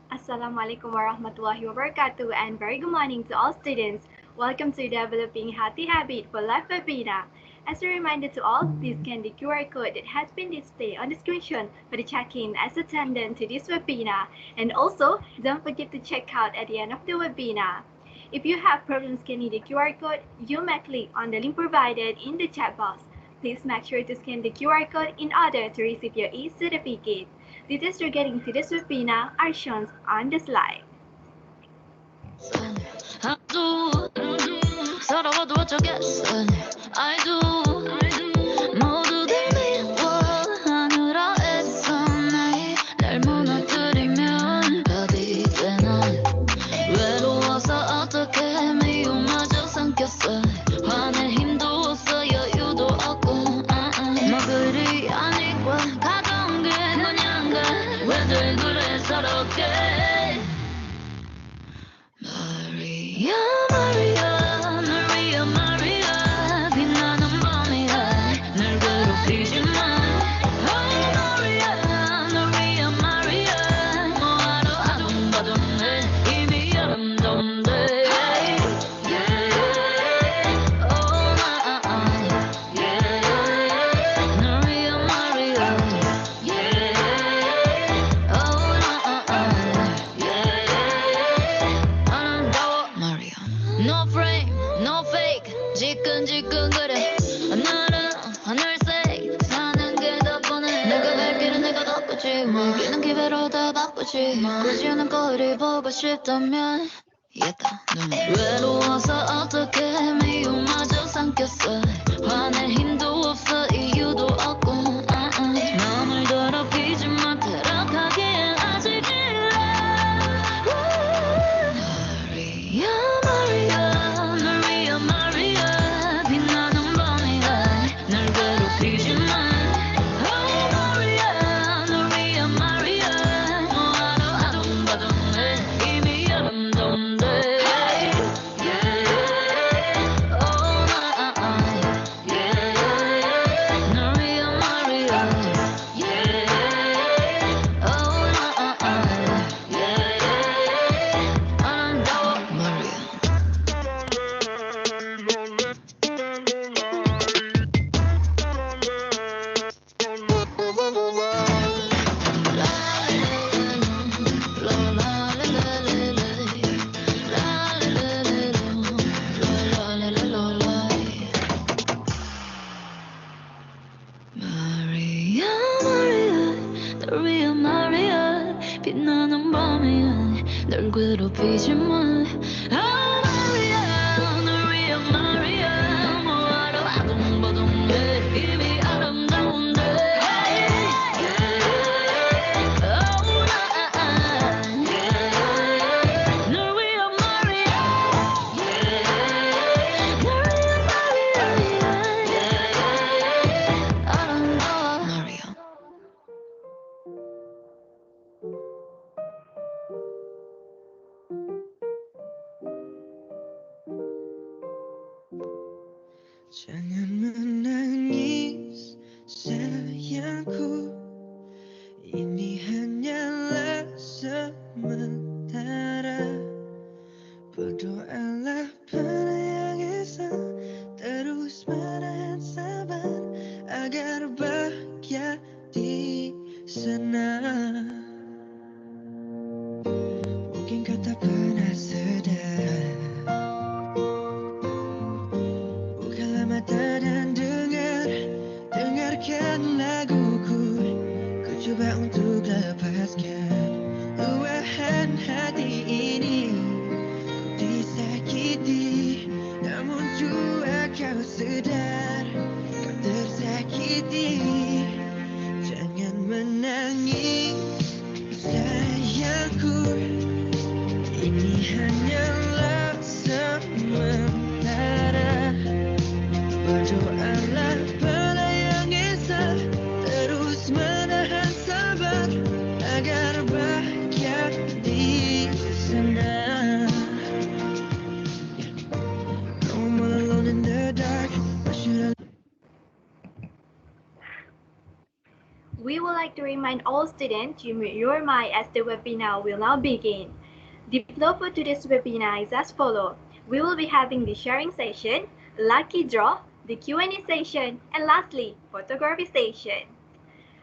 Assalamualaikum warahmatullahi wabarakatuh and very good morning to all students. Welcome to Developing Healthy Habit for Life webinar. As a reminder to all, please scan the QR code that has been displayed on the screen for the check-in as attendant to this webinar. And also, don't forget to check out at the end of the webinar. If you have problems scanning the QR code, you may click on the link provided in the chat box. Please make sure to scan the QR code in order to receive your e-certificate. Details regarding today's webinar are shown on the slide. 서러워도 어쩌겠어 I do 모두들 미워하느라 애써 날 무너뜨리면 답이 되나 외로워서 어떻게 미움마저 삼켰어 화낼 힘도 없어 여유도 없고 뭐 그리 아니고 가까운 게 그냥가 왜들 그래 서럽게 Maria, Maria, Maria, Maria, 빛나는 밤이야 날 괴롭히지 마. Oh Maria, Maria, Maria, 뭐하러 아둥바둥해 이미 아름다운데. Yeah, oh my, yeah, Maria, Maria, yeah, oh my, yeah. Maria. No frame, no fake 지끈지끈거려 하늘은 하늘색 사는 게 더 뻔해 내가 갈 길은 내가 덮었지 먹이는 기회로 다 바쁘지 굳이 않은 거리 보고 싶다면 이겼다 외로워서 어떻게 미움마저 삼켰어 화낼 힘도 없어 이유도 없고 맘을 더럽히지 마 타락하기엔 아직 일러 Maria, Maria, Maria, Maria, 빛나는 밤이야 날 괴롭히지 마. Oh Maria, Maria, Maria, 뭐하러 아둥바둥해 이미 아름다운데. Yeah, oh my, yeah, Maria, Maria, yeah, oh my, yeah, 아름다워 Maria. Maria, Maria, the real Maria, 빛나는 밤이야 널 괴롭히지 마. Oh Maria, the real Maria, 뭐하러 아둥바둥해 이미 아름다운데. Yeah, oh my, yeah, the real Maria, yeah, the real Maria, yeah, 아름다워 Maria. Jangan menangis sayangku, ini hanyalah sementara. Berdoalah pada yang esa, terus menahan sabar agar bahagia di sana. Mungkin kau tak pernah sedar, bukalah mata dan dengarkan laguku. Ku coba untuk lepaskan luahan hati ini. Ku disakiti, namun jua kau sedar kau tersakiti. Jangan menangis sayangku, ini hanyalah sementara. Berdoalah pada yang esa, terus menahan sabar agar bahagia di sana. No more alone in the dark. Why should I remind all students to mute your mic as the webinar will now begin. The flow for today's webinar is as follows. We will be having the sharing session, lucky draw, the Q&A session, and lastly, photography session.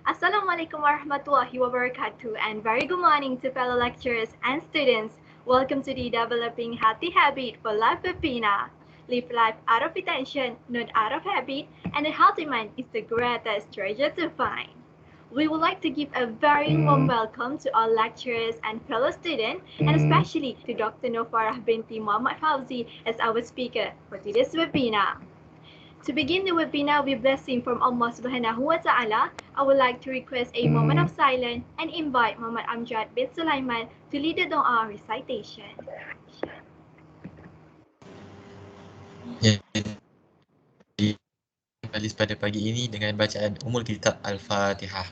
Assalamualaikum warahmatullahi wabarakatuh and very good morning to fellow lecturers and students. Welcome to the Developing Healthy Habit for Life webinar. Live life out of intention, not out of habit, and a healthy mind is the greatest treasure to find. We would like to give a very warm welcome to all lecturers and fellow students, and especially to Dr. Farah binti Muhammad Fauzi as our speaker for today's webinar. To begin the webinar with blessing from Allah Subhanahu wa Ta'ala, I would like to request a moment of silence and invite Muhammad Amjad bin Sulaiman to lead the Doa recitation. Yang kembali pada pagi ini dengan bacaan Ummul Kitab Al-Fatihah.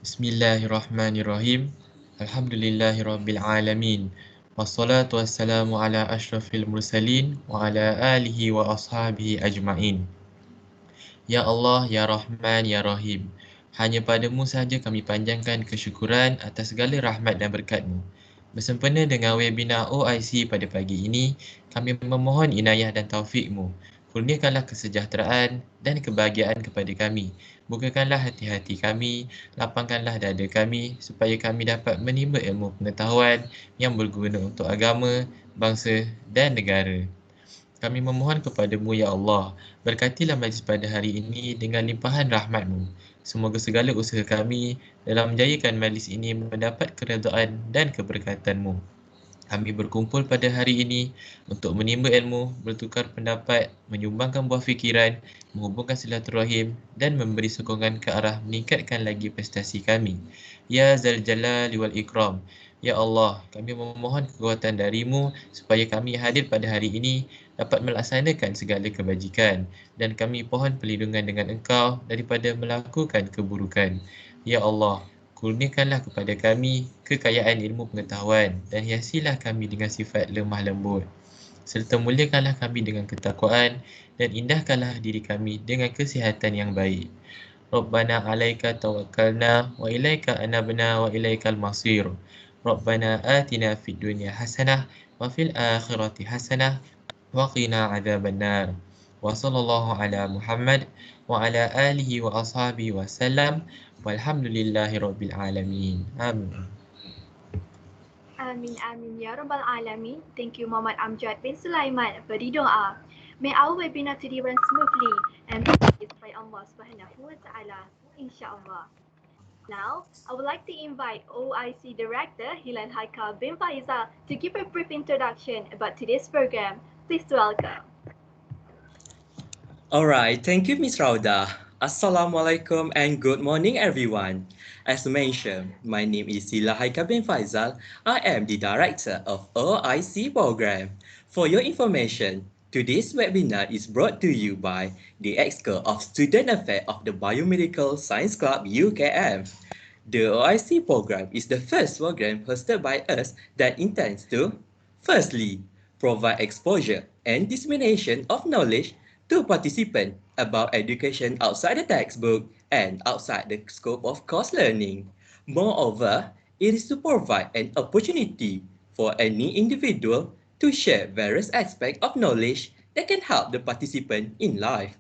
Bismillahirrahmanirrahim. Alhamdulillahirabbil alamin. Wassalatu wassalamu ala asyrafil mursalin wa ala alihi wa ashabihi ajmain. Ya Allah, Ya Rahman, Ya Rahim. Hanya padamu sahaja kami panjangkan kesyukuran atas segala rahmat dan berkat-Mu. Bersempena dengan webinar Ooo I See pada pagi ini, kami memohon inayah dan taufik-Mu. Kurniakanlah kesejahteraan dan kebahagiaan kepada kami. Bukakanlah hati-hati kami, lapangkanlah dada kami supaya kami dapat menimba ilmu pengetahuan yang berguna untuk agama, bangsa dan negara. Kami memohon kepadamu, Ya Allah, berkatilah majlis pada hari ini dengan limpahan rahmat-Mu. Semoga segala usaha kami dalam menjayakan majlis ini mendapat keredaan dan keberkatan-Mu. Kami berkumpul pada hari ini untuk menimba ilmu, bertukar pendapat, menyumbangkan buah fikiran, menghubungkan silaturahim dan memberi sokongan ke arah meningkatkan lagi prestasi kami. Ya Zal Jalali wal Ikram. Ya Allah, kami memohon kekuatan darimu supaya kami hadir pada hari ini dapat melaksanakan segala kebajikan dan kami pohon perlindungan dengan Engkau daripada melakukan keburukan. Ya Allah, kurniakanlah kepada kami kekayaan ilmu pengetahuan dan hiasilah kami dengan sifat lemah lembut. Serta muliakanlah kami dengan ketakwaan dan indahkanlah diri kami dengan kesihatan yang baik. Rabbana alaika tawakkalna wa ilaika anabna wa ilaikal masir. Rabbana atina fid dunya hasanah wa fil akhirati hasanah wa qina adzabannar. Wa sallallahu ala Muhammad wa ala alihi wa ashabihi wa sallam. Walhamdulillahi rabbil alamin. Amin. Amin, amin, ya Rabbal Alamin. Thank you, Muhammad Amjad bin Sulaiman, for the doa. May our webinar today run smoothly and be blessed by Allah Subhanahu wa Ta'ala, inshallah. Now, I would like to invite OIC Director Hilal Haikal bin Faizal to give a brief introduction about today's program. Please welcome. Alright, thank you, Ms. Rauda. Assalamualaikum and good morning, everyone. As mentioned, my name is Hilal Haikal bin Faizal. I am the Director of OIC program. For your information, today's webinar is brought to you by the Exco of Student Affairs of the Biomedical Science Club UKM. The OIC program is the first program hosted by us that intends to, firstly, provide exposure and dissemination of knowledge to participants about education outside the textbook and outside the scope of course learning. Moreover, it is to provide an opportunity for any individual to share various aspects of knowledge that can help the participant in life.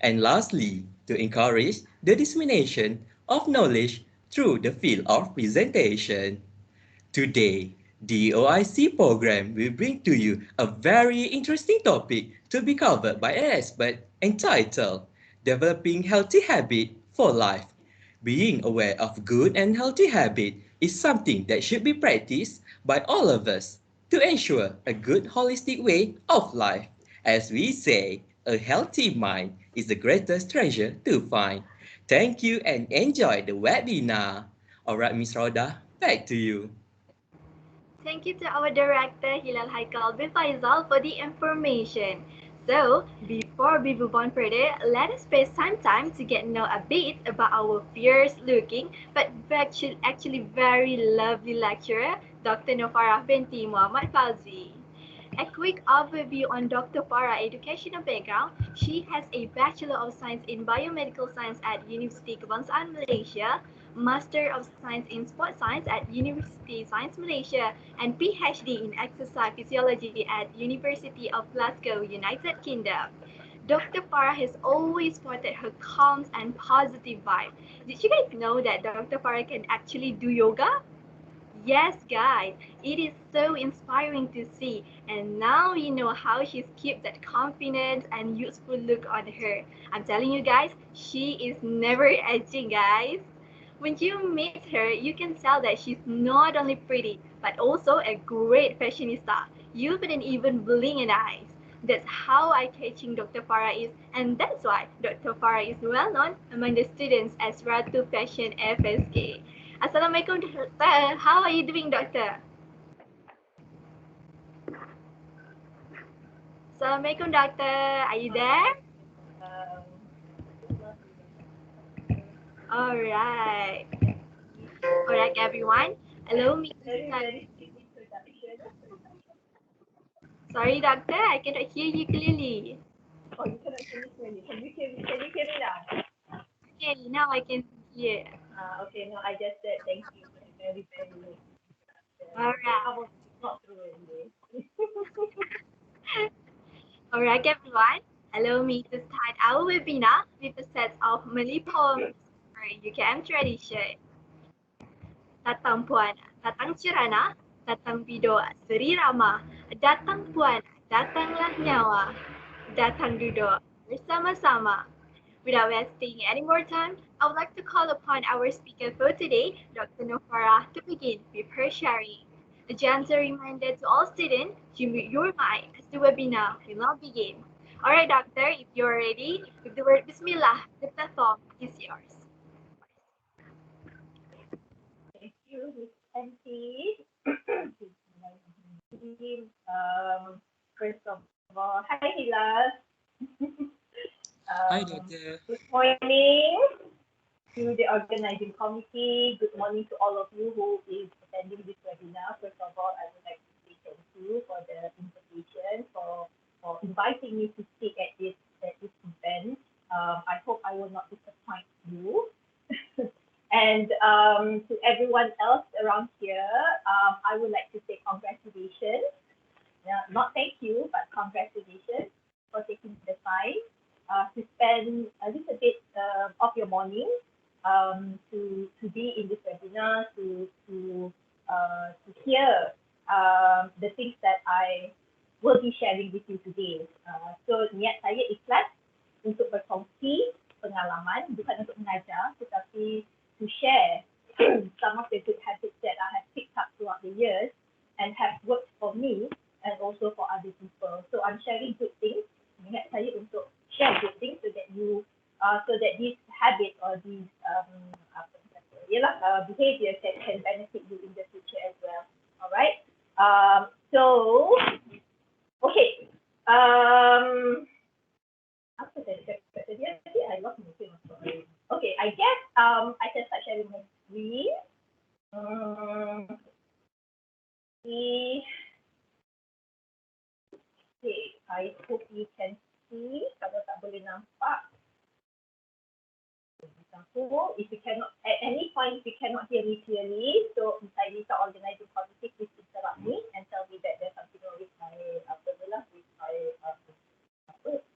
And lastly, to encourage the dissemination of knowledge through the field of presentation. Today, the OIC program will bring to you a very interesting topic to be covered by an expert entitled Developing Healthy Habit for Life. Being aware of good and healthy habit is something that should be practiced by all of us to ensure a good holistic way of life. As we say, a healthy mind is the greatest treasure to find. Thank you and enjoy the webinar. Alright, Ms. Rauda, back to you. Thank you to our Director Hilal Haikal bin Faizal for the information. So, before we move on further, let us spend some time to get to know a bit about our fierce looking but actually very lovely lecturer, Dr. Farah binti Muhammad Fauzi. A quick overview on Dr. Farah educational background. She has a Bachelor of Science in Biomedical Science at University Kebangsaan Malaysia, Master of Science in Sports Science at University Science Malaysia, and PhD in Exercise Physiology at University of Glasgow, United Kingdom. Dr. Farah has always spotted her calm and positive vibe. Did you guys know that Dr. Farah can actually do yoga? Yes, guys, it is so inspiring to see. And now you know how she's kept that confidence and youthful look on her. I'm telling you guys, she is never aging, guys. When you meet her, you can tell that she's not only pretty, but also a great fashionista. You wouldn't even blink an eye. That's how eye-catching Dr. Farah is, and that's why Dr. Farah is well known among the students as Ratu Fashion FSK. Assalamualaikum, Doctor. How are you doing, Doctor? Assalamualaikum, Doctor. Are you there? Alright. Alright, everyone. Allow me to start. Sorry, Doctor. I cannot hear you clearly. Oh, you cannot hear me clearly. Can you hear me now? Okay, now I can hear. Okay, no, I just said thank you for the very, very late. Alright. I was not through anyway. Alright, everyone. Allow me to start our webinar with a set of Malay poems for UKM tradition. Datang puan, datang cirana, datang bido Seri Rama, datang puan, datanglah nyawa, datang duduk bersama-sama. Without wasting any more time, I would like to call upon our speaker for today, Dr. Nofara, to begin with her sharing. A gentle reminder to all students to mute your mic as the webinar will now begin. Alright, Doctor, if you're ready, with the word Bismillah, the platform is yours. Thank you, Miss Auntie. First of all, hi Hilal. Hi, Doctor. Good morning to the organizing committee. Good morning to all of you who is attending this webinar. First of all, I would like to say thank you for the invitation, for inviting me to speak at this event. I hope I will not disappoint you. And to everyone else around here, I would like to say congratulations. Not thank you, but congratulations for taking the time to spend a little bit of your morning to be in this webinar, to hear the things that I will be sharing with you today. So niat saya ikhlas untuk berkongsi pengalaman, bukan untuk mengajar, tetapi to share some of the good habits that I have picked up throughout the years and have worked for me and also for other people. So I'm sharing good things. Niat saya untuk share good things so that you, so that these habits or these behaviors that can benefit you in the future as well. All right. So, okay. After that, I lost my train of thought. Okay, I guess I can start sharing my screen. Okay, I hope you can see. Kalau tak boleh nampak, if you cannot, at any point, if you cannot hear me clearly, so saya minta organizing committee please interrupt me and tell me that there's something wrong with my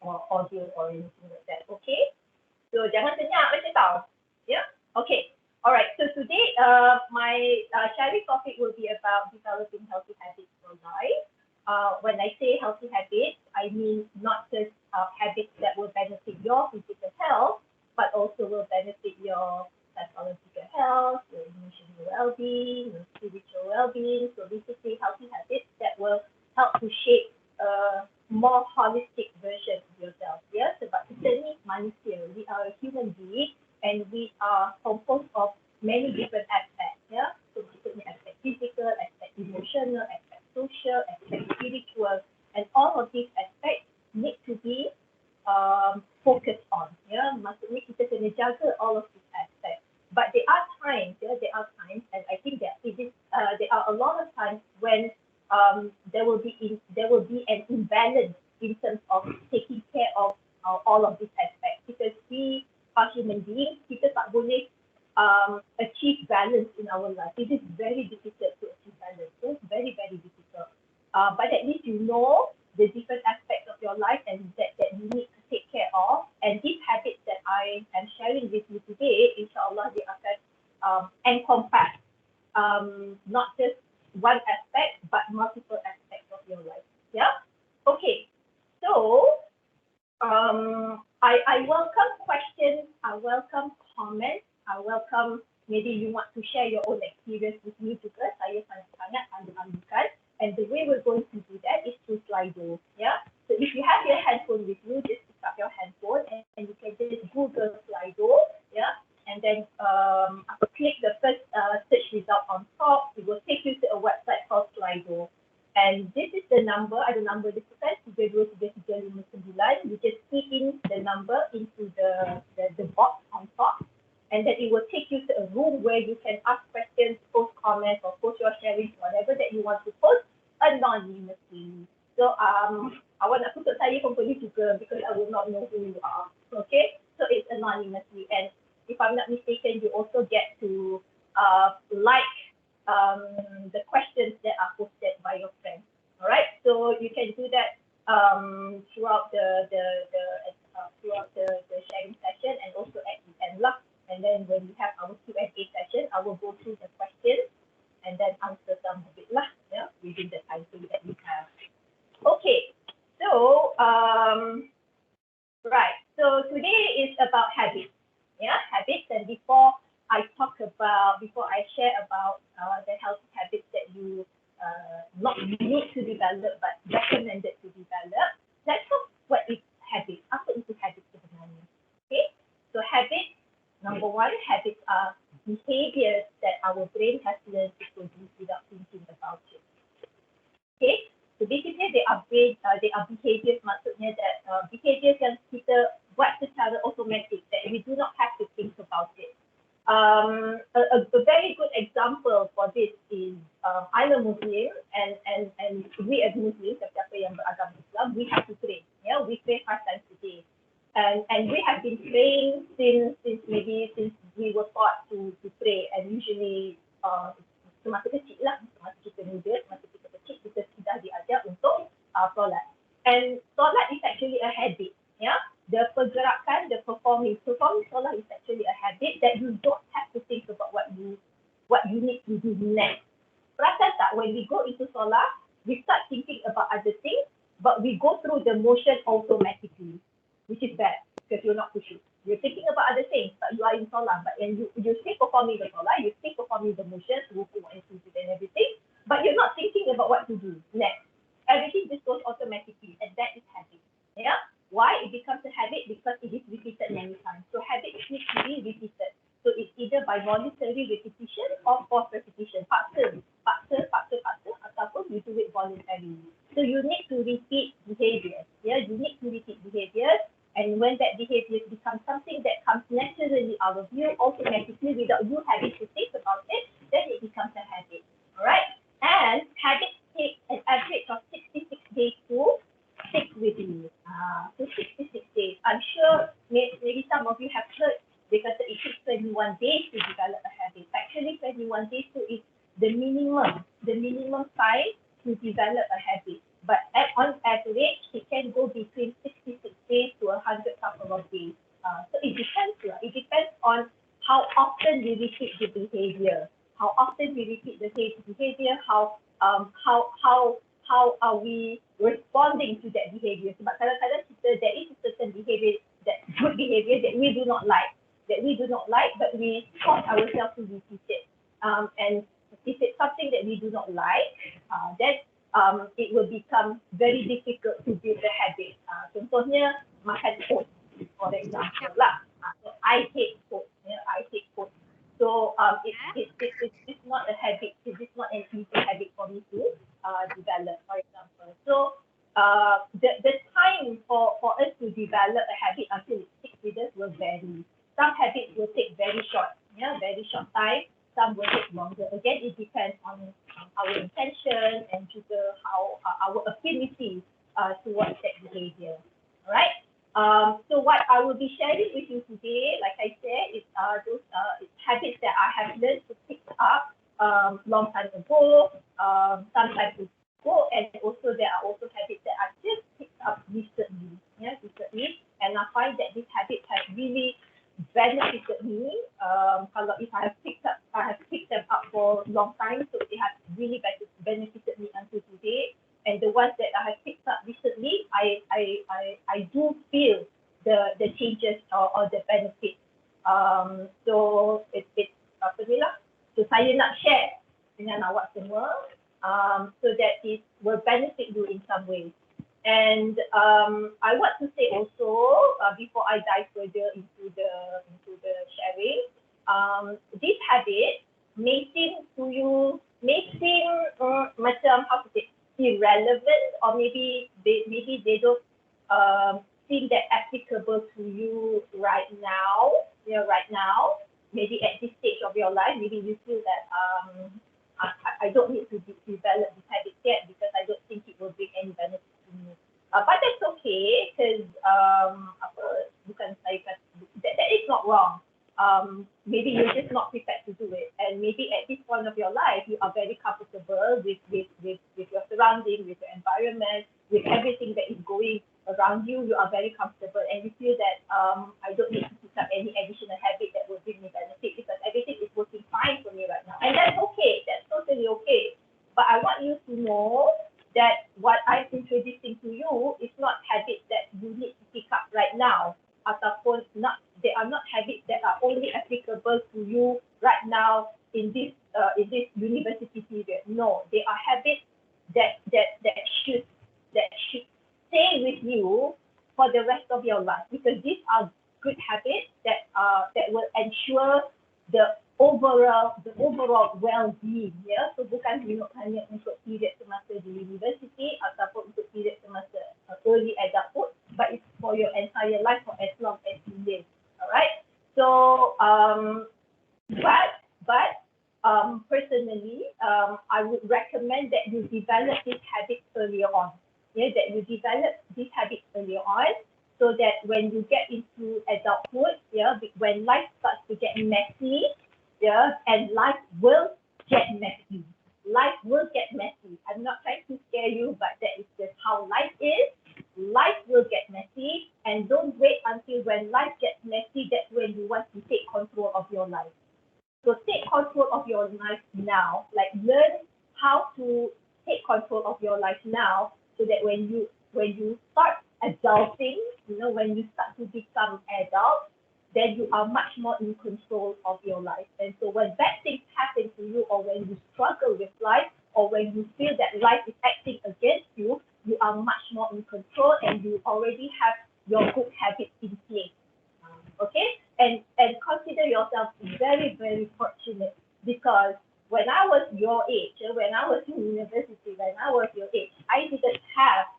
or audio or anything like that. Okay, so jangan senyap macam tau. Yeah. Okay. Alright. So today, my sharing topic will be about developing healthy habits for life. When I say healthy habits, I mean not just habits that will benefit your physical health, but also will benefit your psychological health, your emotional well-being, your spiritual well-being. So basically, healthy habits that will help to shape a more holistic version of yourself. Yeah, sebab kita ni manusia, we are a human being and we are composed of many different aspects. Yeah, so maksudnya aspect physical, aspect emotional, aspect social, aspect spiritual, and all of these aspects need to be focused on. Yeah, maksudnya kita kena jaga all of these aspects. But there are times, and I think that there are a lot of times when there will be all of these aspects, because we are human beings. Kita tak boleh achieve balance in our life. It is very difficult to achieve balance. It's very, very difficult. But at least you know the different aspects of your life and that you need to take care of. And these habits that I am sharing with you today, inshallah, they akan encompass not just one aspect, but multiple aspects of your life. Yeah? Okay. So, I welcome questions, I welcome comments, I welcome maybe you want to share your own experience with me juga. Saya sangat-sangat malu-malukan. And the way we're going to do that is through Slido. Yeah. So if you have your handphone with you, just pick up your handphone and you can just Google Slido. Yeah. And then click the first search result on top. It will take you to a website called Slido. And this is the number, ada number dia kan, 323359. You just key in the number into the box on top. And then it will take you to a room where you can ask questions, post comments, or post your sharing, whatever that you want to post anonymously. So awak nak tutup saya pun boleh juga because I will not know who you are. Okay, so it's anonymously. And if I'm not mistaken, you also get to like the questions that are posted by your friends. All right, so you can do that throughout the sharing session and also at the end lah. And then when we have our Q&A session, I will go through the questions and then answer some of it lah, yeah, within the time frame that we have. Okay, so right, so today is about habits, yeah, habits. And before I share about the healthy habits that you not need to develop but recommended to develop, let's talk what is habit. Apa itu habit sebenarnya? Okay, so habits. Number one, habits are behaviors that our brain has learned to produce without thinking about it. Okay, so basically they are behaviors, maksudnya that behaviors yang kita buat secara automatic, that we do not have to think about it. A very good example for this is I'm a Muslim and we as Muslims, siapa yang beragama Islam, we have to pray. Yeah, we pray 5 times a day. And we have been praying since we were taught to pray, and usually semasa kecil lah, semasa kita muda, semasa kita kecil kita sudah diajar untuk solat. And solat is actually a habit, yeah. The pergerakan, the performing solat is actually a habit that you don't have to think about what you need to do next. Perasan tak, when we go into solat, we start thinking about other things, but we go through the motion automatically, which is bad because you're not pushing. You're thinking about other things, but you are in solat, but and you still performing the solat, you still performing the motions, ruku and sujud and everything, but you're not thinking about what to do next. Everything just goes automatically, and that is habit. Yeah. Why it becomes a habit? Because it is repeated many times. So habits need to be repeated. So it's either by voluntary repetition or forced repetition. Paksa, ataupun you do it voluntarily. So you need to repeat behaviors. Yeah, you need to repeat behaviors. And when that behavior becomes something that comes naturally out of you, automatically without you having to think about it, then it becomes a habit. Alright? And habits take an average of 66 days to stick with you. So 66 days. I'm sure maybe some of you have heard because it takes 21 days to develop a habit. Actually, 21 days is the minimum time to develop a habit. But on average, it can go between 66 days to 100 couple of days. So it depends. It depends on how often we repeat the behavior. How often we repeat the behavior, how are we responding to that behavior. Sebab kadang-kadang there is a certain behavior, that good behavior that we do not like, but we force ourselves to repeat it. And if it's something that we do not like, then it will become very difficult to build the habit. Contohnya makan oats, for example lah. So I hate oats. I hate oats. So it's not a habit. It is not an easy habit for me to develop, for example. So the time for us to develop a habit until it sticks with us will vary. Some habits will take very short time. Some will take longer. Again, it depends on our intention and juga how our affinity towards that behavior. Alright. So what I will be sharing with you today, like I said, is those habits that I have learned to pick up long time ago, some time ago, and also there are also habits that I just picked up recently. Yeah, recently, and I find that this habit has really benefited me. Kalau if I have picked them up for a long time, so they have really benefited me until today. And the ones that I have picked up recently, I do feel the changes or the benefits. So it's apa ni lah. So saya nak share dengan awak semua, so that it will benefit you in some ways. And I want to say also, before I dive further into the sharing, this habit may seem to you, macam how to say, irrelevant, or maybe they don't seem that applicable to you right now. Right now, maybe at this stage of your life, maybe you feel that I don't need to develop this habit yet because I don't think it will bring any benefit to me. But that's okay, because that is not wrong. Maybe you're just not prepared to do it, and maybe at this point of your life you are very comfortable with your surrounding, with your environment, with everything that is going around you. You are very comfortable, and you feel that I don't need to pick up any additional habit that will bring me benefit because everything is working fine for me right now, and that's okay. That's totally okay. But I want you to know that what I'm introducing to you is not habits that you need to pick up right now, ataupun they are not habits that are only applicable to you right now in this university period. No, they are habits that should stay with you for the rest of your life, because these are good habits that will ensure the overall well-being. So bukan hanya untuk period semasa di university ataupun untuk period semasa early adulthood, but it's for your entire life, for as long as you live. Alright, so personally, I would recommend that you develop this habit earlier on. That you develop this habit earlier on, so that when you get into adulthood, when life starts to get messy, and life will get messy. Life will get messy. I'm not trying to scare you, but that is just how life is. Life will get messy, and don't wait until when life gets messy, that's when you want to take control of your life. So take control of your life now. Like, learn how to take control of your life now, so that when you start adulting, when you start to become adult, then you are much more in control of your life. And so when bad things happen to you, or when you struggle with life, or when you feel that life is acting against you, you are much more in control, and you already have your good habits in place. Okay? And consider yourself very, very fortunate, because when I was your age, when I was in university, when I was your age, I didn't have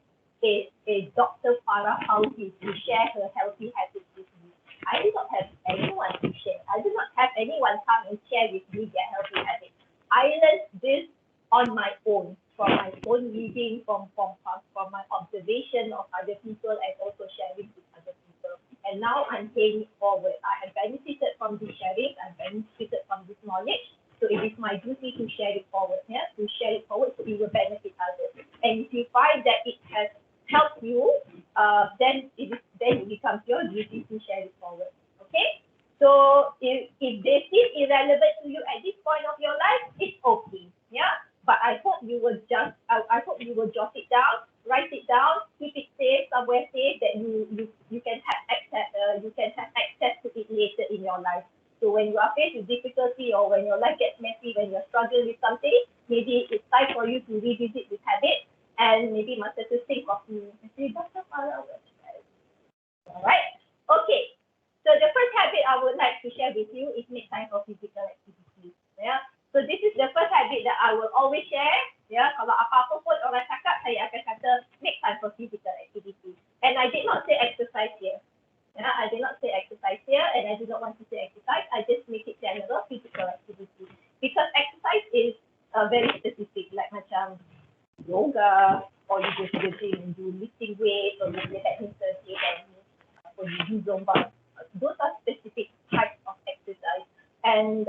a Dr. Farah Fauzi to share her healthy habits with me. I did not have anyone to share. I did not have anyone come and share with me their healthy habits. I learned this on my own, from my own reading, from my observation of other people, and also sharing with other people. And now I'm paying it forward. I have benefited from this sharing. I've benefited from this knowledge. So it is my duty to share it forward. To share it forward, so it will benefit others. And if you find that it has helped you, then it becomes your duty to share it forward. Okay? So if they seem irrelevant to you at this point of your life, it's okay. But I hope you will jot it down, write it down, keep it safe, somewhere safe, that you can have access to it later in your life. So when you are faced with difficulty, or when your life gets messy, when you're struggling with something, maybe it's time for you to revisit this habit, and maybe must have to think of me. Dr. Farah, alright? Okay. So the first habit I would like to share with you is make time for physical activity. So this is the first habit that I will always share. Kalau apa-apa pun orang cakap, saya akan kata make time for physical activity. And I did not say exercise here. I did not say exercise here, and I do not want to say exercise. I just make it general physical activity, because exercise is very specific, like macam yoga, or you go to the gym and do lifting weights, or you play badminton, table tennis, or or you do Zumba. Those are specific types of exercise. And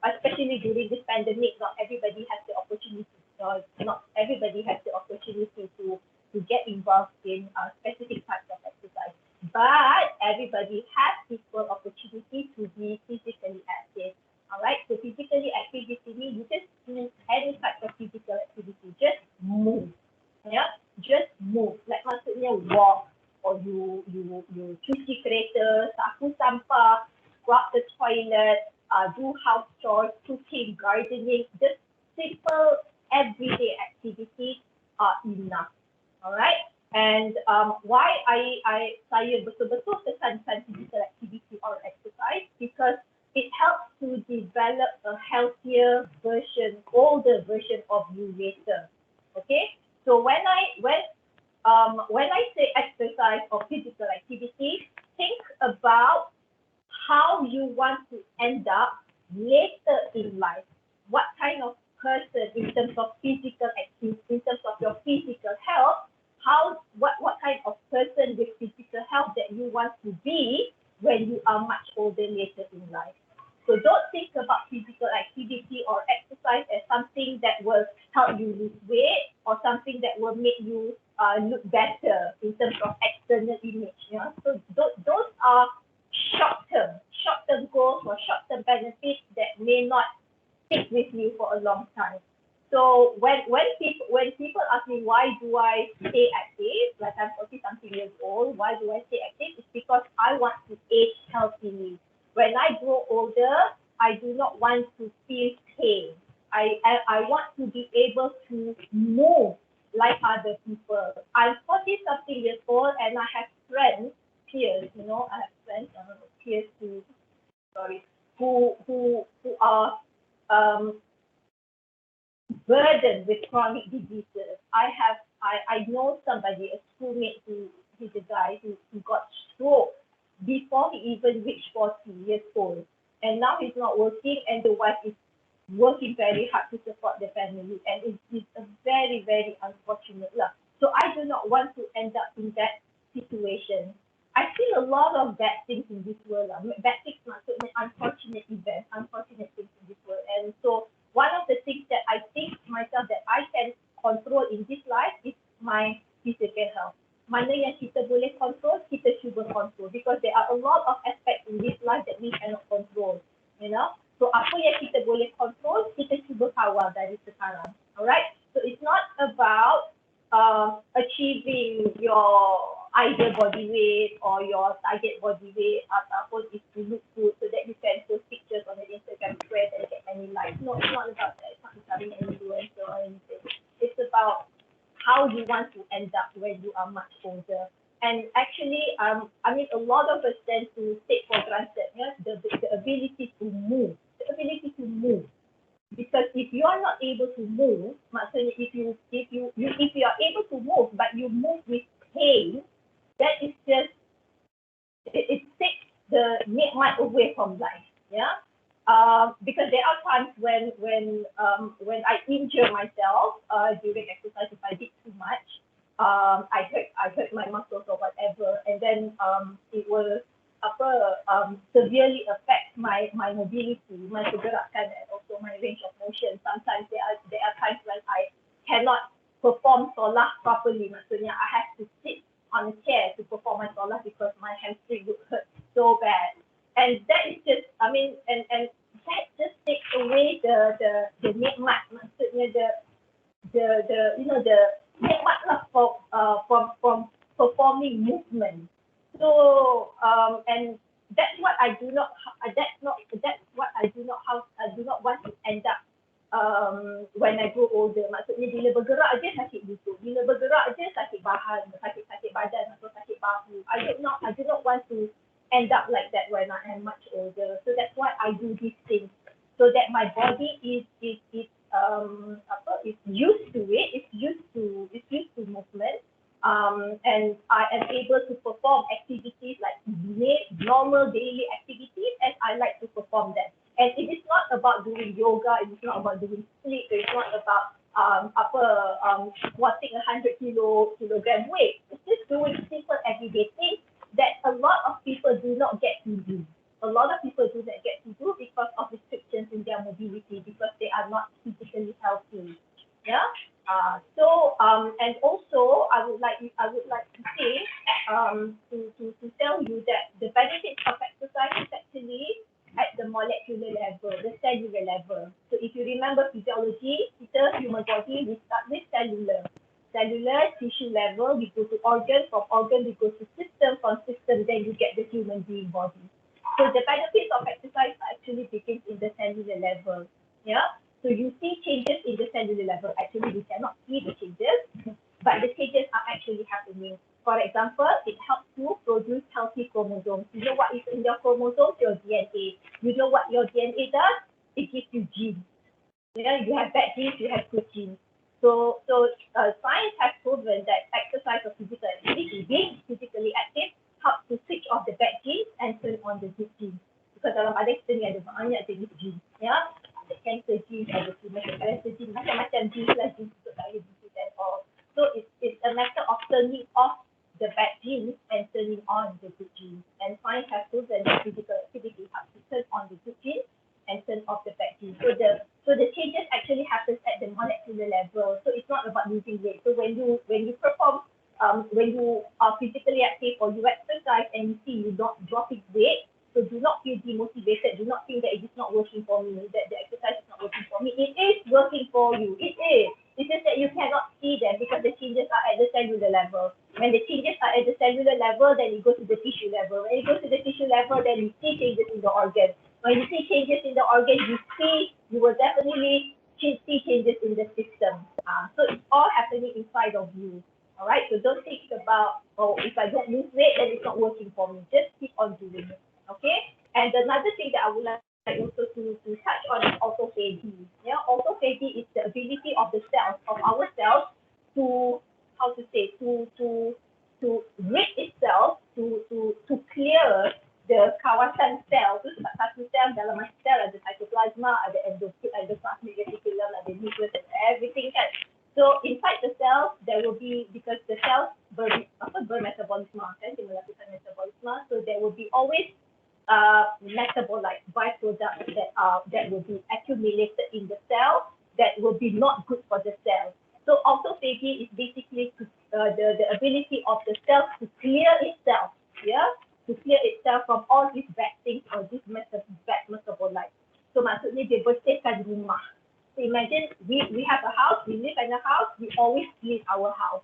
especially during this pandemic, not everybody has the opportunity, not everybody has the opportunity to get involved in specific types of exercise. But everybody has equal opportunity to be physically active. All right, so physically active di sini, you just do any type of physical activity, just move. Yeah, just move. Like maksudnya walk, or you cuci kereta, sapu sampah, scrub the toilet, do house chores, cooking, gardening, just simple everyday activities are enough. Alright, and why saya betul-betul tekankan physical activity or exercise, because it helps to develop a healthier version, older version of you later. Okay, so when I say exercise or physical activity, think about how you want to end up later in life. What kind of person in terms of physical activity, in terms of your physical health, what kind of person with physical health that you want to be when you are much older later in life. So don't think about physical activity or exercise as something that will help you lose weight or something that will make you look better in terms of external image. Yeah? So those are short-term goals or short-term benefits that may not stick with you for a long time. So when people ask me why do I stay active, like I'm 40-something years old, why do I stay active? It's because I want to age healthily. When I grow older, I do not want to feel pain. I want to be able to move like other people. I'm 40-something years old and I have friends, peers, I have friends, peers who are burdened with chronic diseases. I know somebody, a schoolmate he's a guy who got stroke before he even reached 40 years old. And now he's not working and the wife is working very hard to support the family. And it's a very, very unfortunate luck. So I do not want to end up in that situation. I see a lot of bad things in this world. Bad things, unfortunate events, unfortunate things in this world. And so one of the things that I think myself that I can control in this life is my physical health. Mana yang kita boleh control, kita cuba control. Because there are a lot of aspects in this life that we cannot control. So apa yang kita boleh control, kita cuba kawal dari sekarang. Alright? So it's not about achieving your ideal body weight or your target body weight ataupun is to look good so that you can post pictures on the Instagram thread and get any likes. No, it's not about that. It's not becoming an influencer or anything. It's about how you want to end up when you are much older. And actually, a lot of us tend to take for granted the ability to move. The ability to move. Because if you are not able to move, maksudnya if you are able to move but you move with pain, that is just it takes the nikmat away from life. Yeah. Because there are times when I injure myself during exercise, if I did too much, I hurt my muscles or whatever, and then it will severely affect my mobility, my pergerakan, and also my range of motion. Sometimes there are times when I cannot perform solah properly. Maksudnya I have to sit on a chair to perform my solah because my hamstring would hurt so bad. And that is just, and that just takes away the nikmat, maksudnya the nikmat lah from performing movement. So and that's what I do not want to end up when I grow older. Maksudnya bila bergerak aja sakit lutut, bila bergerak aja sakit sakit badan atau sakit bahu. I do not want to end up like that when I am much older. So that's why I do these things, so that my body is used to it, it's used to movement. And I am able to perform activities like normal daily activities as I like to perform them. And it is not about doing yoga, it is not about doing split, it is not about squatting 100 kilogram weight. It's just doing simple everyday things that a lot of people do not get to do. A lot of people do not get to do because of restrictions in their mobility, because they are not physically healthy. Yeah. And also I would like to say to tell you that the benefits of exercise is actually at the molecular level, the cellular level. So if you remember physiology, kita human body, we start with cellular tissue level, we go to organ, from organ we go to system, from system then you get the human being body. So the benefits of exercise actually begins in the cellular level. Yeah. So you see changes in the cellular level. Actually, we cannot see the changes, but the changes are actually happening. For example, it helps to produce healthy chromosomes. You know what is in your chromosomes? Your DNA. You know what your DNA does? It gives you genes. Yeah, you have bad genes, you have good genes. So science has proven that exercise or physical activity, being physically active, helps to switch off the bad genes and turn on the good genes. Because dalam badan kita ni ada banyak jenis genes. Ya, ada cancer genes, ada cancer genes, macam-macam genes lah, genes untuk diabetes and all. So it's a matter of turning off the bad genes and turning on the good genes. And science has proven that physical activity helps to turn on the good genes and turn off the bad genes. So the changes actually happens at the molecular level. So it's not about losing weight. So when you perform, when you are physically active or you exercise and you see you not dropping weight, so do not feel demotivated. Do not think that it is not working for me, that the exercise is not working for me. It is working for you. It is. It's just that you cannot see them because the changes are at the cellular level. When the changes are at the cellular level, then it goes to the tissue level. When it goes to the tissue level, then you see changes in the organ. When you see changes in the organ, you will definitely see changes in the system. So it's all happening inside of you. All right. So don't think about, oh, if I don't lose weight, then it's not working for me. Just keep on doing it. Okay. And another thing that I would like also to touch on is autophagy. Yeah, autophagy is the ability of the cells, of our cells, to rid itself, to clear the kawasan sel. Tu satu sel, dalam sel ada cytoplasma, ada endoplasmic reticulum, ada nucleus, and everything kan. So inside the cells there will be, because the cells bermetabolisme kan, dia melakukan metabolisme, so there will be always metabolite byproducts that will be accumulated in the cell that will be not good for the cell. So autophagy is basically the ability of the cell to clear itself, yeah, to clear itself from all these bad things or these bad metabolites. So maksudnya dia bersihkan rumah. So imagine we have a house, we live in a house, we always clean our house.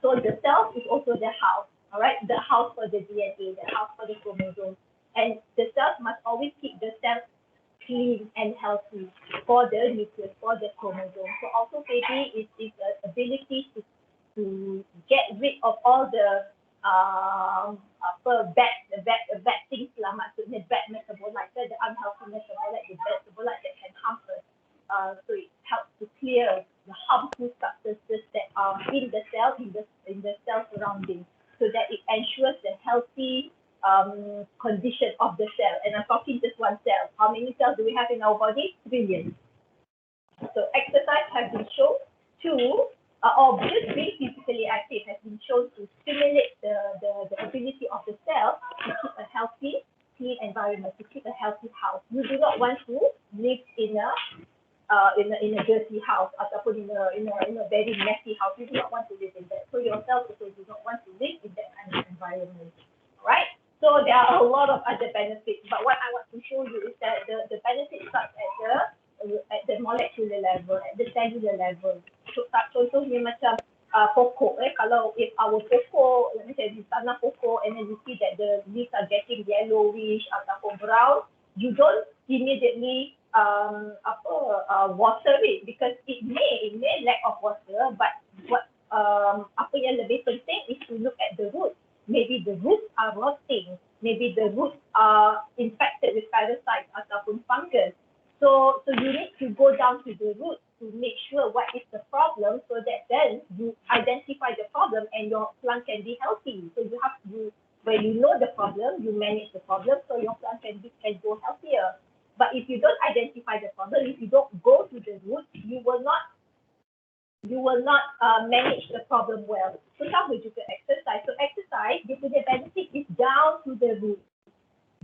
So the cell is also the house, all right, the house for the DNA, the house for the chromosomes. And the cells must always keep the cells clean and healthy for the nucleus, for the chromosome. So autophagy is the ability to get rid of all the bad things lah, maksudnya bad metabolites, the unhealthy metabolites, the metabolites that can harm us. So it helps to clear the harmful substances that are in the cell, in the cell surrounding, so that it ensures the healthy condition of the cell. And I'm talking just one cell. How many cells do we have in our body? Trillions. So exercise has been shown to, or just being physically active has been shown to stimulate the ability of the cell to keep a healthy, clean environment, to keep a healthy house. You do not want to live in a dirty house, ataupun in a very messy house. You do not want to live in that. So yourself also do not want to live in that kind of environment. Right? So there are a lot of other benefits, but what I want to show you is that the benefits start at the molecular level, at the cellular level. So contohnya macam pokok, kalau if our pokok, macam di tanah pokok, and then you see that the leaves are getting yellowish ataupun brown, you don't immediately water it, because it may lack of water, but apa yang lebih penting is to look at the roots. Maybe the roots are rotting, maybe the roots are infected with parasites ataupun fungus. So you need to go down to the roots to make sure what is the problem, so that then you identify the problem and your plant can be healthy. So when you know the problem, you manage the problem, so your plant can go healthier. But if you don't identify the problem, if you don't go to the roots, you will not manage the problem well. So sama juga exercise. So exercise exercise, dia punya benefit is down to the root,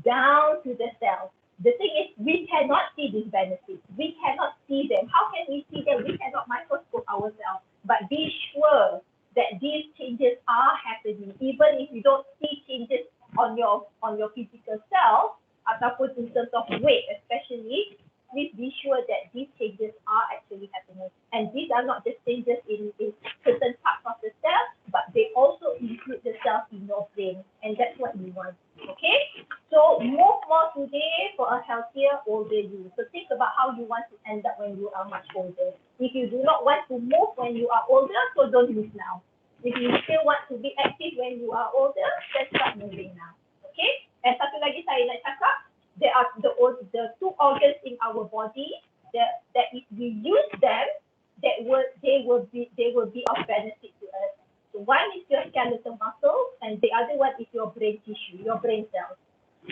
down to the cell. The thing is, we cannot see these benefits. We cannot see them. How can we see them? We cannot microscope ourselves. But be sure that these changes are happening. Even if you don't see changes on your physical self, ataupun in terms of weight especially, please be sure that these changes are actually happening. And these are not just changes in certain parts of the cell, but they also include the cells in your brain. And that's what we want. Okay? So move more today for a healthier older you. So think about how you want to end up when you are much older. If you do not want to move when you are older, so don't move now. If you still want to be active when you are older, then start moving now. Okay? And satu lagi saya nak cakap, there are the two organs in our body that if we use them, they will be of benefit to us. So one is your skeletal muscles, and the other one is your brain tissue, your brain cells.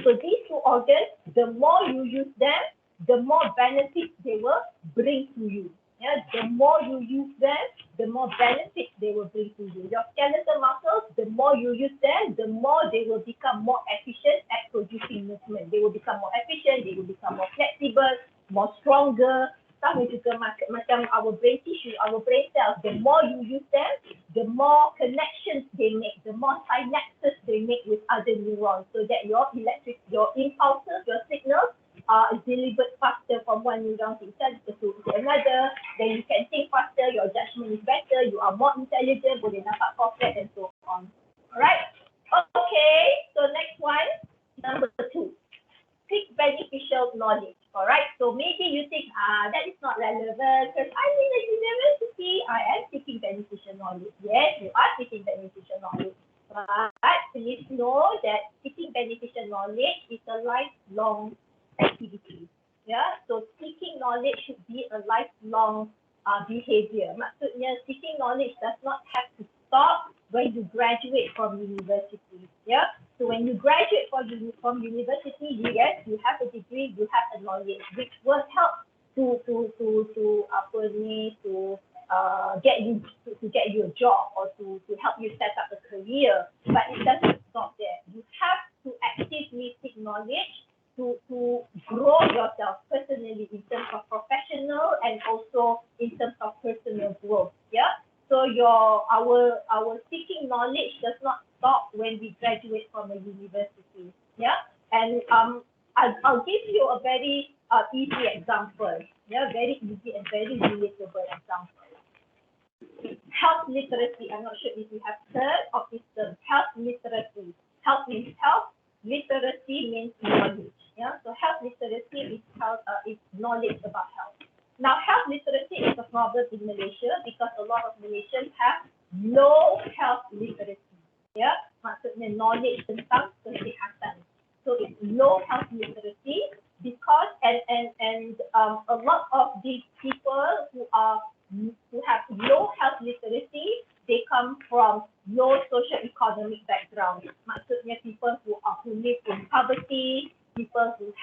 So these two organs, the more you use them, the more benefits they will bring to you. Yeah, the more you use them, the more benefits they will bring to you. Your skeletal muscles, the more you use them, the more they will become more efficient at producing movement. They will become more efficient, they will become more flexible, more stronger. Sama juga macam our brain tissue, our brain cells, the more you use them, the more connections they make, the more synapses they make with other neurons, so that your impulses, your signals are delivered faster from one neuron to another. Then you can think faster, your judgment is better, you are more intelligent, boleh nampak correct and so on. Alright? Okay, so next one, number 2. Seek beneficial knowledge. Alright, so maybe you think, that is not relevant because I'm in a university, I am seeking beneficial knowledge. Yes, you are seeking beneficial knowledge. But please know that seeking beneficial knowledge is a lifelong activity. Yeah, so seeking knowledge should be a lifelong behavior. Maksudnya, seeking knowledge does not have to stop when you graduate from university. Yeah, so when you graduate from university, yes, you have a degree, you have a knowledge, which will help to get you a job or to help you set up a career. But it doesn't stop there. You have to actively seek knowledge to grow yourself personally in terms of professional and also in terms of personal growth. Yeah. So our seeking knowledge does not stop when we graduate from a university. Yeah. And I'll give you a very easy example. Yeah, very easy and very relatable example. Health literacy. I'm not sure if you have heard of this term, health literacy. Health means health. Literacy means knowledge. Yeah, so health literacy is knowledge about health. Now, health literacy is a problem in Malaysia because a lot of Malaysians have low health literacy. Yeah, maksudnya knowledge tentang kesihatan. So it's low health literacy because a lot of these people who have low health literacy, they come from low socio-economic background. Maksudnya people who live in poverty, people who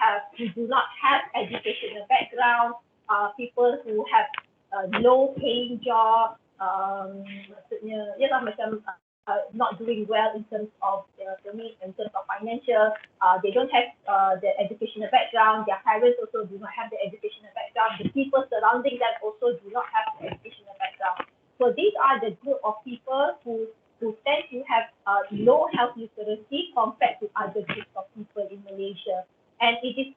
do not have educational background, people who have low paying job, maksudnya macam not doing well in terms of financial. They don't have the educational background. Their parents also do not have the educational background. The people surrounding them also do not have the educational background. So these are the group of people who tend to have low health literacy compared to other groups of people in Malaysia. And it is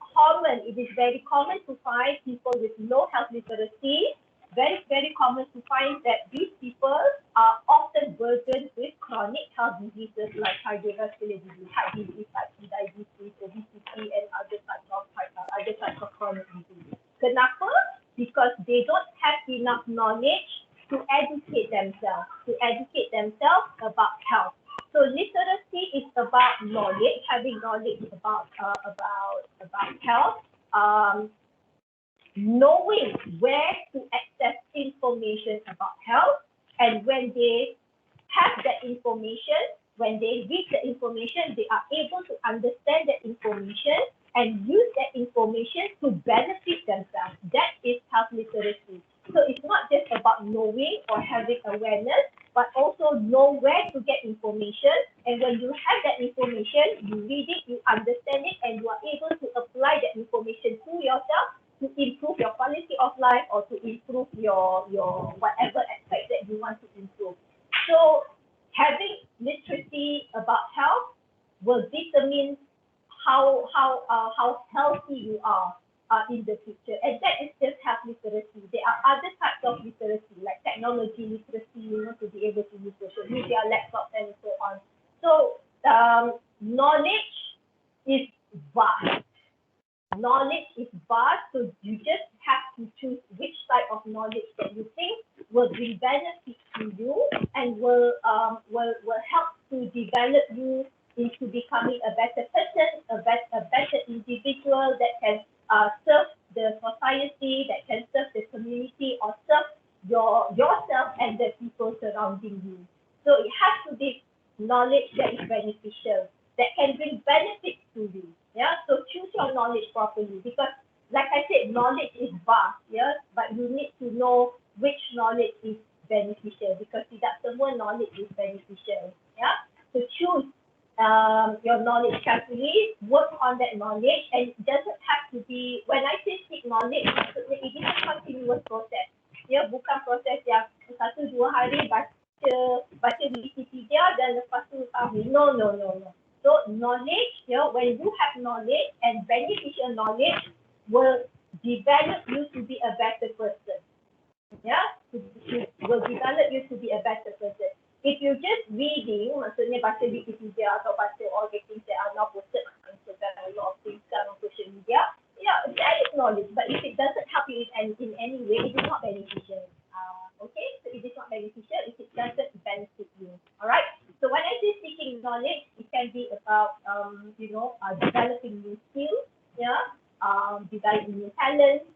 very common to find people with low health literacy. Very, very common to find that these people are often burdened with chronic health diseases like cardiovascular disease, heart disease, type 2 diabetes, obesity, and other types of chronic disease. Kenapa? Because they don't have enough knowledge to educate themselves about health. So literacy is about knowledge, having knowledge about health. Knowing where to access information about health, and when they have that information, when they read the information, they are able to understand that information and use that information to benefit themselves. That is health literacy. So it's not just about knowing or having awareness, but also know where to get information And when you have that information, you read it, you understand it, and you are able to apply that information to yourself to improve your quality of life or to improve your whatever aspect that you want to improve. So having literacy about health will determine how healthy you are in the future. And that is just health literacy. There are other types of literacy, like technology literacy, to be able to use social media, laptops, and so on. So knowledge is vast. Knowledge is vast, so you just have to choose which type of knowledge that you think will bring benefit to you and will help to develop you into becoming a better person, a better individual that can serve the society, that can serve the community, or serve yourself and the people surrounding you. So it has to be knowledge that is beneficial, that can bring benefit to you. Yeah, so choose your knowledge properly, because like I said, knowledge is vast, yes, but you need to know which knowledge is beneficial, because tidak semua knowledge is beneficial. Yeah, so choose your knowledge carefully, work on that knowledge, and it doesn't have to be, when I say seek knowledge, maksudnya it is a continuous process. Ya, bukan proses yang 1-2 hari baca Wikipedia dan lepas tu faham. No. So knowledge, when you have knowledge and beneficial knowledge will develop you to be a better person. Yeah, will develop you to be a better person. If you just reading, maksudnya baca Wikipedia atau baca all the things that are now posted on Instagram, a lot of things on social media, that is knowledge. But if it doesn't help you in any way, it is not beneficial. Okay, so it is not beneficial if it doesn't benefit you. All right. So when I say seeking knowledge, it can be about developing new skills, developing new talents,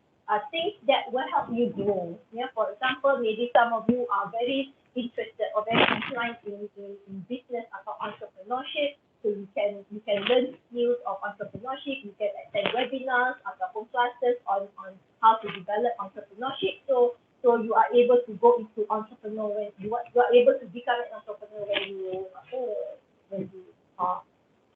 things that will help you grow. Yeah, for example, maybe some of you are very interested or very inclined in business or entrepreneurship. So you can learn skills of entrepreneurship. You can attend webinars or classes on how to develop entrepreneurship. So you are able to go into entrepreneur. You are able to become an entrepreneur when you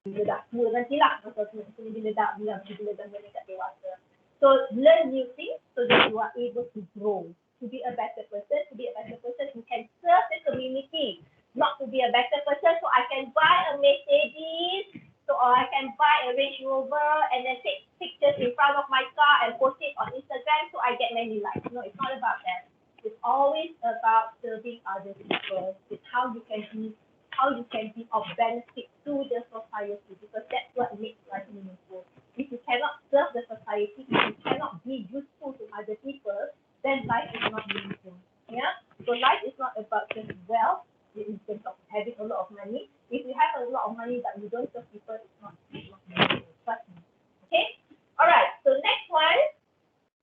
bila dah tua nanti lah, bila dah meningkat dewasa. So learn new things so that you are able to grow, to be a better person, who can serve the community, not to be a better person so I can buy a Mercedes, or I can buy a Range Rover and then take pictures in front of my car and post it on Instagram so I get many likes. No, it's not about that. It's always about serving other people. It's how you can be of benefit to the society, because that's what makes life meaningful. If you cannot serve the society, if you cannot be useful to other people, then life is not meaningful. Yeah. So life is not about just wealth in terms of having a lot of money. If you have a lot of money but you don't serve people, it's not meaningful. Trust me. Okay. All right. So next one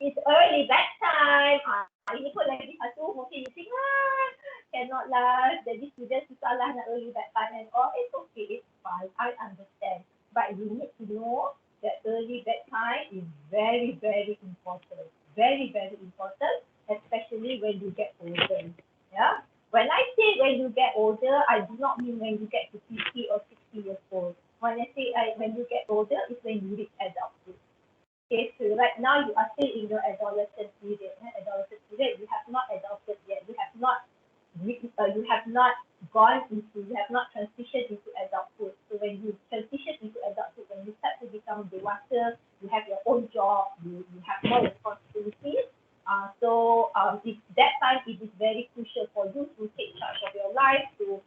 is early bedtime. Ini pun lagi satu, mungkin you think cannot lah, jadi student susah lah nak early bedtime and all. It's okay, it's fine, I understand. But you need to know that early bedtime is very, very important. Very, very important, especially when you get older. Yeah. When I say when you get older, I do not mean when you get to 50 or 60 years old. When I say when you get older, is when you reach adulthood. Okay, so right now you are still in your adolescent period. You have not adulted yet. You have not transitioned into adulthood. So when you transition into adulthood, when you start to become dewasa, you have your own job, you have more responsibilities. So that time it is very crucial for you to take charge of your life, to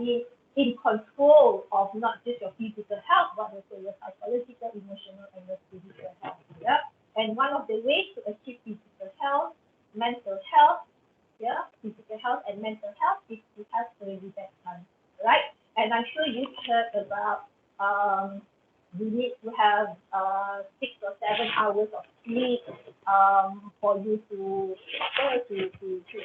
be in control of not just your physical health, but also your psychological, emotional, and your spiritual health. Yeah. And one of the ways to achieve physical health, mental health, and mental health is to have early bedtime, right? And I'm sure you've heard about you need to have 6 or 7 hours of sleep for you to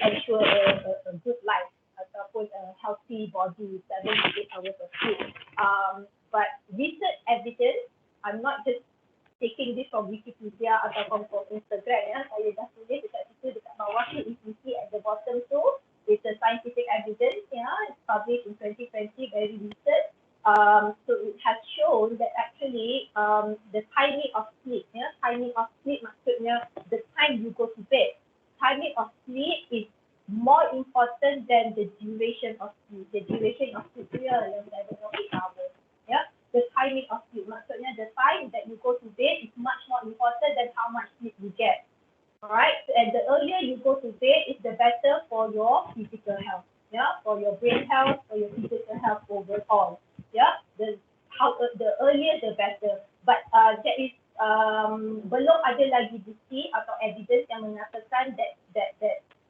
ensure a good life, ataupun a healthy body, 7 to 8 hours of sleep. But research evidence, I'm not just taking this from Wikipedia ataupun from Instagram. Saya dah tulis dekat situ, dekat bawah tu, if you see at the bottom tu, It's a scientific evidence, yeah, it's published in 2020, very recent. So it has shown that actually the timing of sleep, yeah, timing of sleep maksudnya the time you go to bed. Timing of sleep is more important than the duration of sleep. The duration of sleep dia yang 7 or 8 hours. Yeah, the timing of sleep maksudnya the time that you go to bed is much more important than how much sleep you get. Alright, and the earlier you go to bed is the better for your physical health. Yeah, for your brain health, for your physical health overall. Yeah, the earlier the better. But there is belum ada lagi bukti atau evidence yang mengatakan that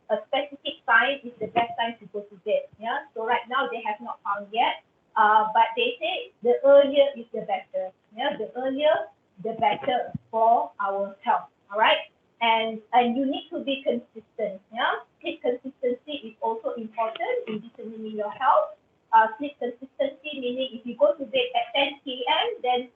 a specific time is the best time to go to bed. Yeah, so right now they have not found yet. But they say the earlier is the better. Yeah, the earlier the better for our health. Alright, and you need to be consistent. Yeah, sleep consistency is also important in determining your health. Sleep consistency meaning if you go to bed at 10 p.m. then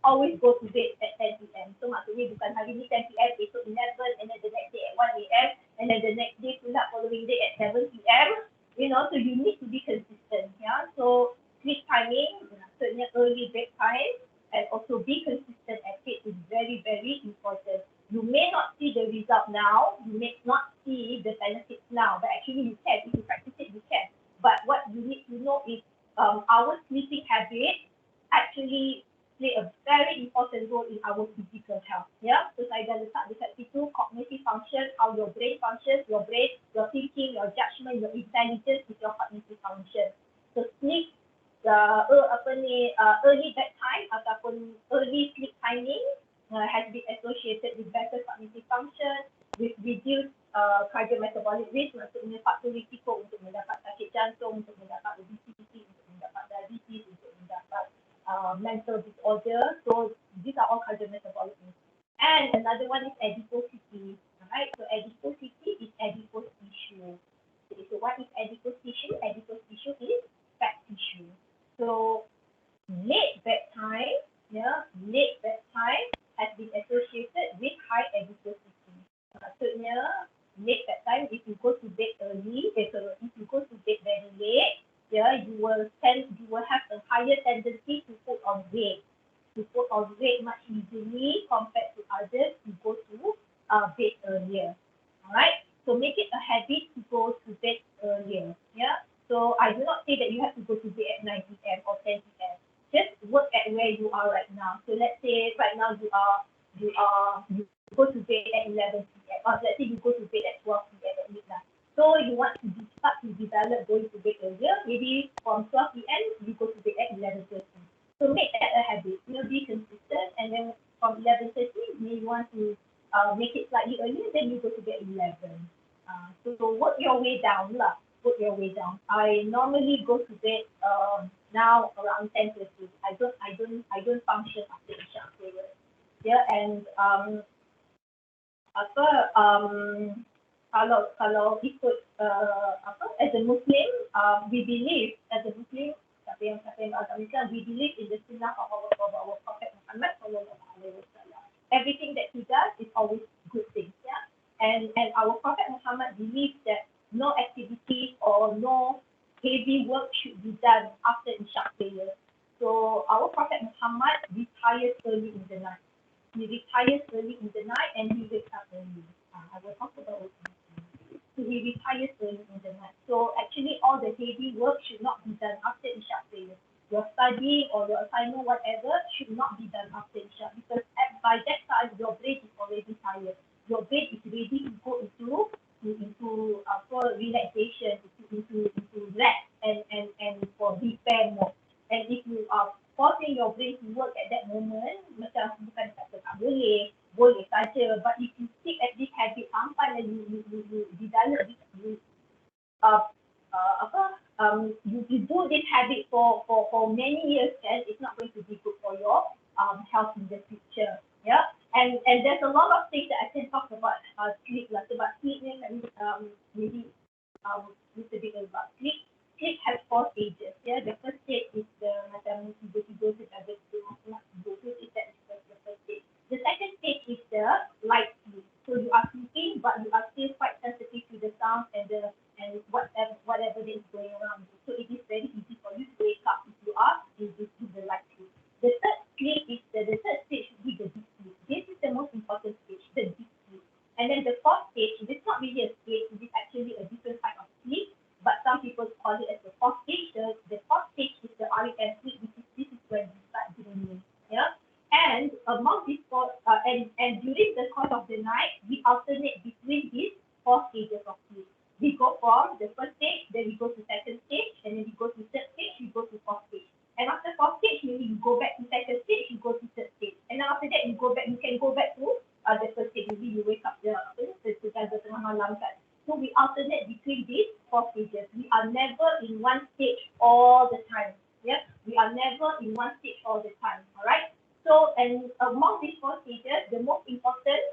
always go to bed at 10 p.m. So maksudnya bukan hari ni 10 p.m. besok 11 and then the next day at 1 a.m. and then the next day pula following day at 7 p.m. You know, so you need to be consistent. Yeah, so sleep timing maksudnya early bedtime and also be consistent at it is very, very important. You may not see the result now, you may not see the benefits now, but actually you can. If you practice it, you can. But what you need to know is our sleeping habits actually play a very important role in our physical health. Yeah, so saya dah letak dekat situ cognitive function, how your brain functions, your brain, your thinking, your judgment, your intelligence is your cognitive function. So sleep, early bedtime ataupun early sleep timing has been associated with better cognitive function, with reduced cardiometabolic risk, maksudnya faktor risiko untuk mendapat sakit jantung, untuk mendapat obesity, untuk mendapat diabetes, untuk mendapat mental disorder. So these are all cardiometabolic risk. And another one is adiposity. Right? So adiposity is adipose tissue. Okay, so what is adipose tissue? Adipose tissue is fat tissue. So late bedtime, yeah, late bedtime has been associated with high adiposity. Maksudnya late bedtime, if you go to bed early, if you go to bed very late, yeah, you will have a higher tendency to put on weight, much easily compared to others who go to bed earlier. Alright, so make it a habit to go to bed earlier. Yeah, so I do not say that you have to go to bed at 9 p.m. or 10 p.m. Just work at where you are right now. So let's say right now you go to bed at 11 p.m. or let's say you go to bed at 12 p.m. at midnight. So you want to start to develop going to bed earlier. Maybe from 12 p.m. you go to bed at 11:30. So make that a habit. You know, be consistent, and then from 11:30 you want to make it slightly earlier. Then you go to bed at 11. So work your way down lah. Work your way down. I normally go to bed now around 10:30. I don't function after Isha prayer. Yeah, and kalau ikut as a Muslim, we believe as a Muslim, siapa yang agama Islam, we believe in the sunnah of our Prophet Muhammad sallallahu alaihi wasallam. Everything that he does is always good things, yeah. And our Prophet Muhammad believes that no activity or no heavy work should be done after Isha prayer. So our Prophet Muhammad retires early in the night. He retires early in the night and he wakes up early. I will talk about it. So he retires early in the night. So actually all the heavy work should not be done after Isha prayer. Your study or your assignment, whatever, should not be done after Isha, because by that time your brain is already tired. Your brain is ready to go into for relaxation, into rest and for repair mode. And if you are forcing your brain to work at that moment, macam bukan kata tak boleh saja. But if you stick at this habit sampai you develop this you do this habit for many years, then it's not going to be good for your health in the future. Yeah, and there's a lot of things that I can talk about sleep lah. Sebab sleep ni maybe little bit about sleep. Sleep has 4 stages. Yeah, the first stage is the macam tidur secara tidur is that the first stage. The second stage is the light sleep. So you are sleeping, but you are still quite sensitive to the sound and The third sleep is the third stage will be the deep sleep. This is the most important stage, the deep sleep. And then the fourth stage, it is not really a stage, it is actually a different type of sleep, but some people call it as the fourth stage. The fourth stage is the REM sleep, which is this is when we start dreaming. Yeah. And among these four, and during the course of the night, we alternate between these four stages of sleep. We go from the first stage, then we go to second stage, and then we go to third stage, we go to fourth stage. And after fourth stage, maybe you go back to second stage, you go to third stage. And then after that, you can go back to the first stage. Maybe you wake up sejaga tengah malam kan. So we alternate between these four stages. We are never in one stage all the time. Yeah, we are never in one stage all the time. All right. So, and among these four stages, the most important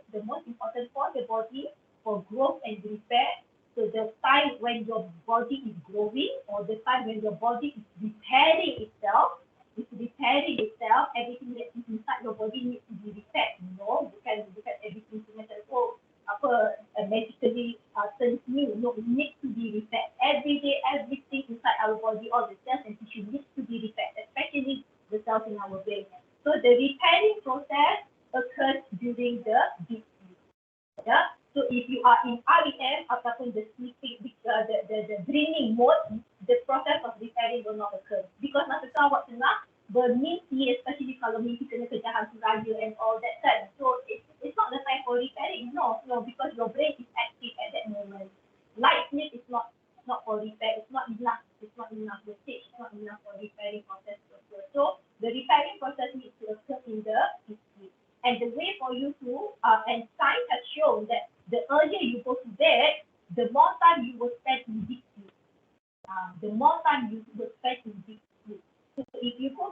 for the body for growth and repair. So the time when your body is growing, or the time when your body is repairing itself, everything that is inside your body needs to be repaired. You know, bukan everything macam magically turns new. No, it needs to be repaired. Every day, everything inside our body, all the cells and tissue needs to be repaired, especially the cells in our brain. So the repairing process occurs during the deep sleep. Yeah. So if you are in REM ataupun the sleeping, the dreaming mode, the process of repairing will not occur. Because masa tu awak tengah bermimpi, especially kalau mimpi kena kejar hantu raya and all that kan. So it's not the time for repairing. No, because your brain is active at that moment. Light sleep is not for repair. It's not enough. The stage is not enough for repairing process to occur. So the repairing process needs to occur in the deep sleep. And the way for you to, and science has shown that the earlier you go to bed, the more time you will spend in deep sleep. So if you go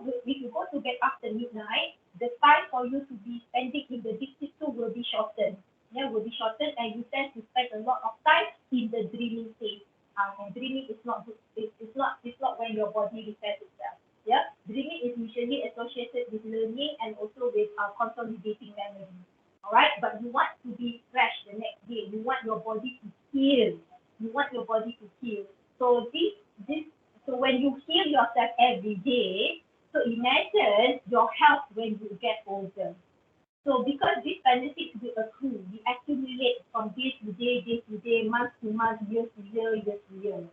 to bed after midnight, the time for you to be spending in the deep sleep too will be shortened. Yeah, will be shortened, and you tend to spend a lot of time in the dreaming state. And dreaming is not good. It's not when your body repairs itself. Yeah, dreaming is usually associated with learning and also with consolidating memory. All right, but you want to be fresh the next day. You want your body to heal. So so when you heal yourself every day, so imagine your health when you get older. So because these benefits will accrue, we accumulate from day to day, month to month, year to year.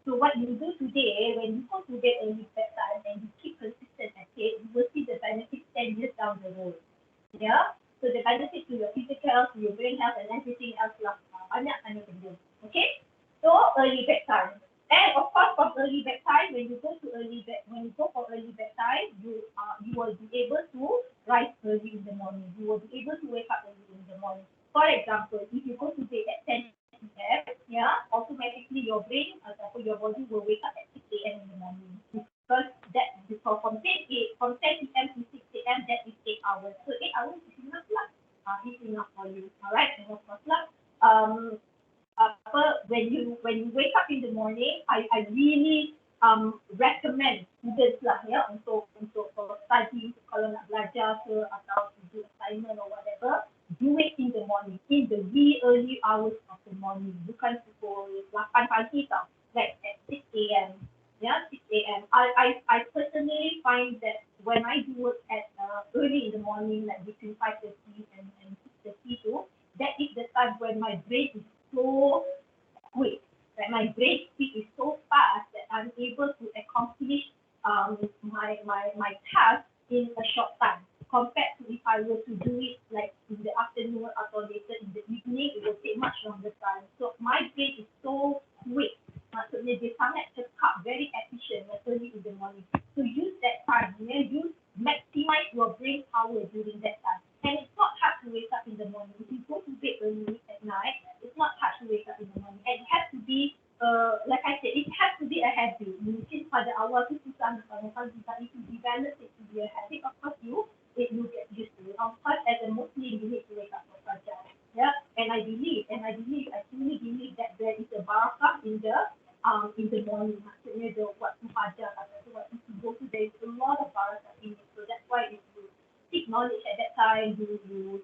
So what you do today, when you go to bed early bedtime and you keep consistent at it, you will see the benefits 10 years down the road. Yeah. So the benefit to your physical health, to your brain health, and everything else lah. Banyak sana benda. Okay. So early bedtime. And of course, from early bedtime, when you go for early bedtime, you will be able to rise early in the morning. You will be able to wake up early in the morning. For example, if you go to bed at 10 p.m., yeah, automatically your brain or your body will wake up at 6 a.m. in the morning. Because from 10 p.m. to 6 a.m., that is 8 hours. So 8 hours is enough lah. It's enough for you. All right, and of course lah. When you wake up in the morning, I really recommend students lah ya untuk study, kalau nak belajar ke atau to do assignment or whatever, do it in the morning, in the wee early hours of the morning, bukan pukul 8 pagi tau, like at 6 a.m. Yeah, 6 a.m. I personally find that when I do work at early in the morning, like between 5:30 and 6:30 too, that is the time when my brain is so quick, that my brain speed is so fast that I'm able to accomplish my task in a short time. Compared to if I were to do it like in the afternoon or later in the evening, it will take much longer time. So my brain is so quick. Maksudnya dia sangat cekap, very efficient early in the morning. So use that time, maximize your brain power during that time. And it's not hard to wake up in the morning. If you go to bed early at night, it's not hard to wake up in the morning. And it has to be, like I said, it has to be a habit. Mungkin pada awal tu susah nak bangun, but if you develop it to be a habit, of course you get used to it. Of course, as a Muslim, you need to wake up for Fajr. Yeah, and I truly believe that there is a barakah in the morning. Maksudnya the waktu Fajr atau waktu subuh tu, there is a lot of barakah in it. So that's why if you seek knowledge at that time, you do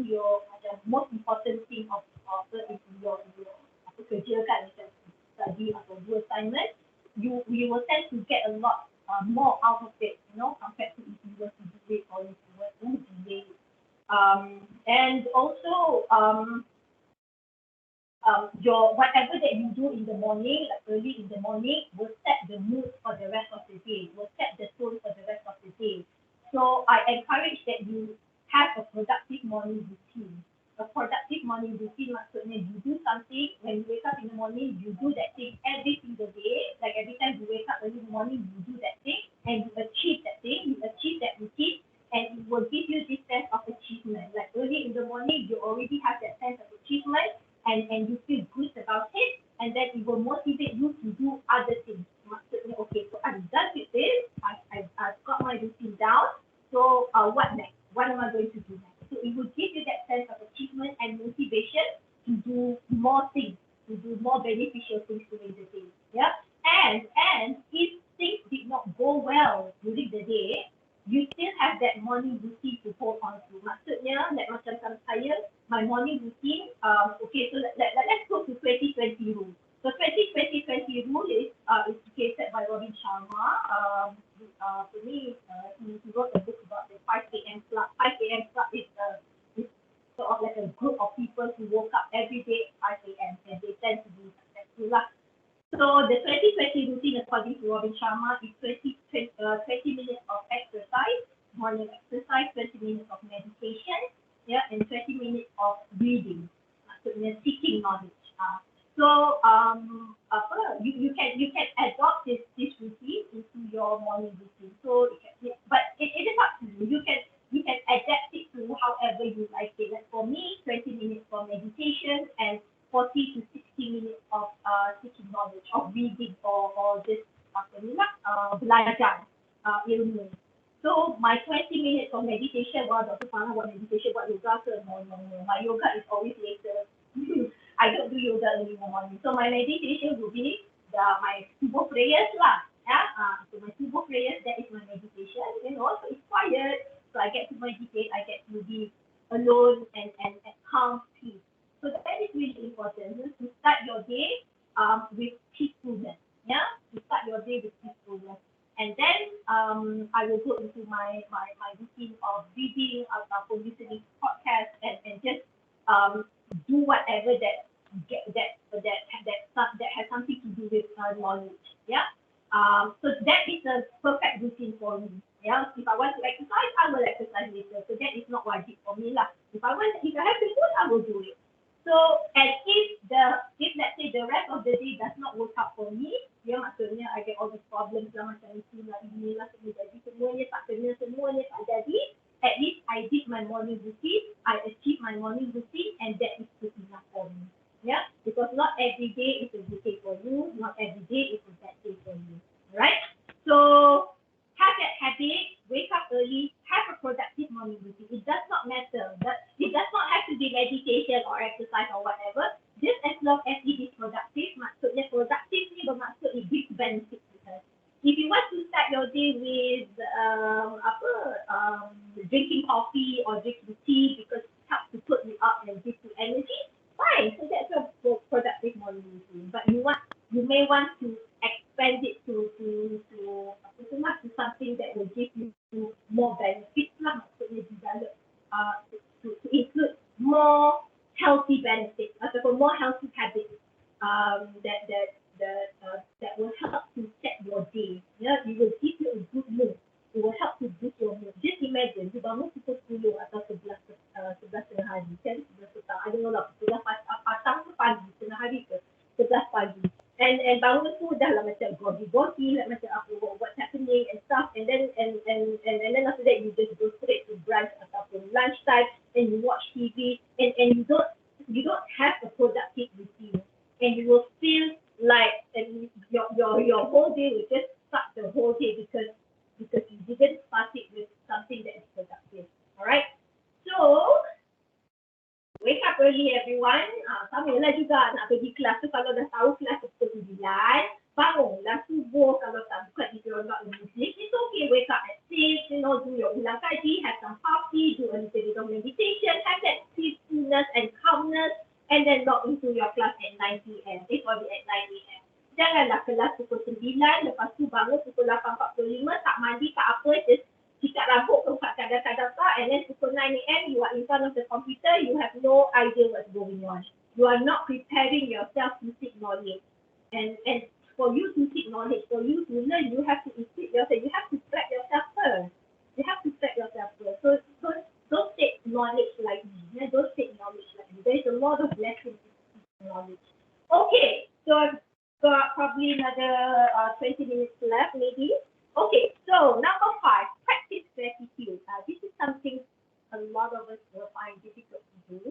your most important thing of your kerja kan, macam study atau do assignment, you will tend to get a lot more out of it, compared to And also, your whatever that you do in the morning, like early in the morning, will set the mood for the rest of the day, will set the tone for the rest of the day. So I encourage that you have a productive morning routine. A productive morning routine maksudnya you do something when you wake up in the morning, you do that thing every single day. Like every time you wake up early in the morning, you do that thing and you achieve that thing, you achieve that routine, and it will give you this sense of achievement. Like early in the morning, you already have that sense of achievement and you feel good about it, and then it will motivate you to do other things. Maksudnya, okay, so I'm done with this, I've got my routine down, so what next? What am I going to do next? So it will give you that sense of achievement and motivation to do more things, to do more beneficial things during the day. Yeah, and if things did not go well during the day, you still have that morning routine to hold on to. Maksudnya, like macam saya, my morning routine, okay, so let's go to 2020 rule. So 2020 rule is created by Robin Sharma. For me, he wrote a book about the 5 a.m. club. 5 a.m. club is sort of like a group of people who woke up every day at 5 a.m. and they tend to be successful lah. So the 2020 routine according to Robin Sharma is 20 minutes of exercise, morning exercise, 20 minutes of meditation, yeah, and 20 minutes of reading, maksudnya seeking knowledge. So you can adopt this routine into your morning routine. So but it is up to you. You can adapt it to however you like it. Like for me, 20 minutes for meditation and 40 to 60 minutes of seeking knowledge, of reading or just belajar ilmu. So my 20 minutes of meditation, Dr. Farah buat meditation, buat yoga ke? No. My yoga is always later. I don't do yoga early in the morning. So my meditation will be my subuh prayers lah. Yeah? So my subuh prayers, that is my meditation. So it's quiet. So I get to meditate. I get to be alone and calm peace. So that is really important to start your day with peacefulness. Yeah, to start your day with peacefulness. And then I will go into my routine of reading, for listening to podcasts, and just do whatever that has something to do with knowledge. Yeah. So that is a perfect routine for me. Yeah. If I want to exercise, I will exercise later. So that is not wajib for me lah. If I have to food, I will do it. So, and if let's say the rest of the day does not work out for me, ya maksudnya I get all these problems lah macam inilah semua jadi, semuanya tak jadi, at least I did my morning routine, I achieved my morning routine, and that is good enough for me. Yeah, because not every day is a good day for you, not every day is a bad day for you. Right? So, have that habit, wake up early, have a productive morning routine. It does not matter. It does not have to be meditation or exercise or whatever. Just as long as it is productive, maksudnya productive ni bermaksud it gives benefit to us. If you want to start your day with drinking coffee or drinking tea because it helps to put you up and give you energy, fine. So that's a productive morning routine. But you may want to expand it to something that will give you more benefits lah, maksudnya develop to include more healthy benefits ataupun more healthy habits that will help to set your day. Yeah, it will give you a good mood. It will help to boost your mood. Just imagine you bangun pukul 10 atau 11 tengah hari, kan? 11 petang. I don't know lah, 11 petang ke pagi, tengah hari ke 11 pagi. And bangun tu dah lah macam groggy, like macam what's happening and stuff, and then after that you just go straight to brunch ataupun lunchtime and you watch TV and you don't have a productive routine, and you will feel like and your whole day will just suck the whole day because you didn't start it with something that is productive. Alright, so wake up early everyone. Sama lah juga nak pergi kelas tu, kalau dah tahu kelas pukul 9, bangunlah subuh. Kalau tak bukan, if you're not a Muslim, it's okay, wake up at 6, do your ulang kaji, have some coffee, do a little bit of meditation, have that peacefulness and calmness, and then log into your class at 9 p.m. Before at 9 a.m. Janganlah kelas pukul 9, lepas tu bangun pukul 8.45, tak mandi, tak apa, just sikat rambut pun kadang-kadang tak, and then pukul 9 a.m. you are in front of the computer, you have no idea what's going on. You are not preparing yourself to seek knowledge. And for you to seek knowledge, for you to learn, you have to equip yourself. You have to prep yourself first. You have to prep yourself first. So don't take knowledge lightly. Yeah? Don't take knowledge lightly. There is a lot of blessings in knowledge. Okay, so I've got probably another 20 minutes left, maybe. Okay, so number 5, practice gratitude. This is something a lot of us will find difficult to do.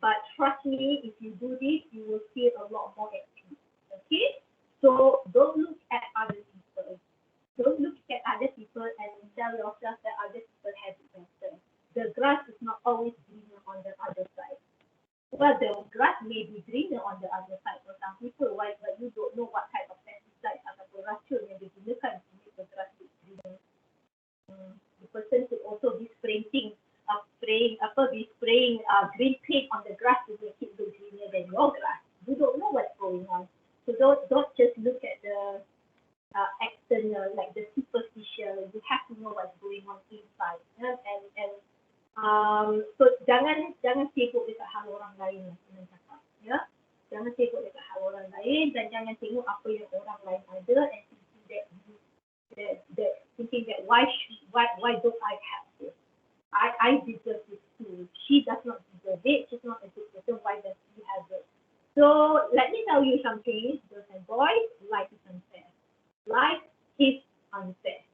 But trust me, if you do this, you will feel a lot more at peace. Okay? So don't look at other people. Don't look at other people and tell yourself that other people have it better. The grass is not always greener on the other side. Well, the grass may be greener on the other side for some people, right? But you don't know what type of pesticides atau racun yang digunakan to make the grass look greener. The person could also be spraying green paint on the grass to make it look greener than your grass. You don't know what's going on. So don't just look at the external, like the superficial. You have to know what's going on inside. Yeah? So jangan sibuk dekat hal orang lain lah, saya cakap. Ya? Jangan sibuk dekat hal orang lain dan jangan tengok apa yang orang lain ada and thinking that why don't I have this? I deserve this too. She does not deserve it. She's not a good person. Why does she have it? So let me tell you something, girls and boys. Life is unfair. Life is unfair.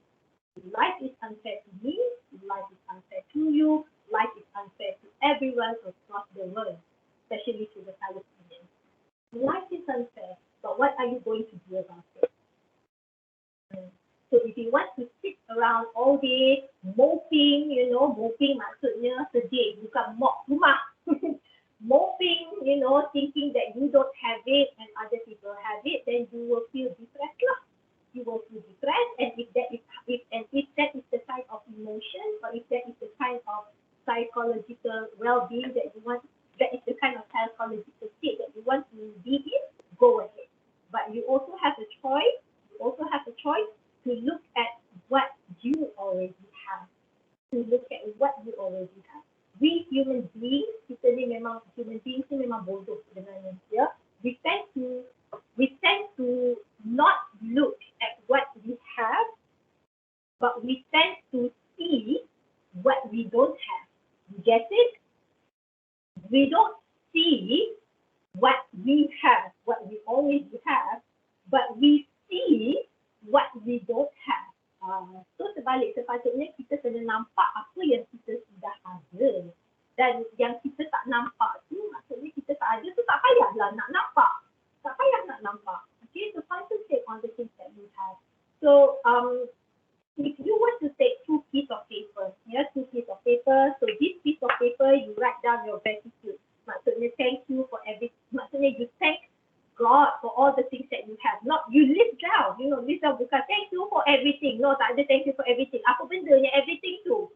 Life is unfair to me. Life is unfair to you. Life is unfair to everyone across the world, especially to the Palestinians. Life is unfair, but what are you going to do about it? So if you want to sit around all day moping, moping maksudnya sedih, bukan mop rumah. Moping, thinking that you don't have it and other people have it, then you will feel depressed lah. You will feel depressed, and if that is the kind of emotion, or if that is the kind of psychological well-being that you want, that is the kind of psychological state that you want to be in, go ahead. But you also have a choice. To look at what you already have. To look at what you already have. We human beings, human beings ni memang bodoh sebenarnya. Ya, we tend to not look at what we have, but we tend to see what we don't have. You get it? We don't see what we have, what we always have, but we see what we don't have. So sepatutnya kita kena nampak apa yang kita sudah ada. Dan yang kita tak nampak tu, maksudnya kita tak ada tu, tak payahlah nak nampak. Tak payah nak nampak. Okay, so concentrate on the things that you have. So, if you were to take two pieces of paper, so this piece of paper, you write down your gratitude. Maksudnya thank you for everything. Maksudnya you thank God for all the things that you have. Not you list down, list down bukan thank you for everything. No, tak ada thank you for everything. Apa benda yang everything tu?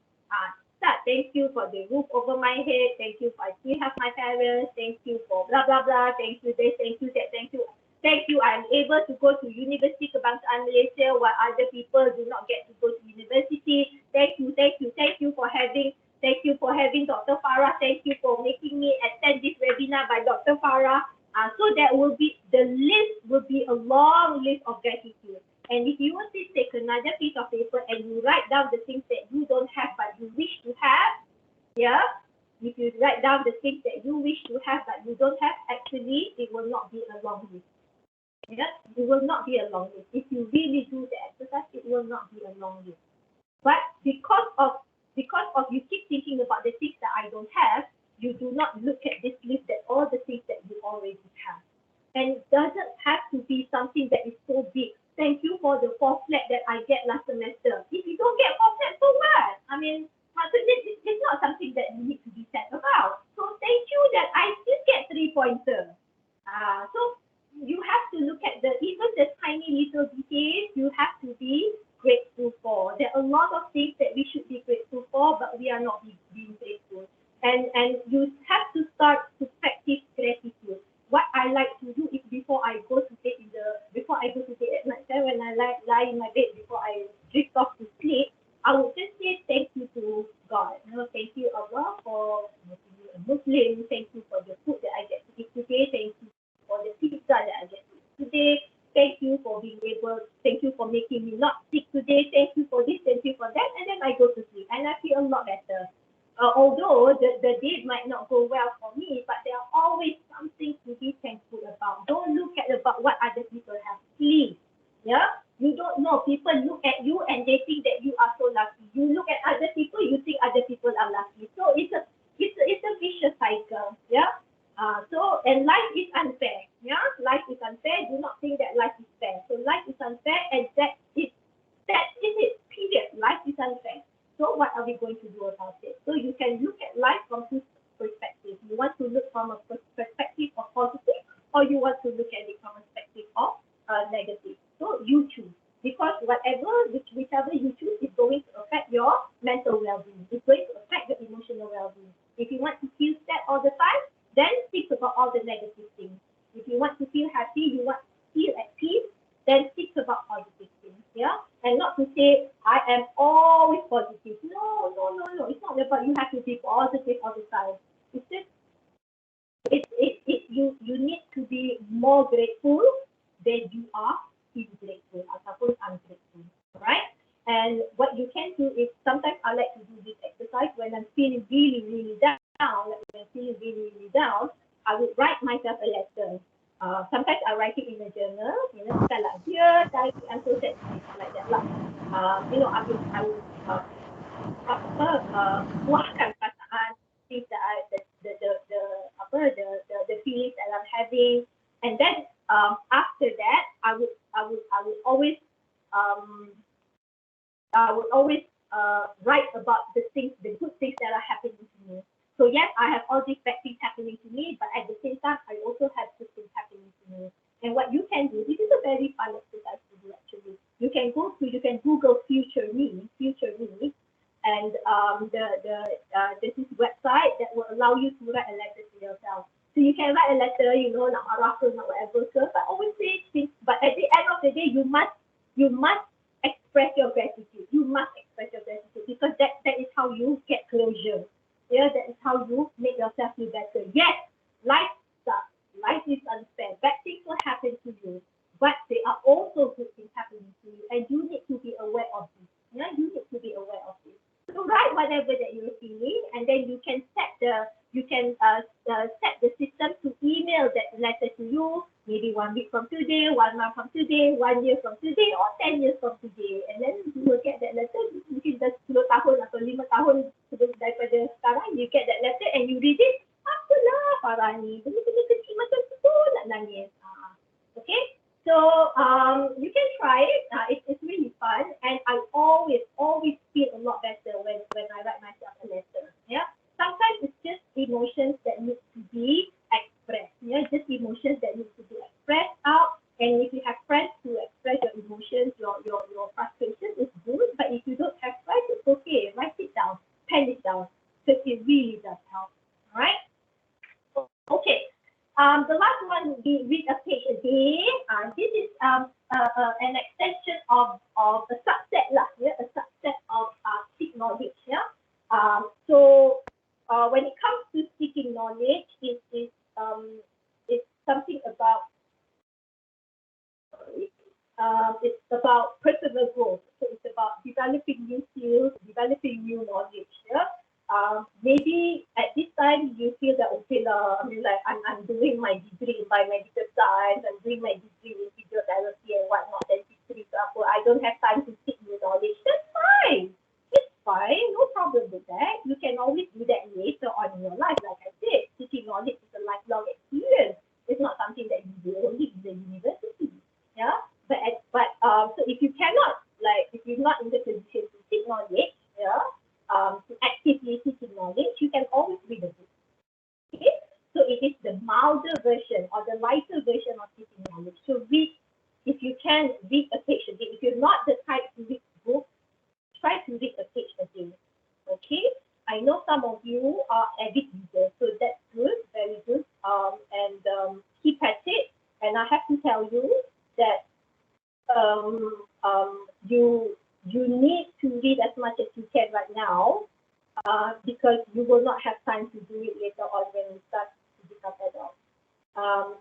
Start thank you for the roof over my head. Thank you for I still have my parents. Thank you for blah blah blah. Thank you this. Thank you that. Thank you. Thank you. I'm able to go to University Kebangsaan Malaysia while other people do not get to go to university. Thank you. Thank you for having. Thank you for having Dr. Farah. Thank you for making me attend this webinar by Dr. Farah. So that will be, the list will be a long list of gratitude. And if you want to take another piece of paper and you write down the things that you don't have but you wish to have, if you write down the things that you wish to have but you don't have, actually it will not be a long list. It will not be a long list. If you really do the exercise, it will not be a long list. But because of you keep thinking about the things that I don't have, you do not look at this list that all the things that you already have. And it doesn't have to be something that is so big. Thank you for the 4 flat that I get last semester. If you don't get 4 flat, so what? I mean, it's not something that you need to be sad about. So thank you that I still get 3-pointer. So you have to look at even the tiny little details, you have to be grateful for. There are a lot of things that we should be grateful for, but we are not being grateful. And you have to start to practice gratitude. What I like to do is before I go to bed at night time, when I lie in my bed before I drift off to sleep, I would just say thank you to God. Thank you Allah for making me a Muslim. Thank you for the food that I get to eat today. Thank you for the pizza that I get to eat today. Thank you for being able. Thank you for making me not sick today. Thank you for this. Thank you for that. And then I go to sleep and I feel a lot better. Although the day might not go well for me, but there are always something to be thankful about. Don't look at about what other people have, please. Yeah, you don't know. People look at you and they think that you are so lucky. You look at other people, you think other people are lucky. So it's a vicious cycle. Yeah. And life is unfair. Yeah, life is unfair. Do not think that life is fair. So life is unfair, and that is it. Period. Life is unfair. So what are we going to do about it? So you can look at life from two perspectives. You want to look from a perspective of positive, or you want to look at it from a perspective of negative. So you choose, because whichever you choose is going to affect your mental well-being. It's going to affect your emotional well-being. If you want to feel sad all the time, then think about all the negative things. If you want to feel happy, you want to feel at peace, then think about positive things. Yeah, and not to say I am always positive. No. It's not about you have to be positive all the time. It's just you need to be more grateful than you are feel grateful ataupun ungrateful. Right? And what you can do is sometimes I like to do this exercise when I'm feeling really, really down. Like when I'm feeling really, really down, I would write myself a letter. Sometimes I write it in a journal, kind of like, dear diary, I'm so sad, like that lah. I will luahkan perasaan, things that the feelings that I'm having, and then after that, I would always write about the good things that are happening to me. So yes, I have all these bad things happening to me, but at the same time, I also have good things happening to me. And what you can do, this is a very fun exercise to do actually. You can Google future me, and there's this website that will allow you to write a letter to yourself. So you can write a letter, nak marah ke, nak whatever ke, but always say things. But at the end of the day, you must express your gratitude. You must express your gratitude, because that is how you get closure. Yeah, that is how you make yourself feel better. Yes, life sucks. Life is unfair. Bad things will happen to you, but there are also good things happening to you, and you need to be aware of this. Yeah, you need to be aware of this. So write whatever that you're feeling, and then you can set the system to email that letter to you, maybe 1 week from today, 1 month from today, 1 year from today, or 10 years from today. And then you will get that letter, mungkin dah 10 tahun atau 5 tahun daripada sekarang, you get that letter and you read it, apalah Farah ni, benda-benda kecil macam tu nak nangis. Okay? So you can try it. It's really fun, and I always feel a lot better when I write myself a letter. Yeah. Sometimes it's just emotions that need to be expressed. Yeah, just emotions that need to be expressed out. And if you have friends to express your emotions, your frustrations, it's good. But if you don't have friends, it's okay. Write it down, pen it down, because it really does help. All right. Okay. The last one, we read a page a day. This is an extension of a subset lah. Yeah, a subset of seek knowledge. Yeah. So when it comes to seeking knowledge, it's something about it's about personal growth. So it's about developing new skills, developing new knowledge. Yeah. Maybe at this time you feel that okay lah, I mean like I'm doing my degree in biomedical science, I'm doing my degree in physiotherapy and whatnot, and degree apa, I don't have time to seek new knowledge. That's fine. It's fine, no problem with that. You can always do that later on in your life. Like I said, seeking knowledge is a lifelong experience. It's not something that you do only in the university. Yeah. But so if you cannot, like if you're not in the position to seek knowledge, yeah. To actively seeking knowledge, you can always read a book. Okay? So it is the milder version or the lighter version of seeking knowledge. So read, if you can, read a page a day. If you're not the type to read books, try to read a page a day. Okay? I know some of you are avid readers, so that's good, very good. Keep at it. And I have to tell you that you need to read as much because you will not have time to do it later on when you start to become adult.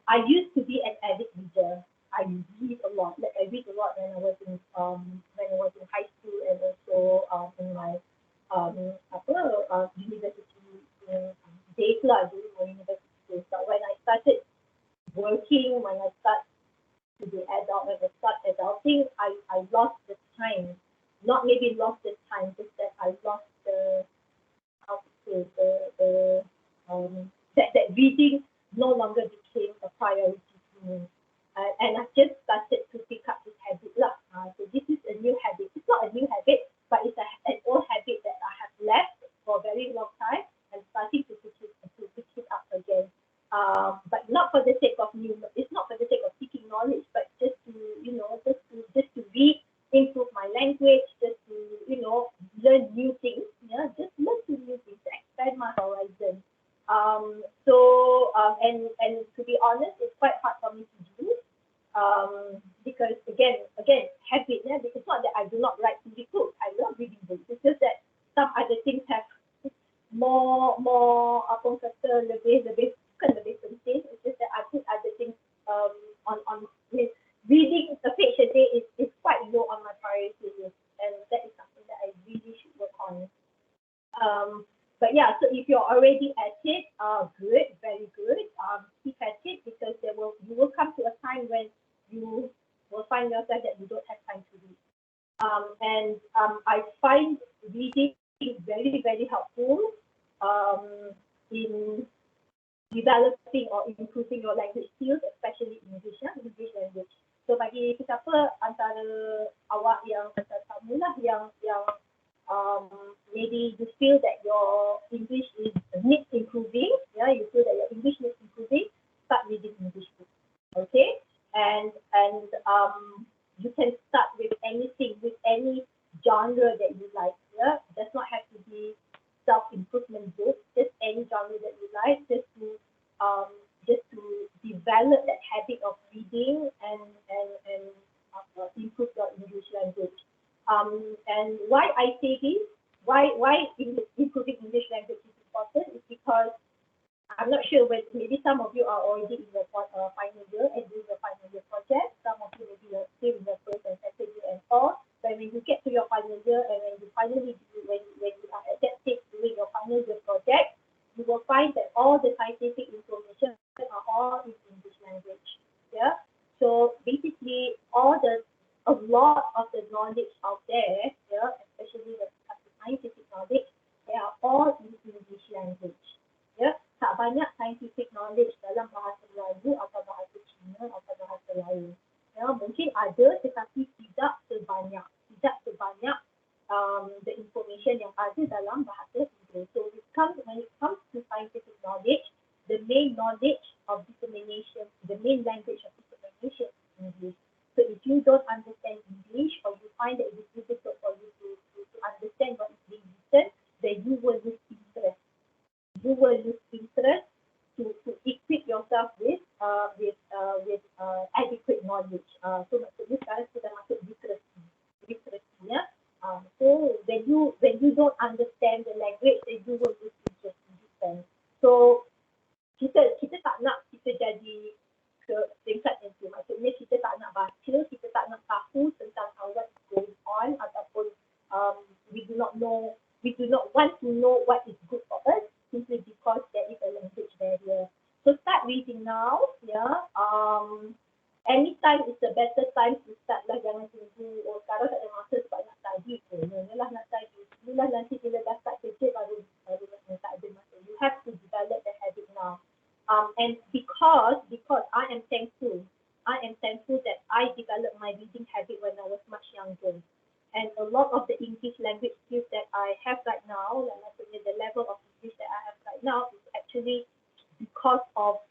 I used to be an avid reader. I read a lot. Like I read a lot when I was in high school and also in my university days lah during my university days. But when I started working, when I start to be adult, when I start adulting, I lost the time. Not maybe lost the time, just that I lost the how to say that reading no longer became a priority to me. And I just started to pick up this habit lah. So this is a new habit. It's not a new habit, but it's an old habit that I have left for a very long time and starting to pick it up again. But not for the sake of new. It's not for the sake of seeking knowledge, but just to just to read, improve my language, just to learn new things. Yeah, just learn new things, expand my horizon. And to be honest, it's quite hard for me to do because again habit. Yeah, it's not that I do not like to read books. I love reading books. It's just that some other things have more apa orang kata lebih bukan lebih penting. It's just that I put other things on reading a page a day is quite low on my priority list, and that is something that I really should work on. But yeah, so if you're already at it, good, very good. Keep at it because you will come to a time when you will find yourself that you don't have time to read. I find reading very, very helpful in developing or improving your language skills, especially English language. So bagi siapa antara awak yang antara kamu lah yang maybe you feel that your English needs improving, you feel that your English needs improving, start reading English books, okay? And you can start with anything, with any genre that you like, yeah? It does not have to be self-improvement books, just any genre that you like, just to develop that habit of reading and improve your English language. And why I say this, why improving English language is important is because I'm not sure when maybe some of you are already in your final year and doing your final year project. Some of you maybe are still in your first and second year and all. But when you get to your final year and when you finally when you are at that stage doing your final year project, you will find that all the scientific information are all in English language. Yeah. So basically, a lot of the knowledge out there, yeah, especially the scientific knowledge, they are all in English language. Yeah. Tak banyak scientific knowledge dalam bahasa Melayu atau bahasa Cina atau bahasa lain. Ya, mungkin ada tetapi tidak sebanyak the information yang ada dalam bahasa Inggeris. So when it comes to scientific knowledge, the main knowledge of dissemination, the main language of dissemination is English. So if you don't understand English or you find that it is difficult for you to understand what is being written, then you will lose interest. You will lose interest to equip yourself with adequate knowledge. So maksudnya sekarang sudah masuk literacy, ya. So when you don't understand the language, then you will lose interest in this. So kita tak nak kita jadi ke tingkat yang tu. Maksudnya kita tak nak baca, kita tak nak tahu tentang what is going on ataupun we do not want to know what is good for us simply because there is a language barrier. So start reading now, yeah. Anytime is the better time to start lah, jangan tunggu sekarang tak ada masa sebab nak study ke. Yalah nak study. Itulah nanti bila dah start kerja baru tak ada masa. You have to develop the habit now. And because I am thankful that I developed my reading habit when I was much younger. And a lot of the English language skills that I have right now, like maksudnya the level of English that I have right now is actually because of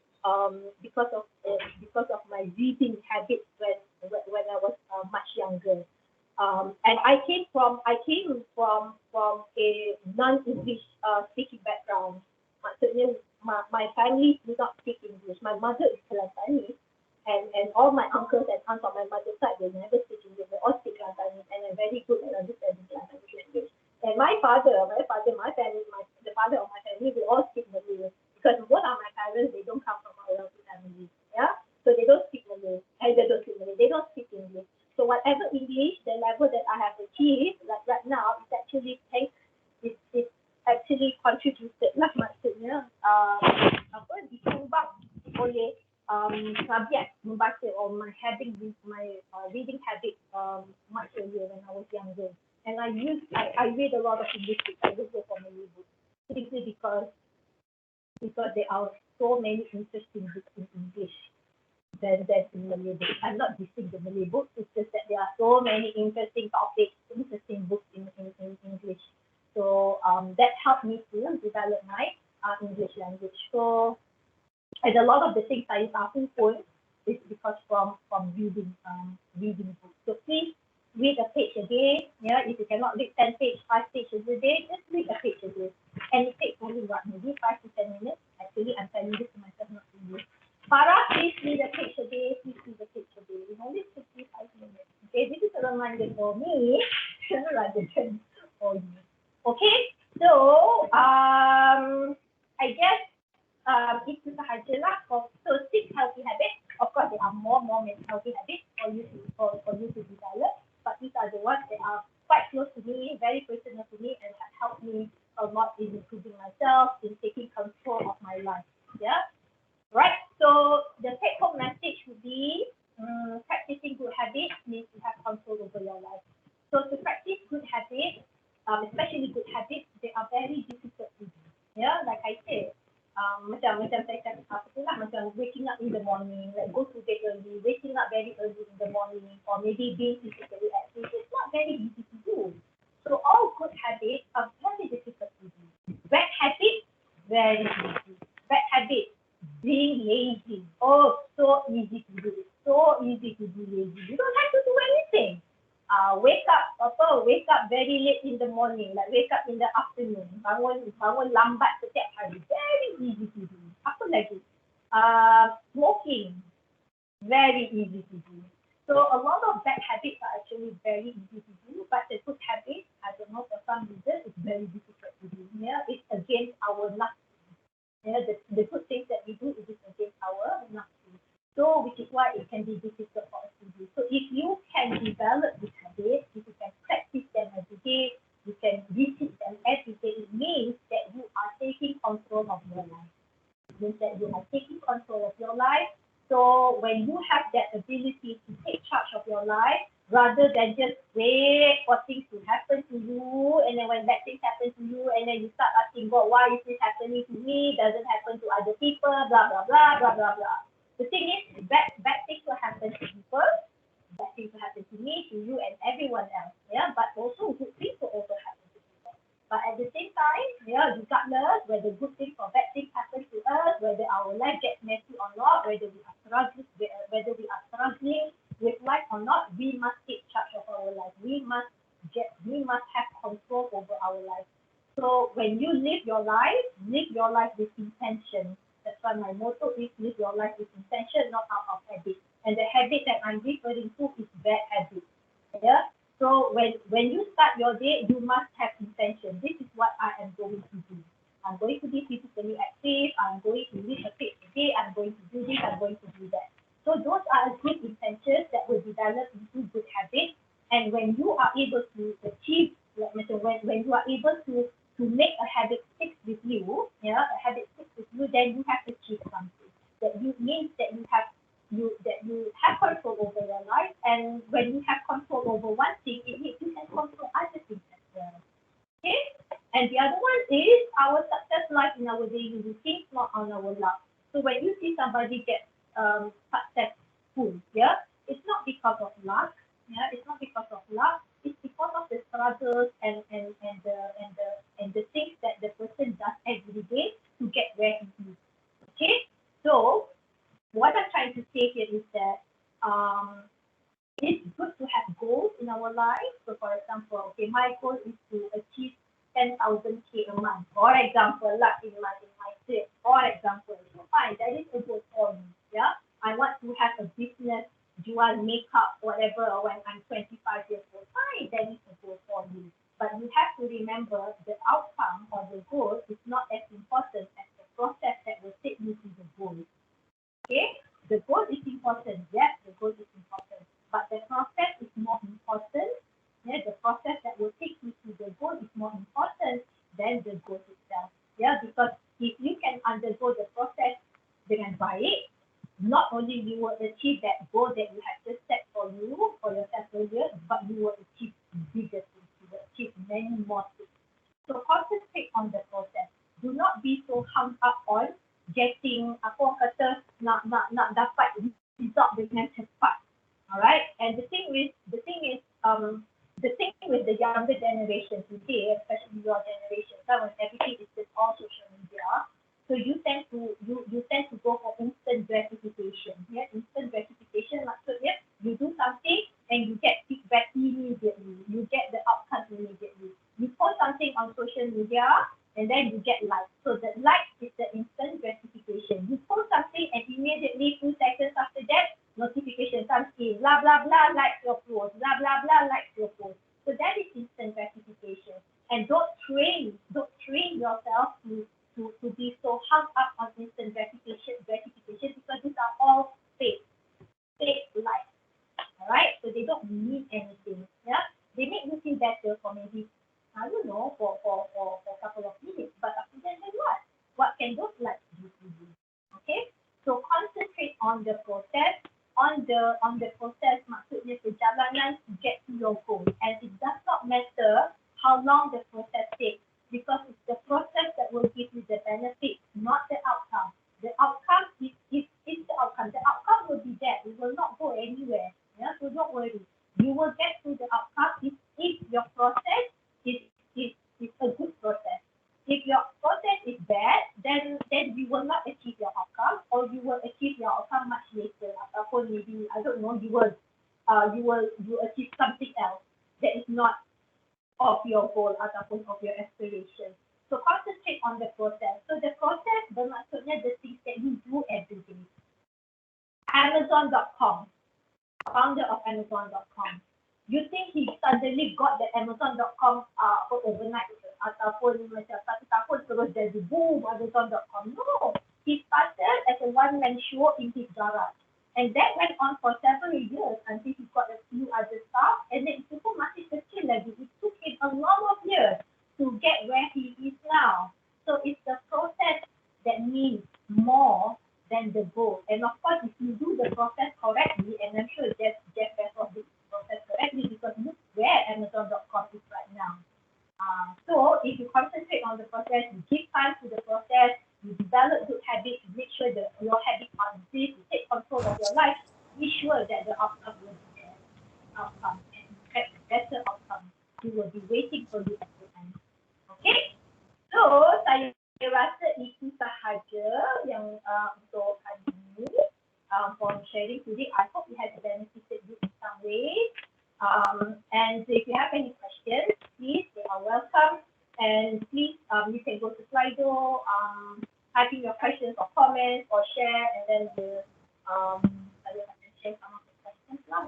my reading habits when I was much younger. And I came from a non-English speaking background. Maksudnya my family do not speak English. My mother is Kelantanese, and all my uncles and aunts on my mother's side, they never speak English. They all speak Kelantanese, and I'm very good at understanding Kelantanese language. And my father, the father of my family, we all speak Malay because both of my parents, they don't come from a wealthy family. Yeah, so they don't speak Malay. They don't speak Malay. They don't speak English. So whatever English, the level that I have achieved, like right now, is actually thanks. It's actually contributed lah maksudnya apa disumbang oleh subject membaca or my habit my reading habit much earlier when I was younger. And I read a lot of English books. I don't go for Malay books simply because there are so many interesting books in English than in Malay books. I'm not dissing the Malay books. It's just that there are so many interesting topics, interesting books in English. So that helped me to develop my English language. So and a lot of the things saya tahu pun is because from reading books. So please read a page a day. Yeah, if you cannot read 10 pages, 5 pages a day, just read a page a day. And it takes only what, maybe 5 to 10 minutes. Actually, I'm telling this to myself, not to you. Farah, please read a page a day. Please read a page a day. It only takes me 5 minutes. Okay, this is a reminder for me rather than for you. Okay, so I guess itu sahajalah. So 6 healthy habits. Of course, there are more healthy habits for you to develop. But these are the ones that are quite close to me, very personal to me, and have helped me a lot in improving myself, in taking control of my life. Yeah. Right. So the take-home message would be practicing good habits means you have control over your life. So to practice good habits, especially good habits, they are very difficult to do. Yeah, like I said, macam saya cakap lah, macam waking up in the morning, like go to bed early, waking up very early in the morning, or maybe being physically active. It's not very easy to do. So all good habits are very difficult to do. Bad habits, very easy. Bad habits, being lazy. Oh, so easy to do. So easy to be lazy. You don't have to do anything. Wake up very late in the morning, like wake up in the afternoon, bangun lambat setiap hari, very easy to do. Apa lagi? Smoking, very easy to do. So a lot of bad habits are actually very easy to do, but the good habits, I don't know, for some reason, it's very difficult to do. Yeah, it's against our luck. Yeah, the good things that we do, it is against our luck. So, which is why it can be difficult for us to do. So, if you can develop this habit, if you can practice them every day, you can repeat them every day, it means that you are taking control of your life. It means that you are taking control of your life. So, when you have that ability to take charge of your life, rather than just wait for things to happen to you, and then when bad things happen to you, and then you start asking God, why is this happening to me? Doesn't happen to other people, blah, blah, blah, blah, blah, blah. The thing is, bad things will happen to people, bad things will happen to me, to you, and everyone else. Yeah, but also good things will also happen to people. But at the same time, yeah, regardless whether good things or bad things happen to us, whether our life gets messy or not, whether we are struggling with life or not, we must take charge of our life. We must have control over our life. So when you live your life with intention. That's why my motto is live your life with intention, not out of habit. And the habit that I'm referring to is bad habit. Yeah. So when you start your day, you must have intention. This is what I am going to do. I'm going to be physically active. I'm going to read a page a day. I'm going to do this. I'm going to do that. So those are good intentions that will develop into good habits. And when you are able to achieve, like when you are able to make a habit stick with you, then you have achieved something. That means that you have control over your life, and when you have control over one thing, it means you can control other things as well. Okay? And the other one is our success lies in our daily routine, not on our luck. So when you see somebody get successful, yeah, it's not because of luck. Yeah, it's not because of luck. It's because of the struggles and the things that the person does every day to get where he is. Okay, so what I'm trying to say here is that it's good to have goals in our life. So, for example, okay, my goal is to achieve 10,000 K a month. For example, like in my trip. For example, so fine, that is a goal for me. Yeah, I want to have a business. Jual makeup, whatever, when I'm 25 years old, fine, that is a goal for me. But you have to remember the outcome or the goal is not as important as the process that will take you to the goal. Okay? The goal is important. Yes, the goal is important. But the process is more important. Yeah, the process that will take you to the goal is more important than the goal itself. Yeah, because if you can undergo the process dengan baik, not only you will achieve that goal that you have just set for you, for yourself earlier, but you will achieve bigger things. You will achieve many more things. So concentrate on the process. Do not be so hung up on getting apa orang kata nak dapat result dengan cepat. Alright, and the thing with the younger generation today, especially your generation, when everything is just all social media, so you tend to go for instant gratification. Yeah, instant gratification maksudnya you do something and you get feedback immediately. You get the outcome immediately. You post something on social media and then you get likes. So the like is the instant gratification. You post something and immediately 2 seconds after that, notification comes in. Blah blah blah, like your post. Blah blah blah, like your post. So that is instant gratification. And don't train yourself to be so hung up on instant gratification because these are all fake likes. Alright, so they don't mean anything. Yeah, they make you feel better for maybe I don't know for a couple of minutes, but after that then what? What can those likes do to you? Okay, so concentrate on the process. On the process maksudnya perjalanan to get to your goal, and it does not matter how long the process takes because it's the process that will give you the benefit, not the outcome. The outcome is the outcome. The outcome will be there. It will not go anywhere. Yeah, so don't worry. You will get to the outcome if your process is a good process. If your process is bad, then you will not achieve your outcome, or you will achieve your outcome much later. Ataupun maybe I don't know, you achieve something else that is not of your goal ataupun of your aspiration. So concentrate on the process. So the process bermaksudnya the things that you do every day. Amazon.com, founder of Amazon.com. You think he suddenly got the Amazon.com overnight ataupun macam satu tahun terus jadi boom Amazon.com? No, he started as a one-man show in his garage, and that went on for several years until he got a few other staff, and then itu pun masih kecil lagi. It took him a lot of years to get where he is now. So it's the process that means more than the goal. And of course, if you do the process correctly, and I'm sure Jeff Bezos did the process correctly because look where Amazon.com is right now. So if you concentrate on the process, you give time to the process, you develop good habits, you make sure that your habits are this, you take control of your life, be sure that the outcome will be there. Outcome, and in fact, better outcome. He will be waiting for you at the end. Okay? So, saya rasa itu sahaja yang untuk hari ini for sharing today. I hope it has benefited you in some way. And if you have any questions, please, they are welcome. And please, you can go to Slido, type in your questions or comments or share, and then I will share some of the questions now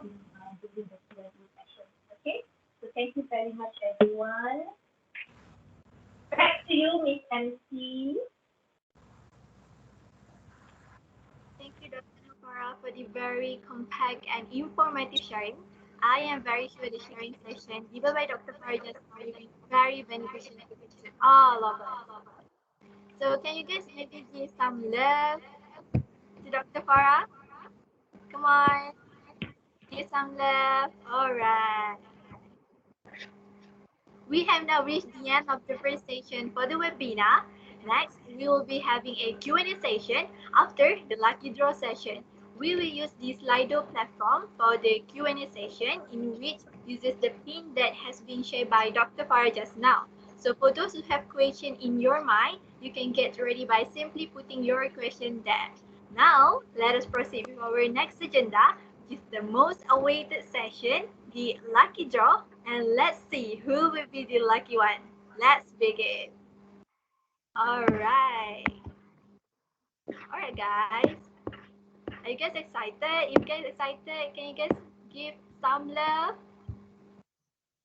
during the Q&A session. Okay? So thank you very much, everyone. Back to you, Miss MC. Thank you, Dr. Farah, for the very compact and informative sharing. I am very sure the sharing session given by Dr. Farah just now will be very beneficial to all of us. So can you guys maybe give some love to Dr. Farah? Come on, give some love. All right. We have now reached the end of the first session for the webinar. Next, we will be having a Q&A session after the lucky draw session. We will use the Slido platform for the Q&A session, in which uses the pin that has been shared by Dr. Farah just now. So for those who have question in your mind, you can get ready by simply putting your question there. Now, let us proceed with our next agenda, which is the most awaited session, the lucky draw, and let's see who will be the lucky one. Let's begin. Alright, guys. Are you guys excited? If you guys excited, can you guys give some love?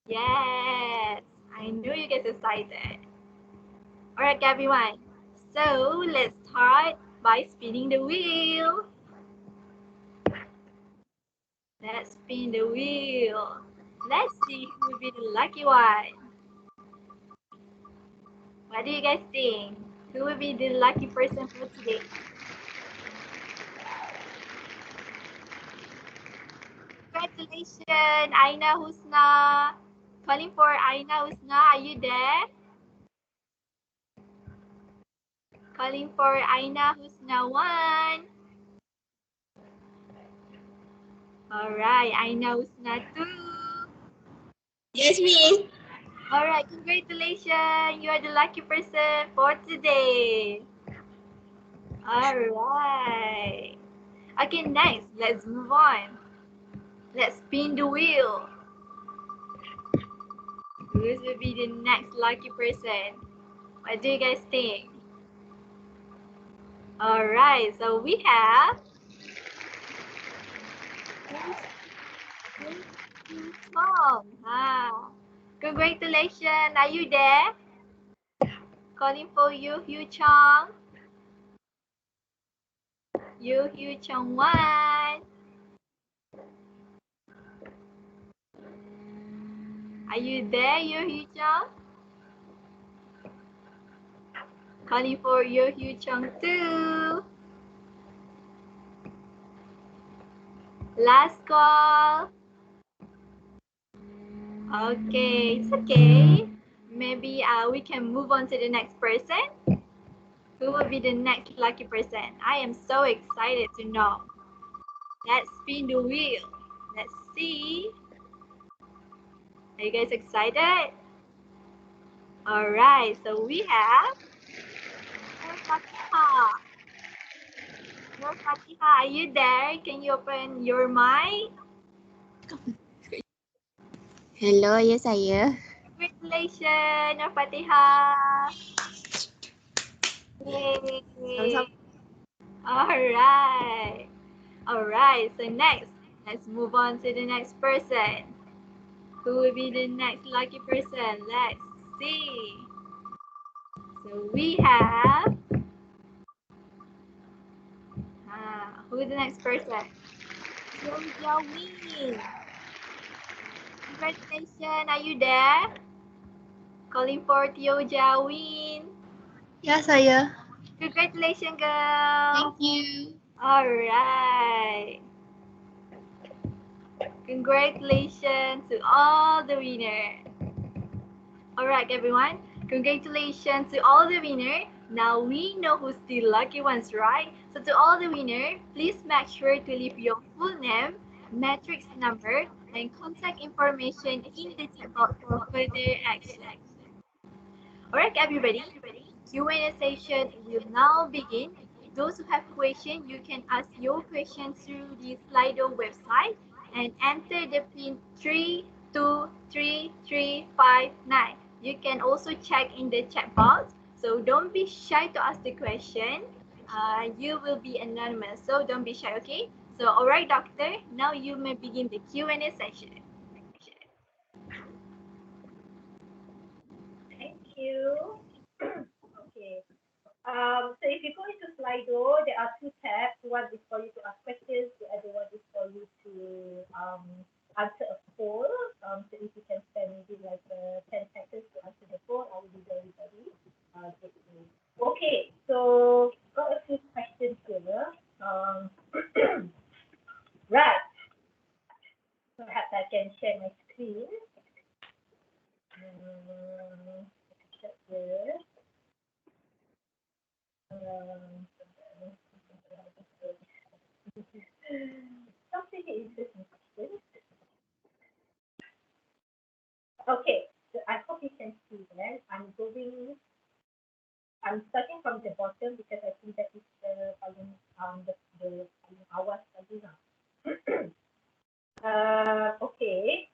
Yes. I know you guys excited. Alright, everyone. So let's start by spinning the wheel. Let's spin the wheel. Let's see who will be the lucky one. What do you guys think? Who will be the lucky person for today? Congratulations, Aina Husna. Calling for Aina Husna. Are you there? Calling for Aina Husna 1. Alright, Aina Husna 2. Yes, Miss. Alright, congratulations. You are the lucky person for today. Alright. Okay, next, let's move on. Let's spin the wheel. Who will be the next lucky person? What do you guys think? Alright, so we have Tom. Congratulations. Are you there? Calling for you, Hugh Chong. You, Hugh Chong 1. Are you there, you, Hugh Chong? Calling for you, Hugh Chong 2. Last call. Okay, it's okay. Maybe we can move on to the next person. Who will be the next lucky person? I am so excited to know. Let's spin the wheel. Let's see. Are you guys excited? Alright, so we have Nur Fatiha. Nur Fatiha, are you there? Can you open your mic? Hello, ya saya. Congratulations, Nur Fatiha. Yay. Sama-sama. Alright, so next, let's move on to the next person. Who will be the next lucky person? Let's see. So we have, who is the next person? Tio Win. Congratulations, are you there? Calling for Tio Jawin. Ya, saya. Congratulations, girl. Thank you. Alright. Congratulations to all the winners. Alright, everyone. Congratulations to all the winners. Now we know who's the lucky ones, right? So to all the winners, please make sure to leave your full name, matrix number, and contact information in the chat box for further action. Alright, everybody. Q&A session will now begin. Those who have questions, you can ask your question through the Slido website and enter the pin 323359. You can also check in the chat box. So don't be shy to ask the question. You will be anonymous, so don't be shy, okay? So alright, doctor, now you may begin the Q&A session. Thank you. Okay. So if you go into Slido, there are two tabs. One is for you to ask questions. The other one is for you to answer a poll. So if you can spend maybe like 10 seconds to answer the poll, I will be very, very grateful. Okay. So got a few questions here. Right. Perhaps I can share my screen. Check this. Something interesting question. Okay, so I hope you can see that I'm starting from the bottom because I think that is the awas tadi lah. Okay.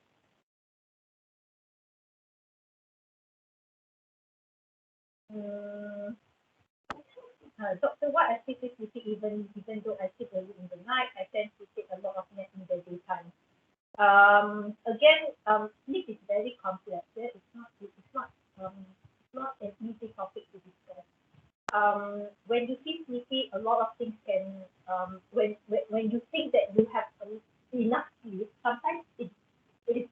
Doctor, what activities you take even though I sleep early in the night, I tend to take a lot of nap in the daytime. Again, sleep is very complex. It's it's not an easy topic to discuss. When you feel sleepy, a lot of things can. When you think that you have enough sleep, sometimes it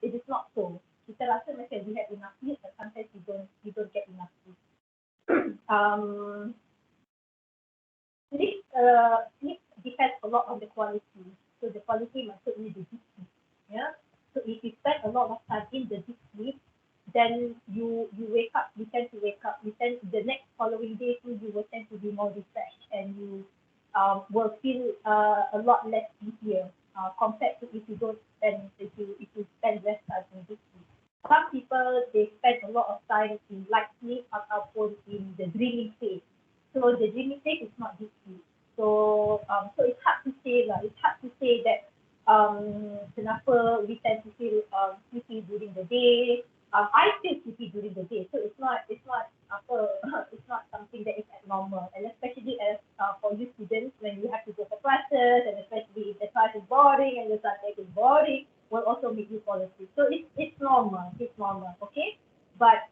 is not so. Kita rasa macam we have enough sleep, but sometimes you don't get enough sleep. um, sleep depends a lot on the quality. So the quality maksudnya the deep sleep. Yeah. So if you spend a lot of time in the deep sleep, then you wake up. You tend to wake up. You tend the next following day too. You will tend to be more refreshed, and you will feel a lot less sleepier compared to if you spend less time in deep sleep. Some people they spend a lot of time in light sleep ataupun in the dreaming phase. So the dreaming phase is not deep sleep. So it's hard to say lah. It's hard to say that kenapa we tend to feel sleepy during the day. I feel sleepy during the day, so it's not it's not something that is abnormal, and especially as for you students when you have to go for classes, and especially if the class is boring and the subject is boring, will also make you fall asleep. So it's normal. It's normal, okay? But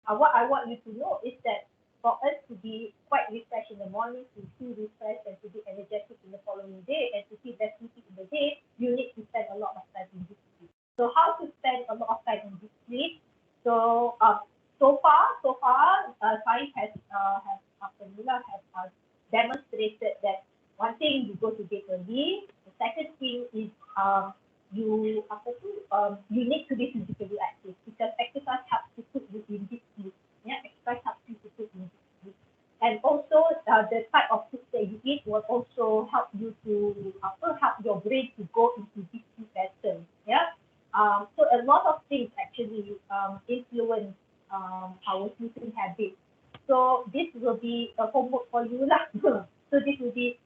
what I want you to know is that for us to be quite refreshed in the morning, to feel refreshed and to be energetic in the following day, and to feel best sleepy in the day, you need to spend a lot of time in deep sleep. So how to spend a lot of time in deep sleep? So so far, science has demonstrated that one thing you go to bed early. The second thing is you need to be physically active because exercise helps to put you in deep sleep. Yeah, exercise helps you to put in deep sleep. And also the type of food that you eat will also help you to help your brain to go into deep sleep better. Yeah. So a lot of things actually influence our sleeping habits. So this will be a homework for you lah. So this will be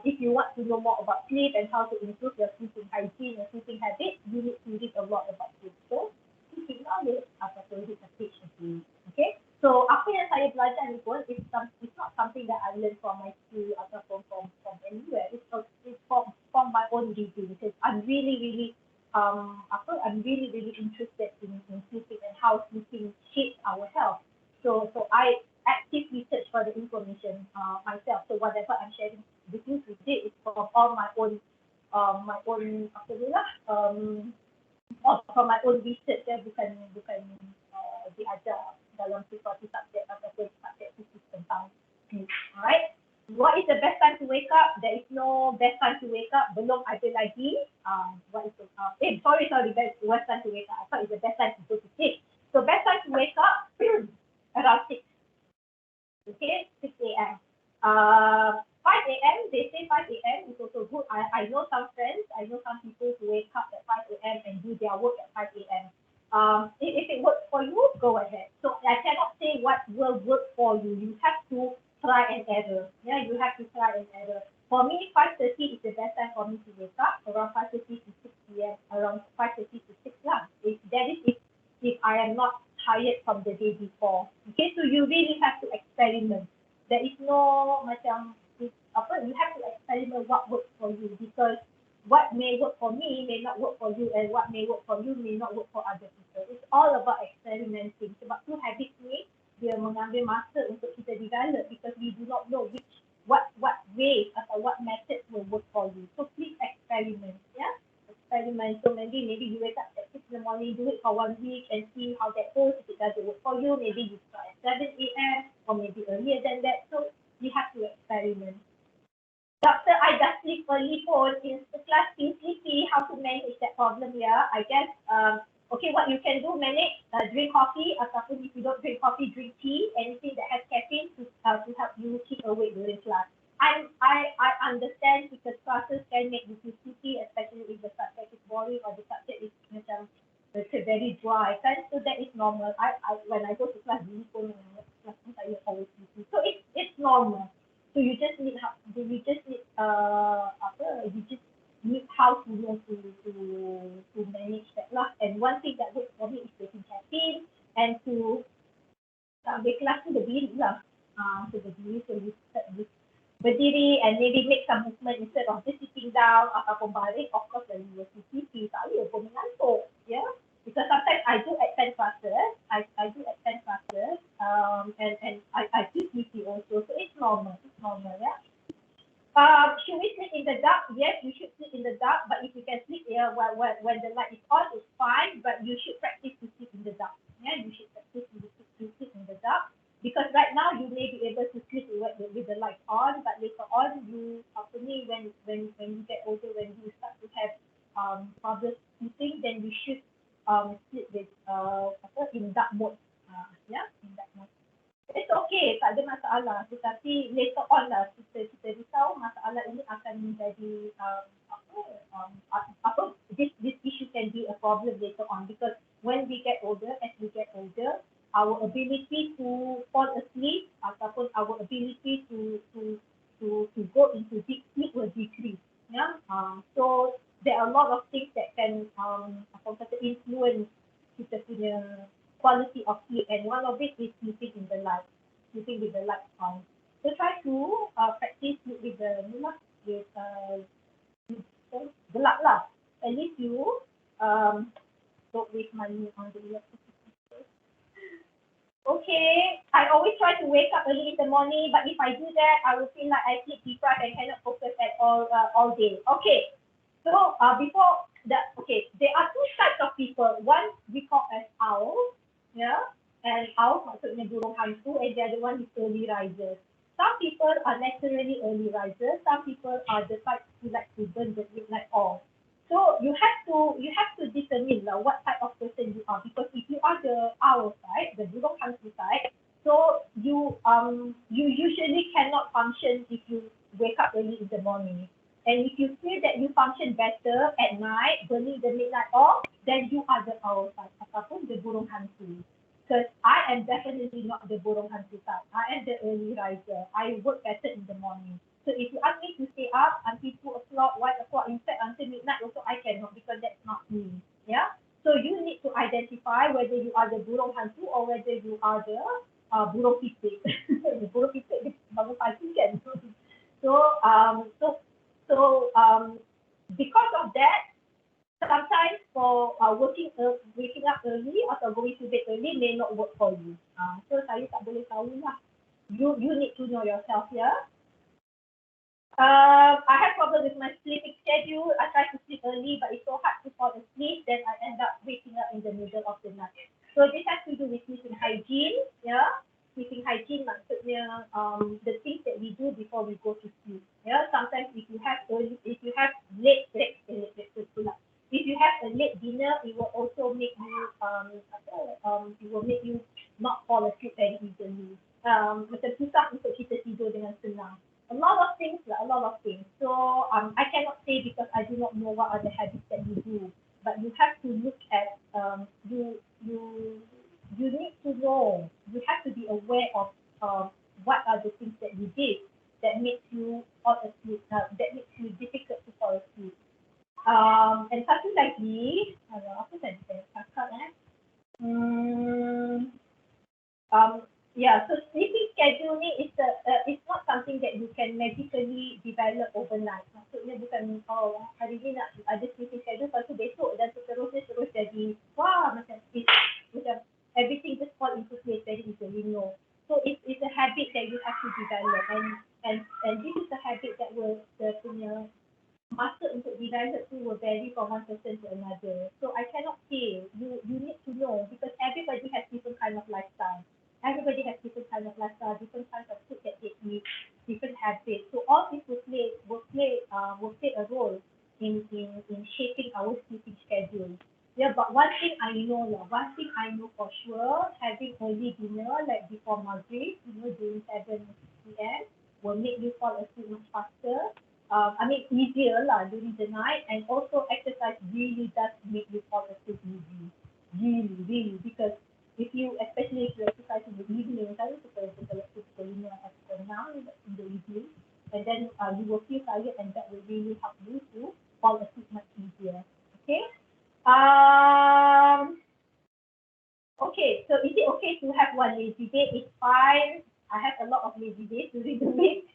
if you want to know more about sleep and how to improve your sleeping hygiene and sleeping habits, you need to read a lot about sleep. So sleeping knowledge ataupun read a page of sleep. Okay. So apa yang saya belajar ni pun it's not something that I learned from my school ataupun from anywhere. It's from my own reading because I'm really really interested in sleeping and how sleeping shapes our health. So I active research for the information myself. So whatever I'm sharing with you today is from all apa ni lah from my own research ya, bukan diajar dalam sesuatu subjek ataupun subjek khusus tentang sleep. Alright. What is the best time to wake up? There is no best time to wake up. Belum ada lagi. What is the worst time to wake up? I thought it's the best time to go to sleep. So best time to wake up around 6. Okay, 6 a.m. 5 a.m. They say 5 a.m. is also good. I know some friends. I know some people who wake up at 5 a.m. and do their work at 5 a.m. If it works for you, go ahead. So I cannot say what will work for you. You have to try and error. Yeah, you have to try and error. For me, 5:30 is the best time for me to wake up. Around 5:30 to 6 p.m. Around 5:30 to 6 lah. If I am not tired from the day before. Okay, so you really have to experiment. There is no macam you have to experiment what works for you because what may work for me may not work for you and what may work for you may not work for other people. It's all about experimenting. Sebab tu habit ni dia mengambil masa untuk kita develop because we do not know what ways atau what methods will work for you. So please experiment, yeah. Experiment. So maybe you wake up at 6 in the morning, do it for 1 week and see how that goes. If it doesn't work for you, maybe you start at 7 a.m. or maybe earlier than that. So you have to experiment. Doctor, I just sleep early pun in the class feel sleepy. How to manage that problem? Yeah, I guess. Okay, what you can do manage drink coffee ataupun if you don't drink coffee, drink tea. Anything that has caffeine to help you keep awake during class. I understand because classes can make you feel sleepy, especially if the subject is boring or the subject is macam very dry. Kan? So that is normal. I when I go to class, dulu pun class saya always sleepy. So it's normal. So you just need you just need how to know to manage that lah. And one thing that works for me is taking caffeine and to ambil kelas tu berdiri lah. So berdiri, so you start with berdiri and maybe make some movement instead of just sitting down ataupun baring. Of course when you were sleepy, saya pun mengantuk. Yeah. Because sometimes I do attend classes, and I do PT also, so it's normal, yeah. Should we sleep in the dark? Yes, you should sleep in the dark. But if you can sleep when the light is on, it's fine. But you should practice to sleep in the dark. Yeah, you should practice to sleep in the dark because right now you may be able to sleep with the light on, but later on you, for me, when you get older, when you start to have problems sleeping, then you should sleep with in dark mode. Yeah, in dark mode. It's okay, tak ada masalah. Tetapi later on lah kita risau masalah ini akan menjadi this issue can be a problem later on because when we get older, our ability to fall asleep ataupun our ability to go into deep sleep will decrease. Yeah. So there are a lot of things that can influence kita punya quality of sleep, and one of it is sleeping with the light on. So try to practice sleep with the gelap lah. At least you don't waste money on the electricity. Okay, I always try to wake up early in the morning, but if I do that, I will feel like I sleep deprived and cannot focus at all day. Okay, so there are two types of people. One we call as owls, yeah, and owls maksudnya burung hantu, and the other one is early risers. Some people are naturally early risers. Some people are the type who like to burn the midnight oil. So you have to determine what type of person you are, because if you are the owl side, the burung hantu side, so you usually cannot function if you wake up early in the morning. And if you feel that you function better at night, burning the midnight oil, then you are the owl side ataupun the burung hantu. Because I am definitely not the burung hantu type. I am the early riser. I work better in the morning. So if you ask me to stay up until 2 o'clock, 1 o'clock, in fact until midnight also I cannot, because that's not me. Yeah. So you need to identify whether you are the burung hantu or whether you are the burung pipit. The burung pipit bangun pagi kan. So because of that, sometimes for waking up early atau going to bed early may not work for you. So saya tak boleh tahu lah. You need to know yourself, yeah. I have problems with my sleeping schedule. I try to sleep early, but it's so hard to fall asleep. Then I end up waking up in the middle of the night. So this has to do with sleeping hygiene, yeah. Sleeping hygiene maksudnya the things that we do before we go to sleep. Yeah, sometimes if you have late dinner, it will also make you not fall asleep very easily. Macam susah untuk kita tidur dengan senang. A lot of things. So I cannot say because I do not know what are the habits that you do. But you have to look at you need to know. You have to be aware of what are the things that you did that makes you fall asleep. That makes you difficult to fall asleep. And satu lagi, apa tadi saya cakap so sleeping schedule ni it's not something that you can magically develop overnight. Maksudnya bukan hari ni nak ada sleeping schedule, lepas tu besok dan seterusnya terus jadi macam everything just fall into place very easily. No. So it's a habit that you have to develop, and this is a habit that will punya masa untuk develop tu will vary from one person to another. So I cannot say. You need to know, because everybody has different kind of lifestyle. Everybody has different kind of lifestyle, different kinds of food that they eat, different habits. So all this will play a role in shaping our sleeping schedule. Yeah, but one thing I know for sure, having early dinner like before Maghrib, during 7 p.m. will make you fall asleep much faster. Easier during the night, and also exercise really does make you fall asleep easy. Really, because especially if you exercise in the evening, saya suka pukul 5 atau pukul 6 in the evening, and then you will feel tired, and that will really help you to fall asleep much easier. Okay. Okay, so is it okay to have one lazy day? It's fine. I have a lot of lazy days during the week.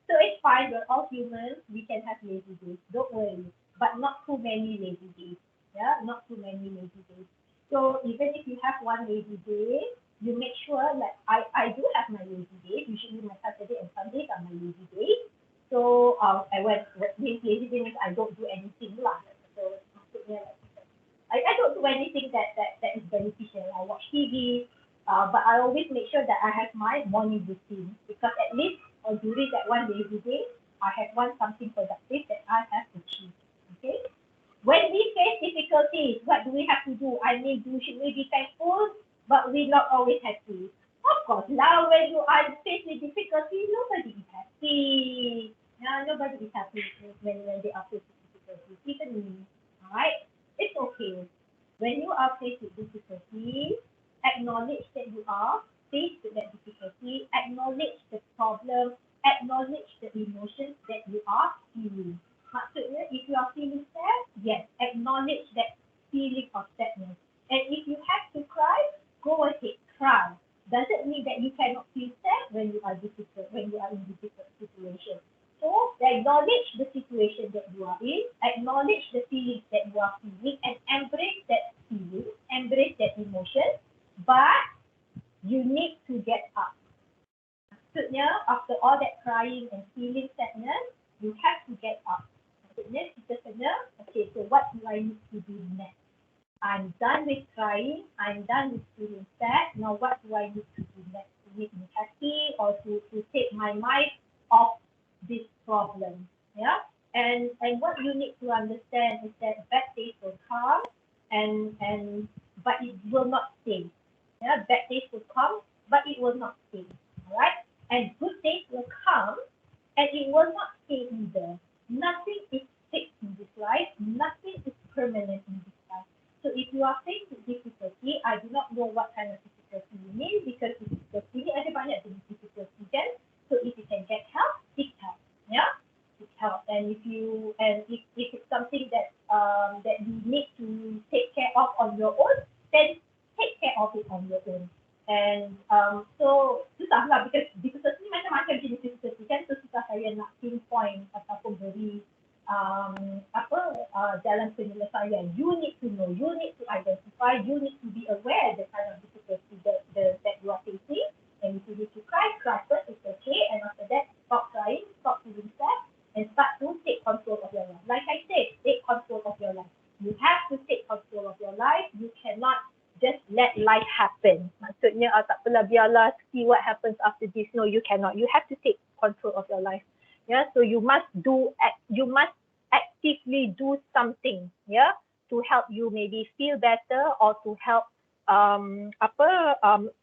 So it's fine, we're all humans, we can have lazy days, don't worry. But not too many lazy days. Yeah, not too many lazy okay, you make sure that I do have my lazy days. Usually my Saturday and Sundays are my lazy days. So I went lazy day means I don't do anything lah. So maksudnya I don't do anything that is beneficial. I watch TV, but I always make sure that I have my morning routine because at least during that one lazy day, I have one something productive that I have achieved. Okay. When we face difficulties, what do we have to do? I mean, should we be thankful? But we not always happy. Of course, now when you are faced with difficulty, nobody is happy. Yeah, nobody is happy when they are faced with difficulties, even me. Alright? It's okay. When you are faced with difficulty, acknowledge that you are faced with that difficulty, acknowledge the problem, acknowledge the emotions that you are feeling. Maksudnya, if you are feeling sad, yes, acknowledge that feeling of sadness. And if you have to cry, go ahead, cry. Doesn't mean that you cannot feel sad when you are in difficult situation. So acknowledge the situation that you are in, acknowledge the feelings that you are feeling, and embrace that feeling, embrace that emotion. But you need to get up. Maksudnya, after all that crying and feeling sadness, you have to get up. Maksudnya, kita kena, okay, so what do I need to do next? I'm done with crying, I'm done with feeling sad, now what do I need to do next to make me happy or to take my mind off this problem? Yeah, and what you need to understand is that bad days will come but it will not stay. Yeah, bad days will come, but it will not stay. All right, and good days will come, and it will not stay either. Nothing is fixed in this life. Nothing is permanent in this life. So if you are faced with difficulty, I do not know what kind of difficulty you mean because difficulty ni ada banyak jenis difficulty kan. So if you can get help, seek help. Yeah, seek help. And if it's something that you need to take care of on your own, then take care of it on your own. And so susah lah because difficulty ni macam-macam jenis difficulty kan. So susah saya nak pinpoint ataupun beri jalan penyelesaian. You need to know, you need to identify, you need to be aware the kind of difficulty that you are facing. And if you need to cry first, it's okay. And after that, stop crying, stop feeling sad, and start to take control of your life. Like I said, take control of your life. You have to take control of your life. You cannot just let life happen. Maksudnya, tak apalah, biarlah, see what happens after this. No, you cannot. You have to take control of your life. Yeah, so you must actively do something, yeah, to help you maybe feel better or to help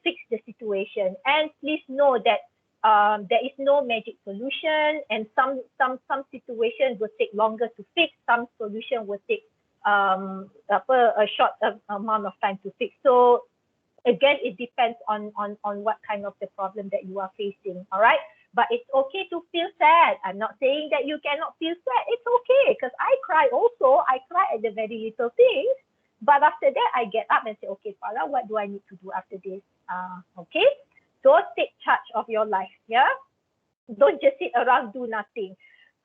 fix the situation. And please know that there is no magic solution, and some situations will take longer to fix, some solution will take a short amount of time to fix. So again, it depends on what kind of the problem that you are facing. All right, but it's okay to feel sad. I'm not saying that you cannot feel sad. It's okay, because I cry also. I cry at the very little things, but after that I get up and say, okay, Farah, what do I need to do after this? Okay, so take charge of your life. Yeah, don't just sit around, do nothing.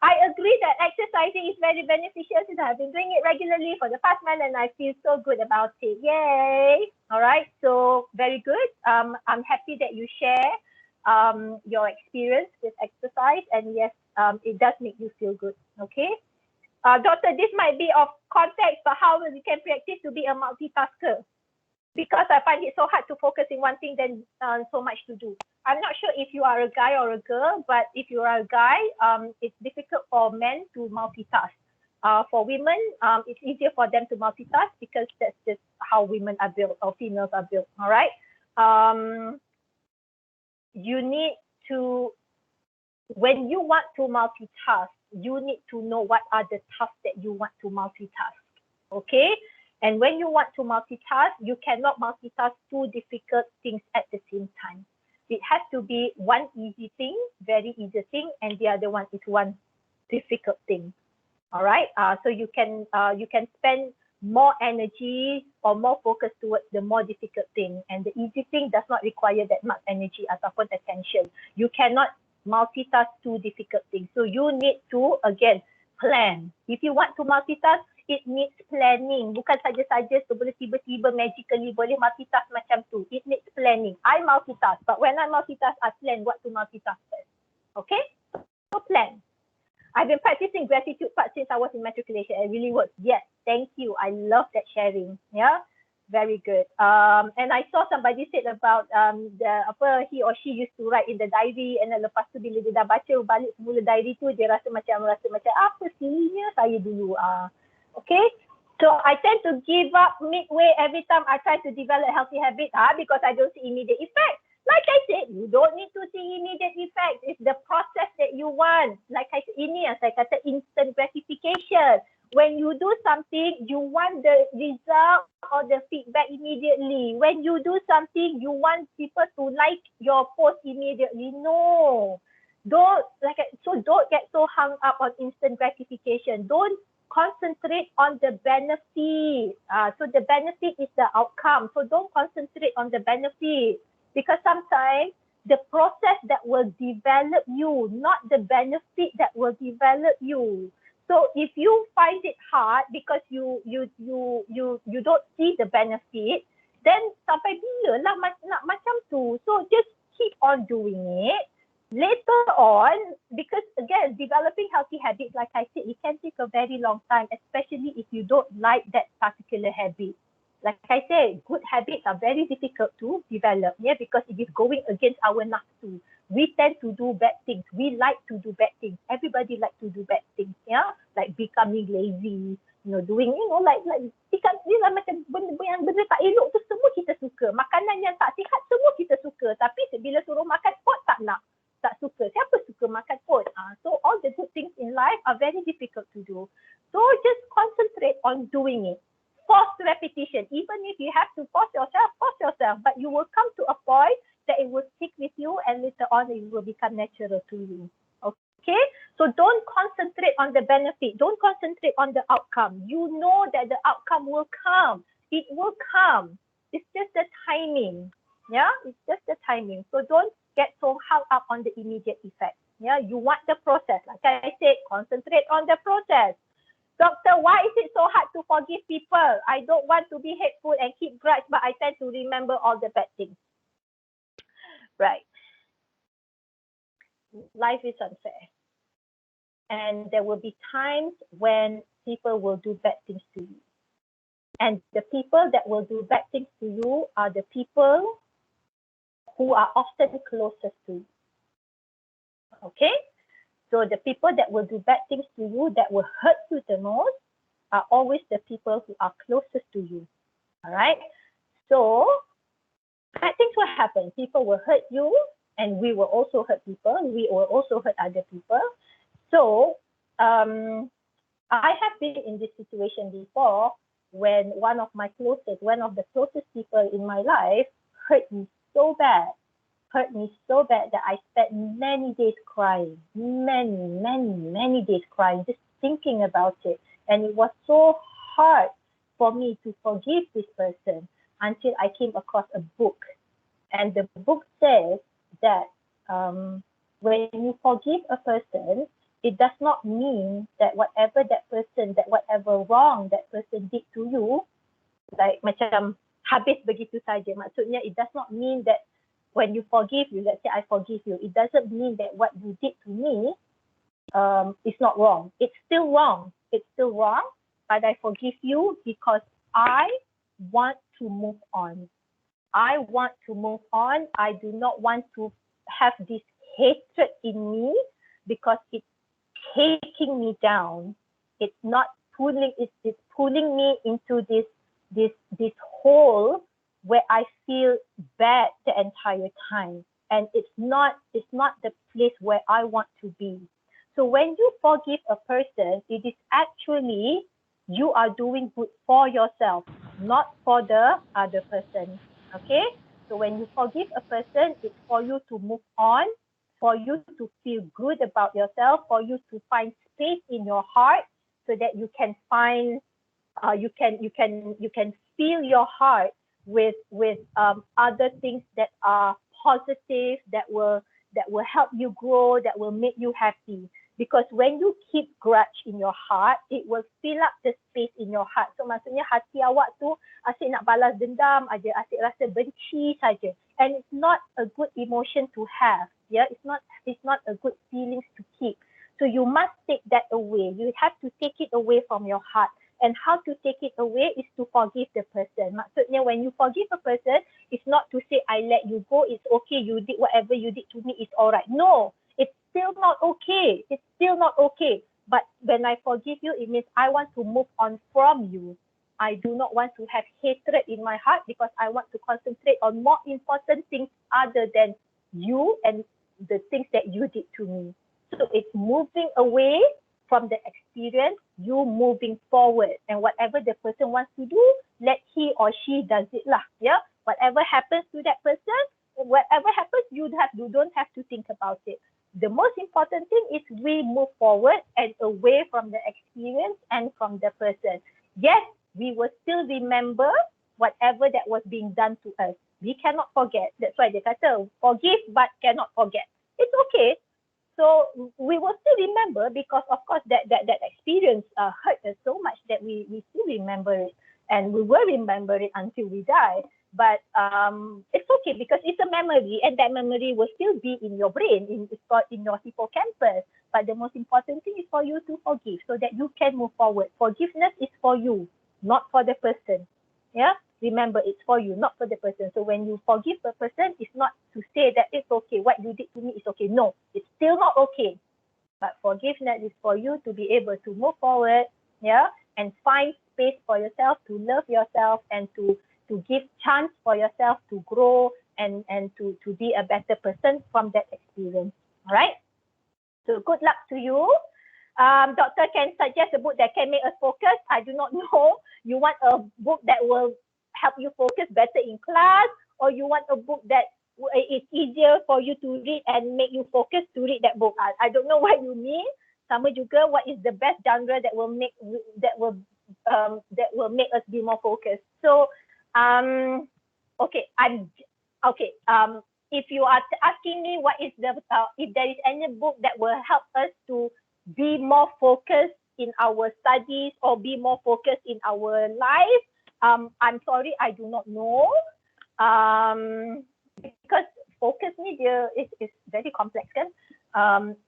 I agree that exercising is very beneficial since I've been doing it regularly for the past month and I feel so good about it. Yay! All right, so very good. I'm happy that you share your experience with exercise, and yes, it does make you feel good. Okay, Doctor, this might be of context, but how you can practice to be a multitasker? Because I find it so hard to focus in one thing than so much to do. I'm not sure if you are a guy or a girl, but if you are a guy, it's difficult for men to multitask. For women, it's easier for them to multitask because that's just how women are built or females are built. All right. You need to, when you want to multitask, you need to know what are the tasks that you want to multitask. Okay. And when you want to multitask, you cannot multitask two difficult things at the same time. It has to be one easy thing, very easy thing, and the other one is one difficult thing. All right. So you can spend more energy or more focus towards the more difficult thing, and the easy thing does not require that much energy ataupun attention. You cannot multitask two difficult things. So you need to again plan. If you want to multitask, it needs planning. Bukan saja-saja boleh tiba-tiba magically boleh multitask macam tu. It needs planning. I multitask, but when I multitask, I plan what to multitask first. Okay? So plan. I've been practicing gratitude part since I was in matriculation. It really works. Yes, thank you. I love that sharing. Yeah, very good. And I saw somebody said about he or she used to write in the diary, and then lepas tu bila dia dah baca balik semula diary tu, dia rasa macam apa sillynya saya dulu. Okay. So I tend to give up midway every time I try to develop healthy habits because I don't see immediate effect. Like I said, you don't need to see immediate effects. It's the process that you want. Like I said, ini yang saya kata instant gratification. When you do something, you want the result or the feedback immediately. When you do something, you want people to like your post immediately. No. Don't get so hung up on instant gratification. Don't concentrate on the benefit. So the benefit is the outcome. So don't concentrate on the benefit. Because sometimes the process that will develop you, not the benefit that will develop you. So if you find it hard because you don't see the benefit, then sampai bila lah nak macam tu. So just keep on doing it. Later on, because again, developing healthy habits, like I said, it can take a very long time, especially if you don't like that particular habit. Like I said, good habits are very difficult to develop, because it is going against our nafsu. We tend to do bad things. We like to do bad things. Everybody like to do bad things, like becoming lazy, doing, like macam benda tak elok tu semua kita suka. Makanan yang tak sihat semua kita suka. Tapi bila suruh makan pot tak suka. Siapa suka makan pot? So all the good things in life are very difficult to do. So just concentrate on doing it. Force repetition. Even if you have to force yourself, but you will come to a point that it will stick with you, and later on it will become natural to you. Okay? So don't concentrate on the benefit. Don't concentrate on the outcome. You know that the outcome will come. It will come. It's just the timing. Yeah? It's just the timing. So don't get so hung up on the immediate effect. Yeah? You want the process. Like I said, concentrate on the process. Doctor, why is it so hard to forgive people? I don't want to be hateful and keep grudge, but I tend to remember all the bad things. Right. Life is unfair. And there will be times when people will do bad things to you. And the people that will do bad things to you are the people who are often closest to you. Okay? So the people that will do bad things to you, that will hurt you the most, are always the people who are closest to you. All right? So bad things will happen. People will hurt you, and we will also hurt people. We will also hurt other people. So I have been in this situation before when one of the closest people in my life hurt me so bad that I spent many days crying, many days crying, just thinking about it. And it was so hard for me to forgive this person until I came across a book. And the book says that when you forgive a person, it does not mean that whatever wrong that person did to you, like macam habis begitu saja. Maksudnya, it does not mean that when you forgive you, let's say I forgive you, it doesn't mean that what you did to me is not wrong. It's still wrong. But I forgive you because I want to move on. I want to move on. I do not want to have this hatred in me because it's taking me down. It's pulling me into this hole where I feel bad the entire time, and it's not the place where I want to be. So when you forgive a person, it is actually you are doing good for yourself, not for the other person. Okay? So when you forgive a person, it's for you to move on, for you to feel good about yourself, for you to find space in your heart so that you can find you can fill your heart with other things that are positive, that will help you grow, that will make you happy. Because when you keep grudge in your heart, it will fill up the space in your heart. So maksudnya hati awak tu asyik nak balas dendam aja, asyik rasa benci saja. And it's not a good emotion to have. Yeah, it's not a good feelings to keep. So you must take that away. You have to take it away from your heart. And how to take it away is to forgive the person. Maksudnya when you forgive a person, it's not to say I let you go, it's okay, you did whatever you did to me, it's alright. No, it's still not okay. It's still not okay. But when I forgive you, it means I want to move on from you. I do not want to have hatred in my heart because I want to concentrate on more important things other than you and the things that you did to me. So it's moving away from the experience, you moving forward, and whatever the person wants to do, let he or she does it lah. Yeah, whatever happens to that person, whatever happens, you don't have to think about it. The most important thing is we move forward and away from the experience and from the person. Yes, we will still remember whatever that was being done to us. We cannot forget. That's why they kata forgive but cannot forget. It's okay. So we will still remember because of course that experience hurt us so much that we still remember it, and we will remember it until we die. But it's okay because it's a memory, and that memory will still be in your brain, it's stored in your hippocampus. But the most important thing is for you to forgive so that you can move forward. Forgiveness is for you, not for the person. Yeah, remember, it's for you, not for the person. So when you forgive a person, it's not to say that it's okay, what you did to me is okay. No, it's still not okay. But forgiveness is for you to be able to move forward, yeah, and find space for yourself, to love yourself, and to give chance for yourself to grow and to be a better person from that experience. All right? So good luck to you. Doctor can suggest a book that can make us focus. I do not know. You want a book that will help you focus better in class, or you want a book that is easier for you to read and make you focus to read that book? I don't know what you mean. Sama juga, what is the best genre that will make us be more focused? So, okay, if you are asking me what is the if there is any book that will help us to be more focused in our studies or be more focused in our life, I'm sorry, I do not know. Because focus ni dia is very complex kan.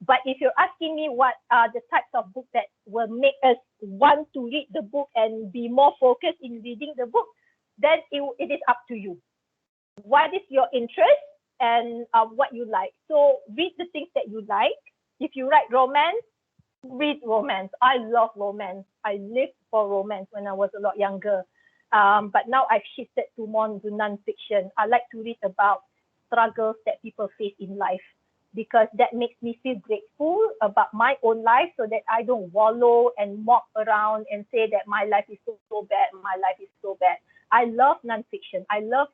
But if you're asking me what are the types of books that will make us want to read the book and be more focused in reading the book, then it is up to you. What is your interest and what you like? So read the things that you like. If you like romance, read romance. I love romance. I lived for romance when I was a lot younger. But now I've shifted to more to non-fiction. I like to read about struggles that people face in life, because that makes me feel grateful about my own life, so that I don't wallow and mock around and say that my life is so bad, my life is so bad. I love non-fiction. I love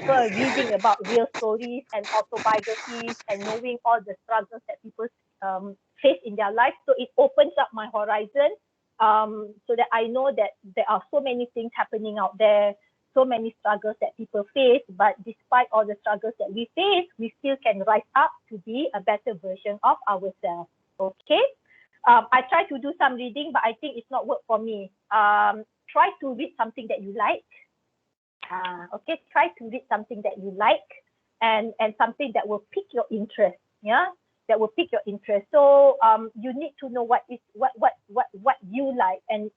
reading about real stories and autobiographies and knowing all the struggles that people face in their life. So it opens up my horizon, so that I know that there are so many things happening out there, so many struggles that people face, but despite all the struggles that we face, we still can rise up to be a better version of ourselves. Okay? I try to do some reading, but I think it's not work for me. Try to read something that you like. Okay, try to read something that you like, and something that will pique your interest. Yeah, that will pique your interest. So you need to know what you like, and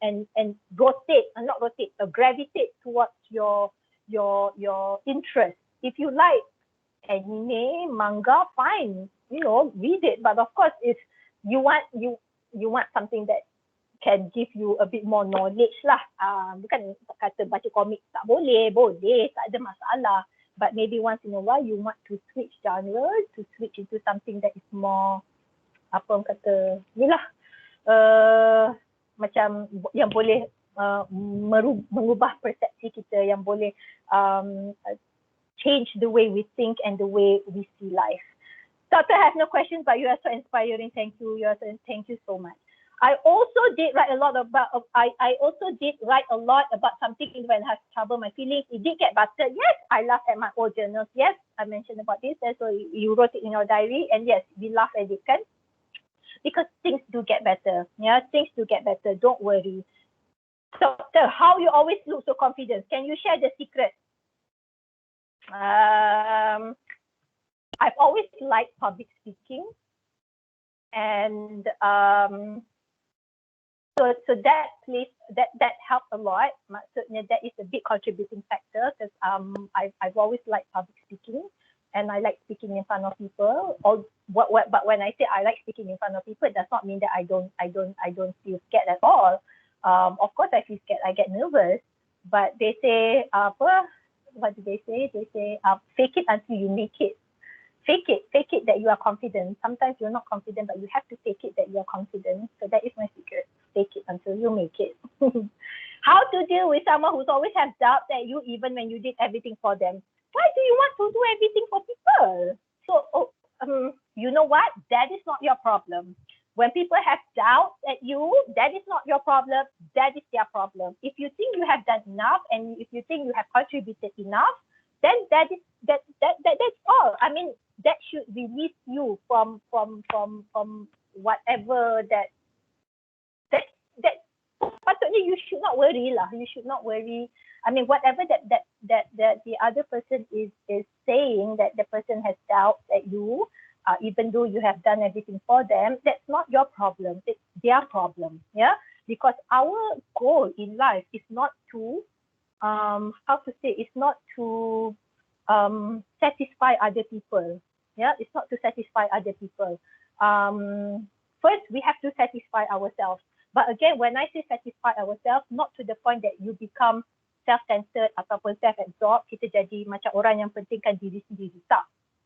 gravitate towards your interest. If you like anime, manga, fine, read it. But of course, if you want something that can give you a bit more knowledge lah. Bukan kata baca komik tak boleh, tak ada masalah. But maybe once in a while you want to switch genre, to switch into something that is more, apa orang kata, macam yang boleh mengubah persepsi kita, yang boleh change the way we think and the way we see life. Doctor, I have no questions, but you are so inspiring. Thank you. Thank you so much. I also did write a lot about something when I have trouble my feelings. It did get busted. Yes, I laughed at my old journals. Yes, I mentioned about this. And so you wrote it in your diary, and yes, we laughed at it, kan? because things do get better. Yeah, things do get better. Don't worry. So, how you always look so confident? Can you share the secret? I've always liked public speaking, and so that plays that helped a lot. Maksudnya that is a big contributing factor because I've always liked public speaking, and I like speaking in front of people. But when I say I like speaking in front of people, it does not mean that I don't feel scared at all. Of course, I feel scared. I get nervous. But they say what do they say? They say fake it until you make it. Fake it that you are confident. Sometimes you're not confident, but you have to fake it that you are confident. So that is my secret. Fake it until you make it. How to deal with someone who's always has doubt at you even when you did everything for them? Why do you want to do everything for people? So you know what? That is not your problem. When people have doubts at you, that is not your problem. That is their problem. If you think you have done enough, and if you think you have contributed enough, then that's all. I mean, that should release you from whatever that patutnya you should not worry lah. You should not worry. I mean, whatever that the other person is saying, that the person has doubts at you, even though you have done everything for them, that's not your problem. It's their problem. Yeah, because our goal in life is not to it's not to satisfy other people. Yeah, it's not to satisfy other people. First, we have to satisfy ourselves. But again, when I say satisfy ourselves, not to the point that you become self-centered ataupun self-absorbed, kita jadi macam orang yang pentingkan diri sendiri. Tak.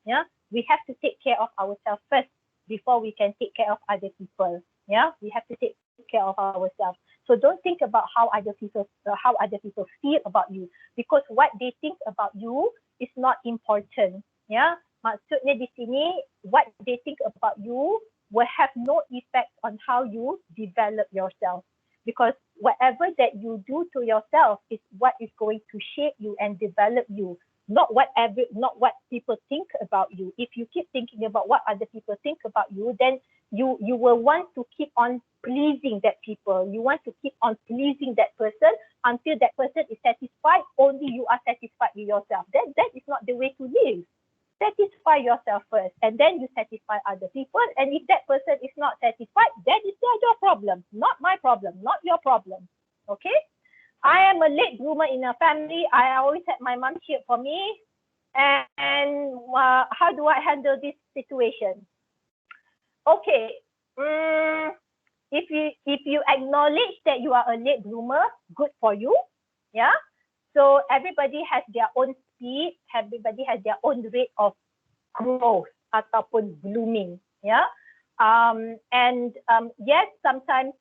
Yeah, we have to take care of ourselves first before we can take care of other people. Yeah, we have to take care of ourselves. So don't think about how other people feel about you, because what they think about you is not important. Yeah, maksudnya di sini, what they think about you will have no effect on how you develop yourself, because whatever that you do to yourself is what is going to shape you and develop you, not what people think about you. If you keep thinking about what other people think about you, then you will want to keep on pleasing that people. You want to keep on pleasing that person until that person is satisfied. Only you are satisfied with yourself. That is not the way to live. Satisfy yourself first, and then you satisfy other people. And if that person is not satisfied, that is your problem, not my problem, not your problem. Okay? I am a late bloomer in a family. I always had my mom cheer for me. And how do I handle this situation? Okay. If you acknowledge that you are a late bloomer, good for you. Yeah. So everybody has their own speed. Everybody has their own rate of growth ataupun blooming. Yeah. Yes, sometimes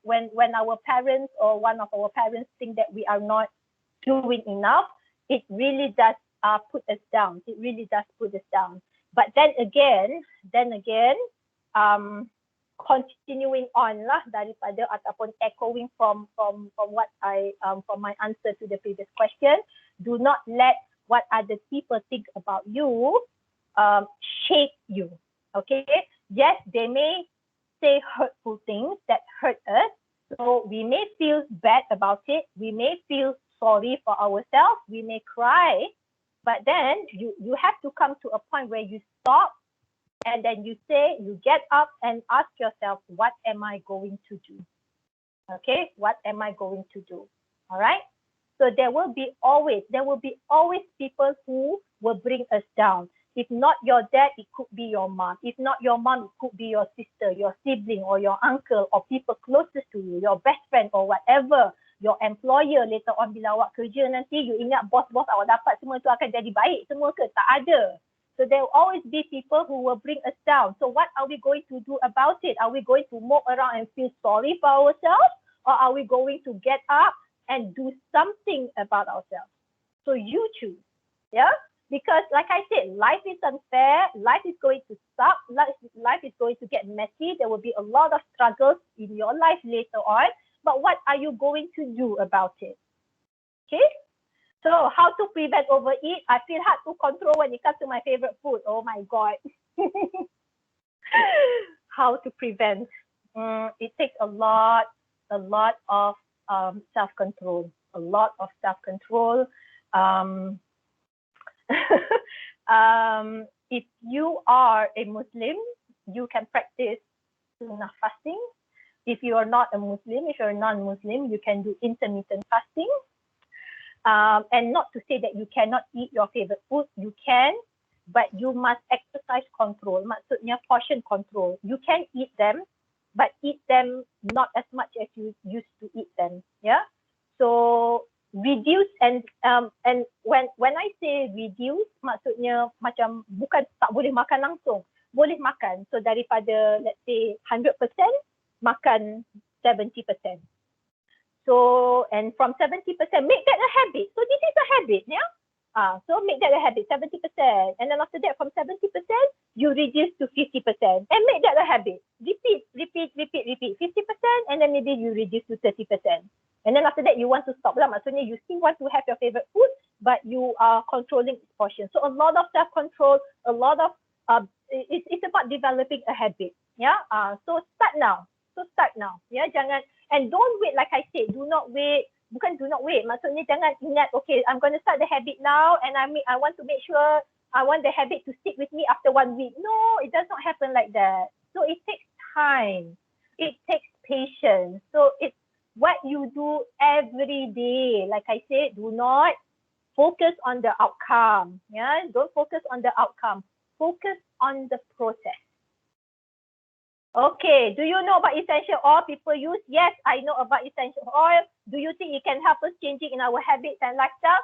when our parents or one of our parents think that we are not doing enough, it really does put us down. It really does put us down. But then again, continuing on lah daripada ataupun echoing from what from my answer to the previous question, do not let what other people think about you shape you. Okay? Yes, they may say hurtful things that hurt us. So we may feel bad about it. We may feel sorry for ourselves. We may cry. But then you have to come to a point where you stop, and then you get up and ask yourself, what am I going to do? Okay, what am I going to do? All right. So there will be always people who will bring us down. If not your dad, it could be your mom. If not your mom, it could be your sister, your sibling, or your uncle, or people closest to you, your best friend, or whatever. Your employer later on, bila awak kerja nanti, you ingat bos-bos awak dapat semua tu akan jadi baik semua ke? Tak ada. So there will always be people who will bring us down. So what are we going to do about it? Are we going to mope around and feel sorry for ourselves? Or are we going to get up and do something about ourselves? So you choose. Yeah? Because like I said, life is unfair. Life is going to suck. Life is going to get messy. There will be a lot of struggles in your life later on. But what are you going to do about it? Okay? So how to prevent overeat? I feel hard to control when it comes to my favorite food. Oh my God. how to prevent. It takes a lot of self-control, a lot of self-control. Um, if you are a Muslim, you can practice sunnah fasting. If you are not a Muslim, if you're a non-Muslim, you can do intermittent fasting. And not to say that you cannot eat your favorite food, you can, but you must exercise control. Maksudnya portion control. You can eat them, but eat them not as much as you used to eat them. Yeah. So reduce and when I say reduce, maksudnya macam bukan tak boleh makan langsung, boleh makan. So daripada let's say 100%, makan 70%. So, and from 70%, make that a habit. So this is a habit, yeah? So make that a habit, 70%. And then after that, from 70%, you reduce to 50%. And make that a habit. Repeat. 50%, and then maybe you reduce to 30%. And then after that, you want to stop lah. Maksudnya, you still want to have your favorite food, but you are controlling its portion. So a lot of self-control, a lot of, it's about developing a habit, yeah? So start now. Yeah, jangan, and don't wait, like I said, do not wait. Bukan do not wait, maksudnya jangan ingat, okay, I'm going to start the habit now and I want to make sure I want the habit to stick with me after 1 week. No, it does not happen like that. So it takes time. It takes patience. So it's what you do every day. Like I said, do not focus on the outcome. Yeah, don't focus on the outcome. Focus on the process. Okay, do you know about essential oil people use? Yes, I know about essential oil. Do you think it can help us changing in our habits and lifestyle?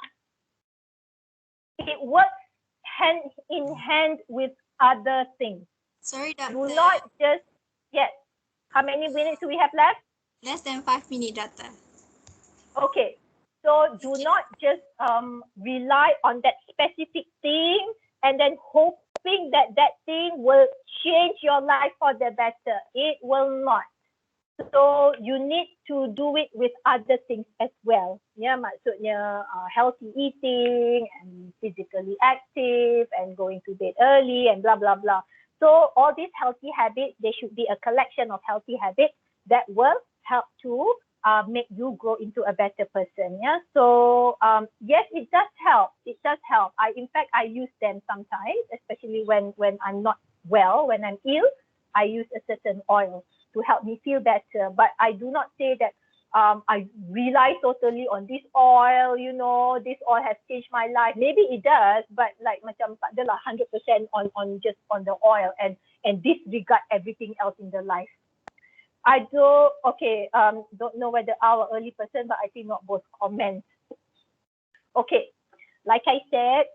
It works hand in hand with other things. Sorry, doctor. Do not just, yes. How many minutes do we have left? Less than 5 minutes, doctor. Okay, so do not just rely on that specific thing and then hoping that that thing will change your life for the better. It will not. So you need to do it with other things as well. Yeah, maksudnya healthy eating and physically active and going to bed early and blah, blah, blah. So all these healthy habits, they should be a collection of healthy habits that will help to make you grow into a better person. Yeah. So yes, it does help. It does help. In fact, I use them sometimes, especially when I'm not well, when I'm ill. I use a certain oil to help me feel better. But I do not say that I rely totally on this oil. You know, this oil has changed my life. Maybe it does, but like macam tak adalah 100% on just on the oil and disregard everything else in the life. I do, okay, don't know whether our early person, but I think not both comments. Okay, like I said,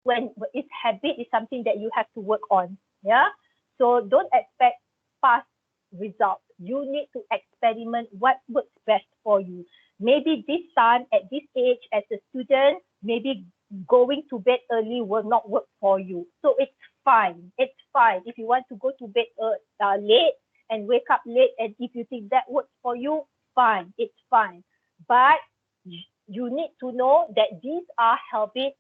when it's habit is something that you have to work on, yeah? So don't expect fast results. You need to experiment what works best for you. Maybe this time, at this age, as a student, maybe going to bed early will not work for you. So it's fine. It's fine. If you want to go to bed late, and wake up late, and if you think that works for you, fine, it's fine. But you need to know that these are habits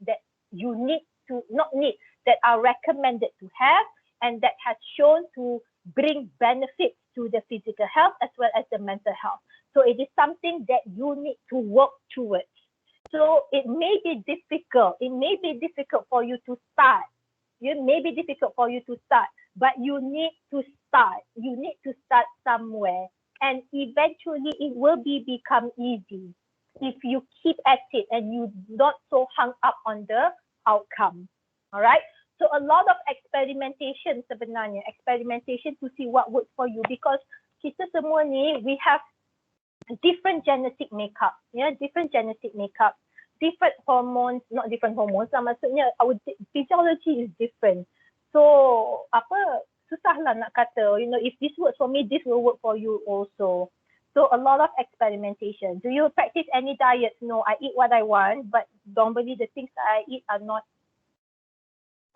that you need to, not need, that are recommended to have and that has shown to bring benefits to the physical health as well as the mental health. So it is something that you need to work towards. So it may be difficult. It may be difficult for you to start. It may be difficult for you to start, but you need to start. You need to start somewhere, and eventually it will become easy if you keep at it and you not so hung up on the outcome. All right. So a lot of experimentation sebenarnya, experimentation to see what works for you, because kita semua ni, we have different genetic makeup, yeah, different genetic makeup, different hormones, not different hormones lah, maksudnya our physiology is different. So apa, susah lah nak kata, you know, if this works for me, this will work for you also. So a lot of experimentation. Do you practice any diets? No, I eat what I want, but normally the things that I eat are not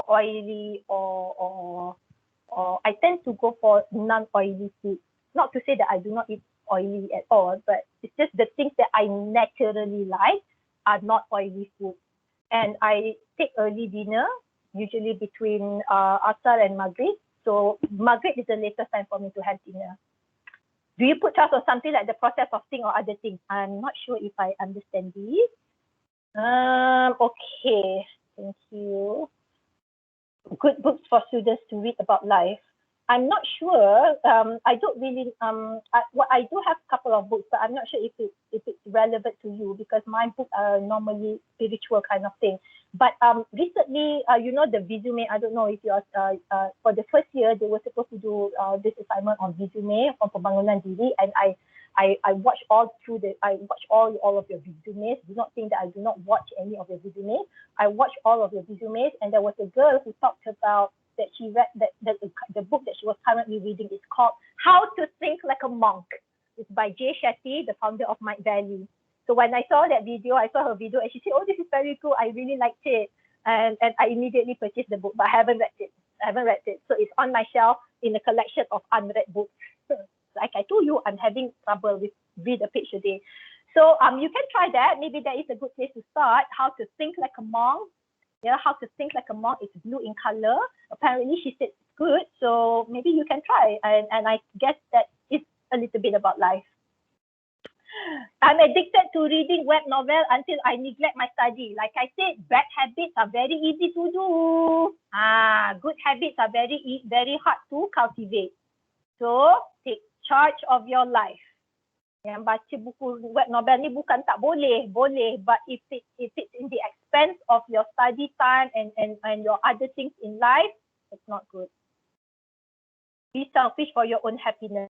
oily or I tend to go for non-oily food. Not to say that I do not eat oily at all, but it's just the things that I naturally like are not oily food. And I take early dinner, usually between Asar and Maghrib. So Maghrib is the latest time for me to have dinner. Do you put trust on something like the process of thing or other things? I'm not sure if I understand this. Okay, thank you. Good books for students to read about life. I'm not sure. I don't really. I do have a couple of books, but I'm not sure if it's relevant to you because my books are normally spiritual kind of thing. But recently, you know, the Vizume. I don't know if you're for the first year they were supposed to do this assignment on Vizume from pembangunan diri, and I watched all through I watched all of your Vizumes. Do not think that I do not watch any of your Vizumes. I watched all of your Vizumes, and there was a girl who talked about that she read that the book that she was currently reading is called How to Think Like a Monk. It's by Jay Shetty, the founder of Mind Value. So when I saw that video, I saw her video and she said, oh, this is very cool. I really liked it. And I immediately purchased the book, but I haven't read it. So it's on my shelf in a collection of unread books. Like I told you, I'm having trouble with read a page a day. So you can try that. Maybe that is a good place to start. How to Think Like a Monk. Yeah, How to Think Like a Monk. It's blue in color. Apparently, she said it's good. So maybe you can try. And I guess that it's a little bit about life. I'm addicted to reading web novel until I neglect my study. Like I said, bad habits are very easy to do. Good habits are very hard to cultivate. So take charge of your life. Yang baca buku web novel ni bukan tak boleh, but if it's in the expense of your study time and your other things in life, it's not good. Be selfish for your own happiness.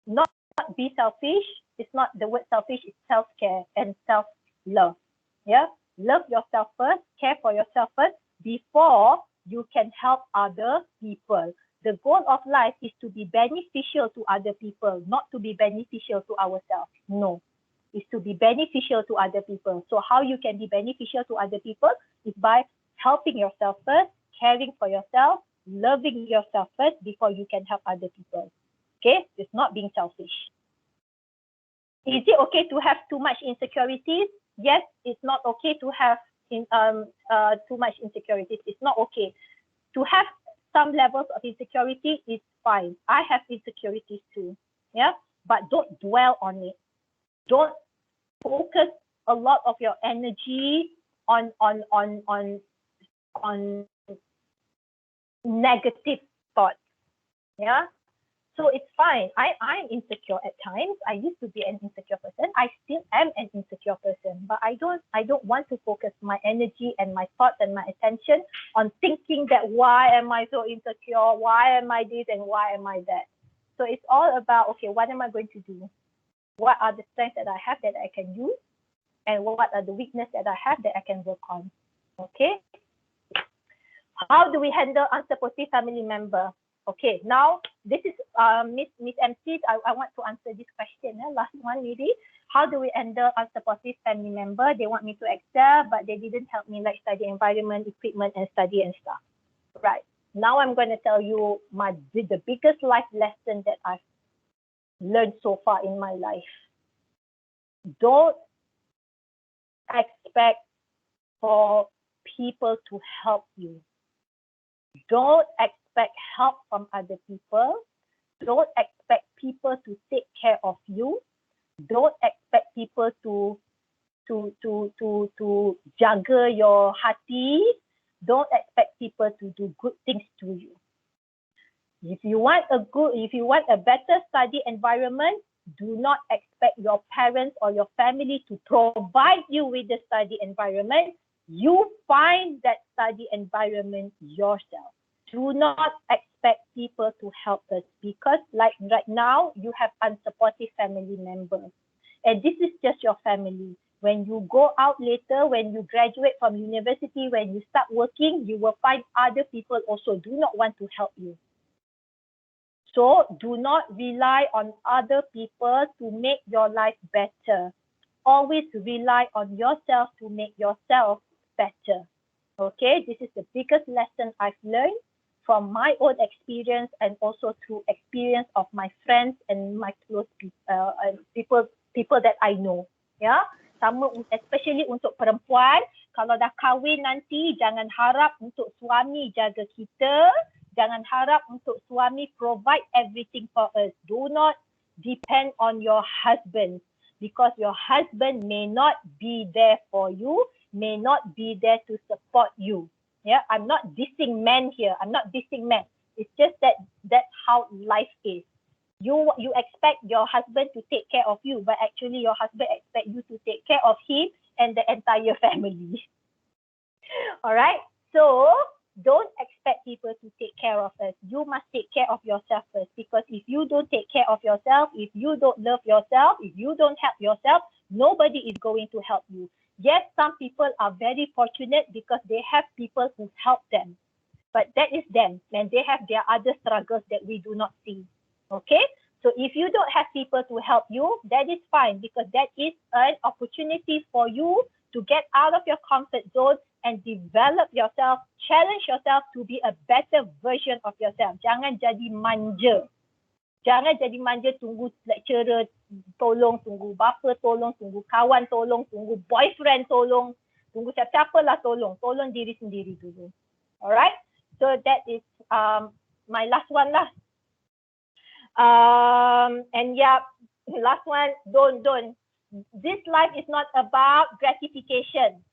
Not be selfish. It's not the word selfish. It's self-care and self-love. Yeah, love yourself first. Care for yourself first before you can help other people. The goal of life is to be beneficial to other people, not to be beneficial to ourselves. No, it's to be beneficial to other people. So how you can be beneficial to other people is by helping yourself first, caring for yourself, loving yourself first before you can help other people. Okay, it's not being selfish. Is it okay to have too much insecurities? Yes, it's not okay to have too much insecurities. It's not okay to have some levels of insecurity is fine. I have insecurities too. Yeah, but don't dwell on it. Don't focus a lot of your energy on negative thoughts. Yeah. So it's fine. I'm insecure at times. I used to be an insecure person. I still am an insecure person, but I don't want to focus my energy and my thoughts and my attention on thinking that why am I so insecure? Why am I this and why am I that? So it's all about, okay, what am I going to do? What are the strengths that I have that I can use? And what are the weaknesses that I have that I can work on? Okay. How do we handle unsupportive family member? Okay, now this is Miss MC. I want to answer this question. Last one, maybe. How do we handle unsupportive family member? They want me to excel, but they didn't help me like study environment, equipment, and study and stuff. Right. Now I'm going to tell you the biggest life lesson that I've learned so far in my life. Don't expect for people to help you. Don't expect help from other people. Don't expect people to take care of you. Don't expect people to jaga your hati. Don't expect people to do good things to you. If you want a better study environment, do not expect your parents or your family to provide you with the study environment. You find that study environment yourself. Do not expect people to help us because like right now, you have unsupportive family members. And this is just your family. When you go out later, when you graduate from university, when you start working, you will find other people also do not want to help you. So do not rely on other people to make your life better. Always rely on yourself to make yourself better. Okay, this is the biggest lesson I've learned from my own experience and also through experience of my friends and my close people that I know. Ya, sama especially untuk perempuan, kalau dah kahwin nanti jangan harap untuk suami jaga kita. Jangan harap untuk suami provide everything for us. Do not depend on your husband, because your husband may not be there for you, may not be there to support you. Yeah, I'm not dissing men here. I'm not dissing men. It's just that that's how life is. You expect your husband to take care of you, but actually your husband expect you to take care of him and the entire family. All right. So don't expect people to take care of us. You must take care of yourself first, because if you don't take care of yourself, if you don't love yourself, if you don't help yourself, nobody is going to help you. Yes, some people are very fortunate because they have people who help them, but that is them, and they have their other struggles that we do not see. Okay? So if you don't have people to help you, that is fine, because that is an opportunity for you to get out of your comfort zone and develop yourself, challenge yourself to be a better version of yourself. Jangan jadi manja. Jangan jadi manja tunggu lecturer tolong, tunggu bapa tolong, tunggu kawan tolong, tunggu boyfriend tolong, tunggu siapa-siapa lah tolong. Tolong diri sendiri dulu. Alright? So that is my last one lah. And yeah, last one, don't. This life is not about gratification.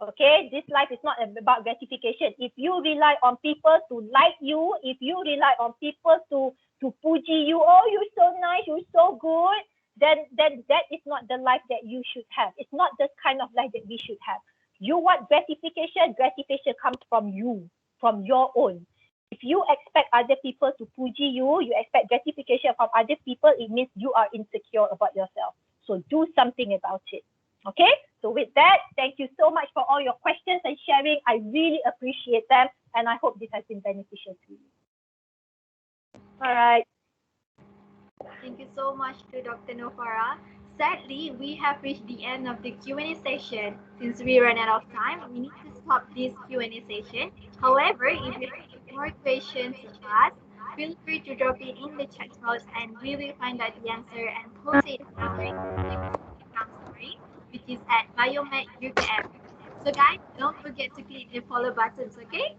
Okay, this life is not about gratification. If you rely on people to like you, if you rely on people to puji you, oh, you're so nice, you're so good, then that is not the life that you should have. It's not the kind of life that we should have. You want gratification, gratification comes from you, from your own. If you expect other people to puji you, you expect gratification from other people, it means you are insecure about yourself. So do something about it. Okay, so with that, thank you so much for all your questions and sharing. I really appreciate them, and I hope this has been beneficial to you. All right. Thank you so much to Dr. Farah. Sadly, we have reached the end of the Q&A session. Since we ran out of time, we need to stop this Q&A session. However, if you have more questions to ask, feel free to drop it in the chat box and we will find out the answer and post it on our Instagram story, which is at Biomed UKM. So guys, don't forget to click the follow buttons, okay?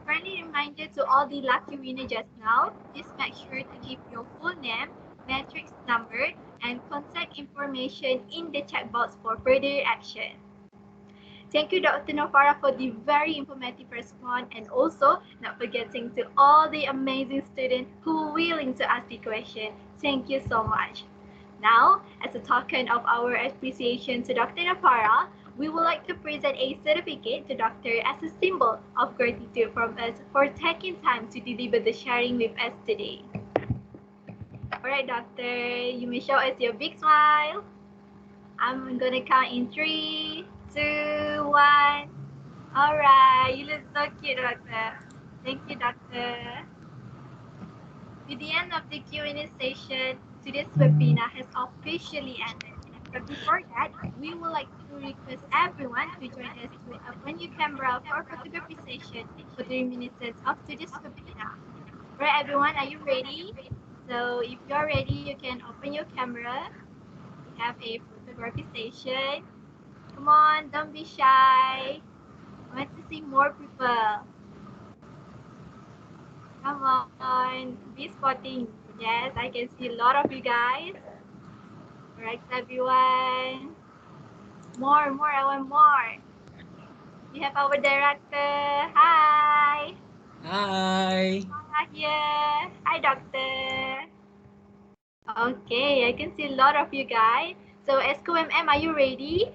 Friendly reminder to all the lucky winners just now, please make sure to keep your full name, matrix number, and contact information in the chat box for further action. Thank you, Dr. Farah, for the very informative response, and also not forgetting to all the amazing students who were willing to ask the question. Thank you so much. Now, as a token of our appreciation to Dr. Farah, we would like to present a certificate to Doctor as a symbol of gratitude from us for taking time to deliver the sharing with us today. Alright, Doctor, you may show us your big smile. I'm gonna count in 3, 2, 1. Alright, you look so cute, Doctor. Thank you, Doctor. With the end of the Q&A session, today's webinar has officially ended. But before that, we would like to request everyone to join us to open your camera for photography session for the reminiscence of today's webinar. Alright, everyone, are you ready? So if you're ready, you can open your camera. We have a photography session. Come on, don't be shy. I want to see more people. Come on, be spotting. Yes, I can see a lot of you guys. Alright, everyone. More, I want more. We have our director. Hi. Hi. Here. Hi, doctor. Okay, I can see a lot of you guys. So, SQMM, are you ready?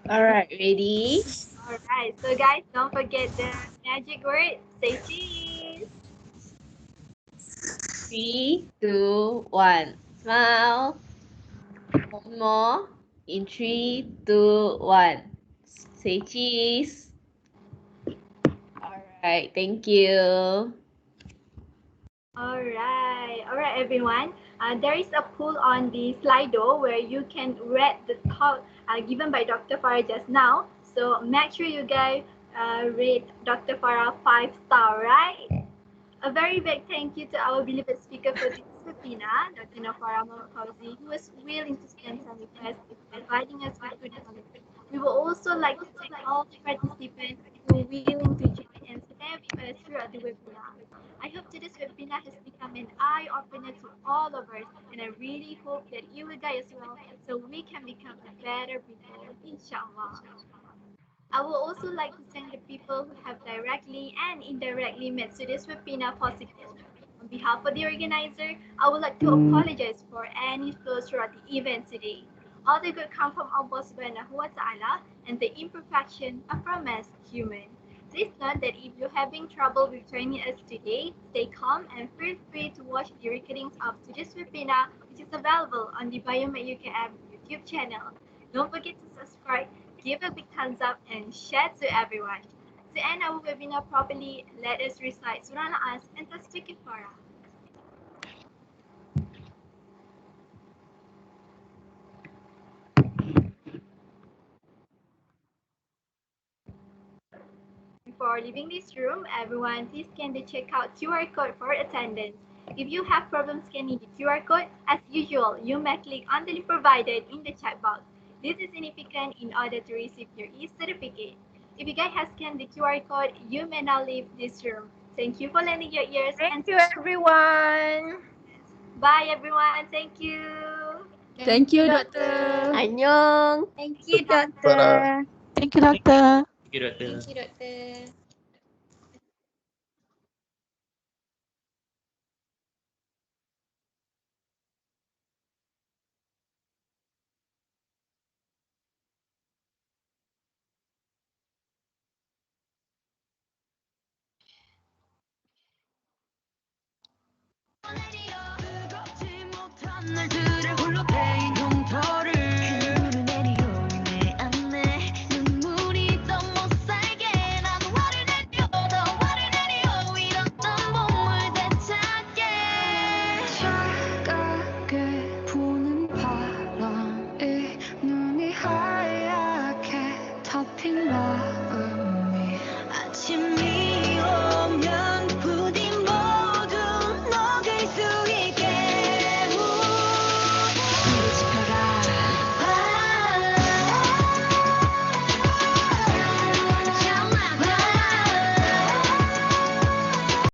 Alright, ready? Alright, so guys, don't forget the magic word. Say cheese. 3, 2, 1. Smile. One more. In 3, 2, 1. Say cheese. Alright, thank you. Alright, everyone. There is a poll on the Slido where you can read the thought given by Dr. Farah just now. So make sure you guys rate Dr. Farah 5-star, right? A very big thank you to our beloved speaker for this webinar, Dr. Farah Fauzi, who was willing to spend time with us, providing us with good knowledge. We would also like to thank all the participants who willing to join and stay with us throughout the webinar. I hope today's webinar has become an eye-opener to all of us, and I really hope that you will guys as well, so we can become a better people, inshallah. I would also like to thank the people who have directly and indirectly made today's webinar possible. On behalf of the organizer, I would like to apologize for any flaws throughout the event today. All the good come from Allah subhanahu wa ta'ala, and the imperfection are from us human. Please note that if you're having trouble with joining us today, stay calm and feel free to watch the recordings of today's webinar, which is available on the Biomed UK app YouTube channel. Don't forget to subscribe, give a big thumbs up, and share to everyone. To end our webinar properly, let us recite Surah Al-As and Tasbih Farah. Before leaving this room, everyone please scan the checkout QR code for attendance. If you have problems scanning the QR code, as usual, you may click on the link provided in the chat box. This is significant in order to receive your e-certificate. If you guys have scanned the QR code, you may now leave this room. Thank you for lending your ears. Thank you, everyone. Bye, everyone. Thank you. Thank you, Doctor. Annyeong. Thank you, Farah. Doctor. Thank you, Doctor. Thank you, Doctor. Thank you, Doctor. 뜨겁지 못한 날들의 홀로 패인 흉터를 그물을 내리오 내 안에 눈물이 더 못살게 난 화를 내려 더 화를 내려 잃었던 봄을 되찾게 차갑게 부는 바람에 눈이 하얗게 덮인 날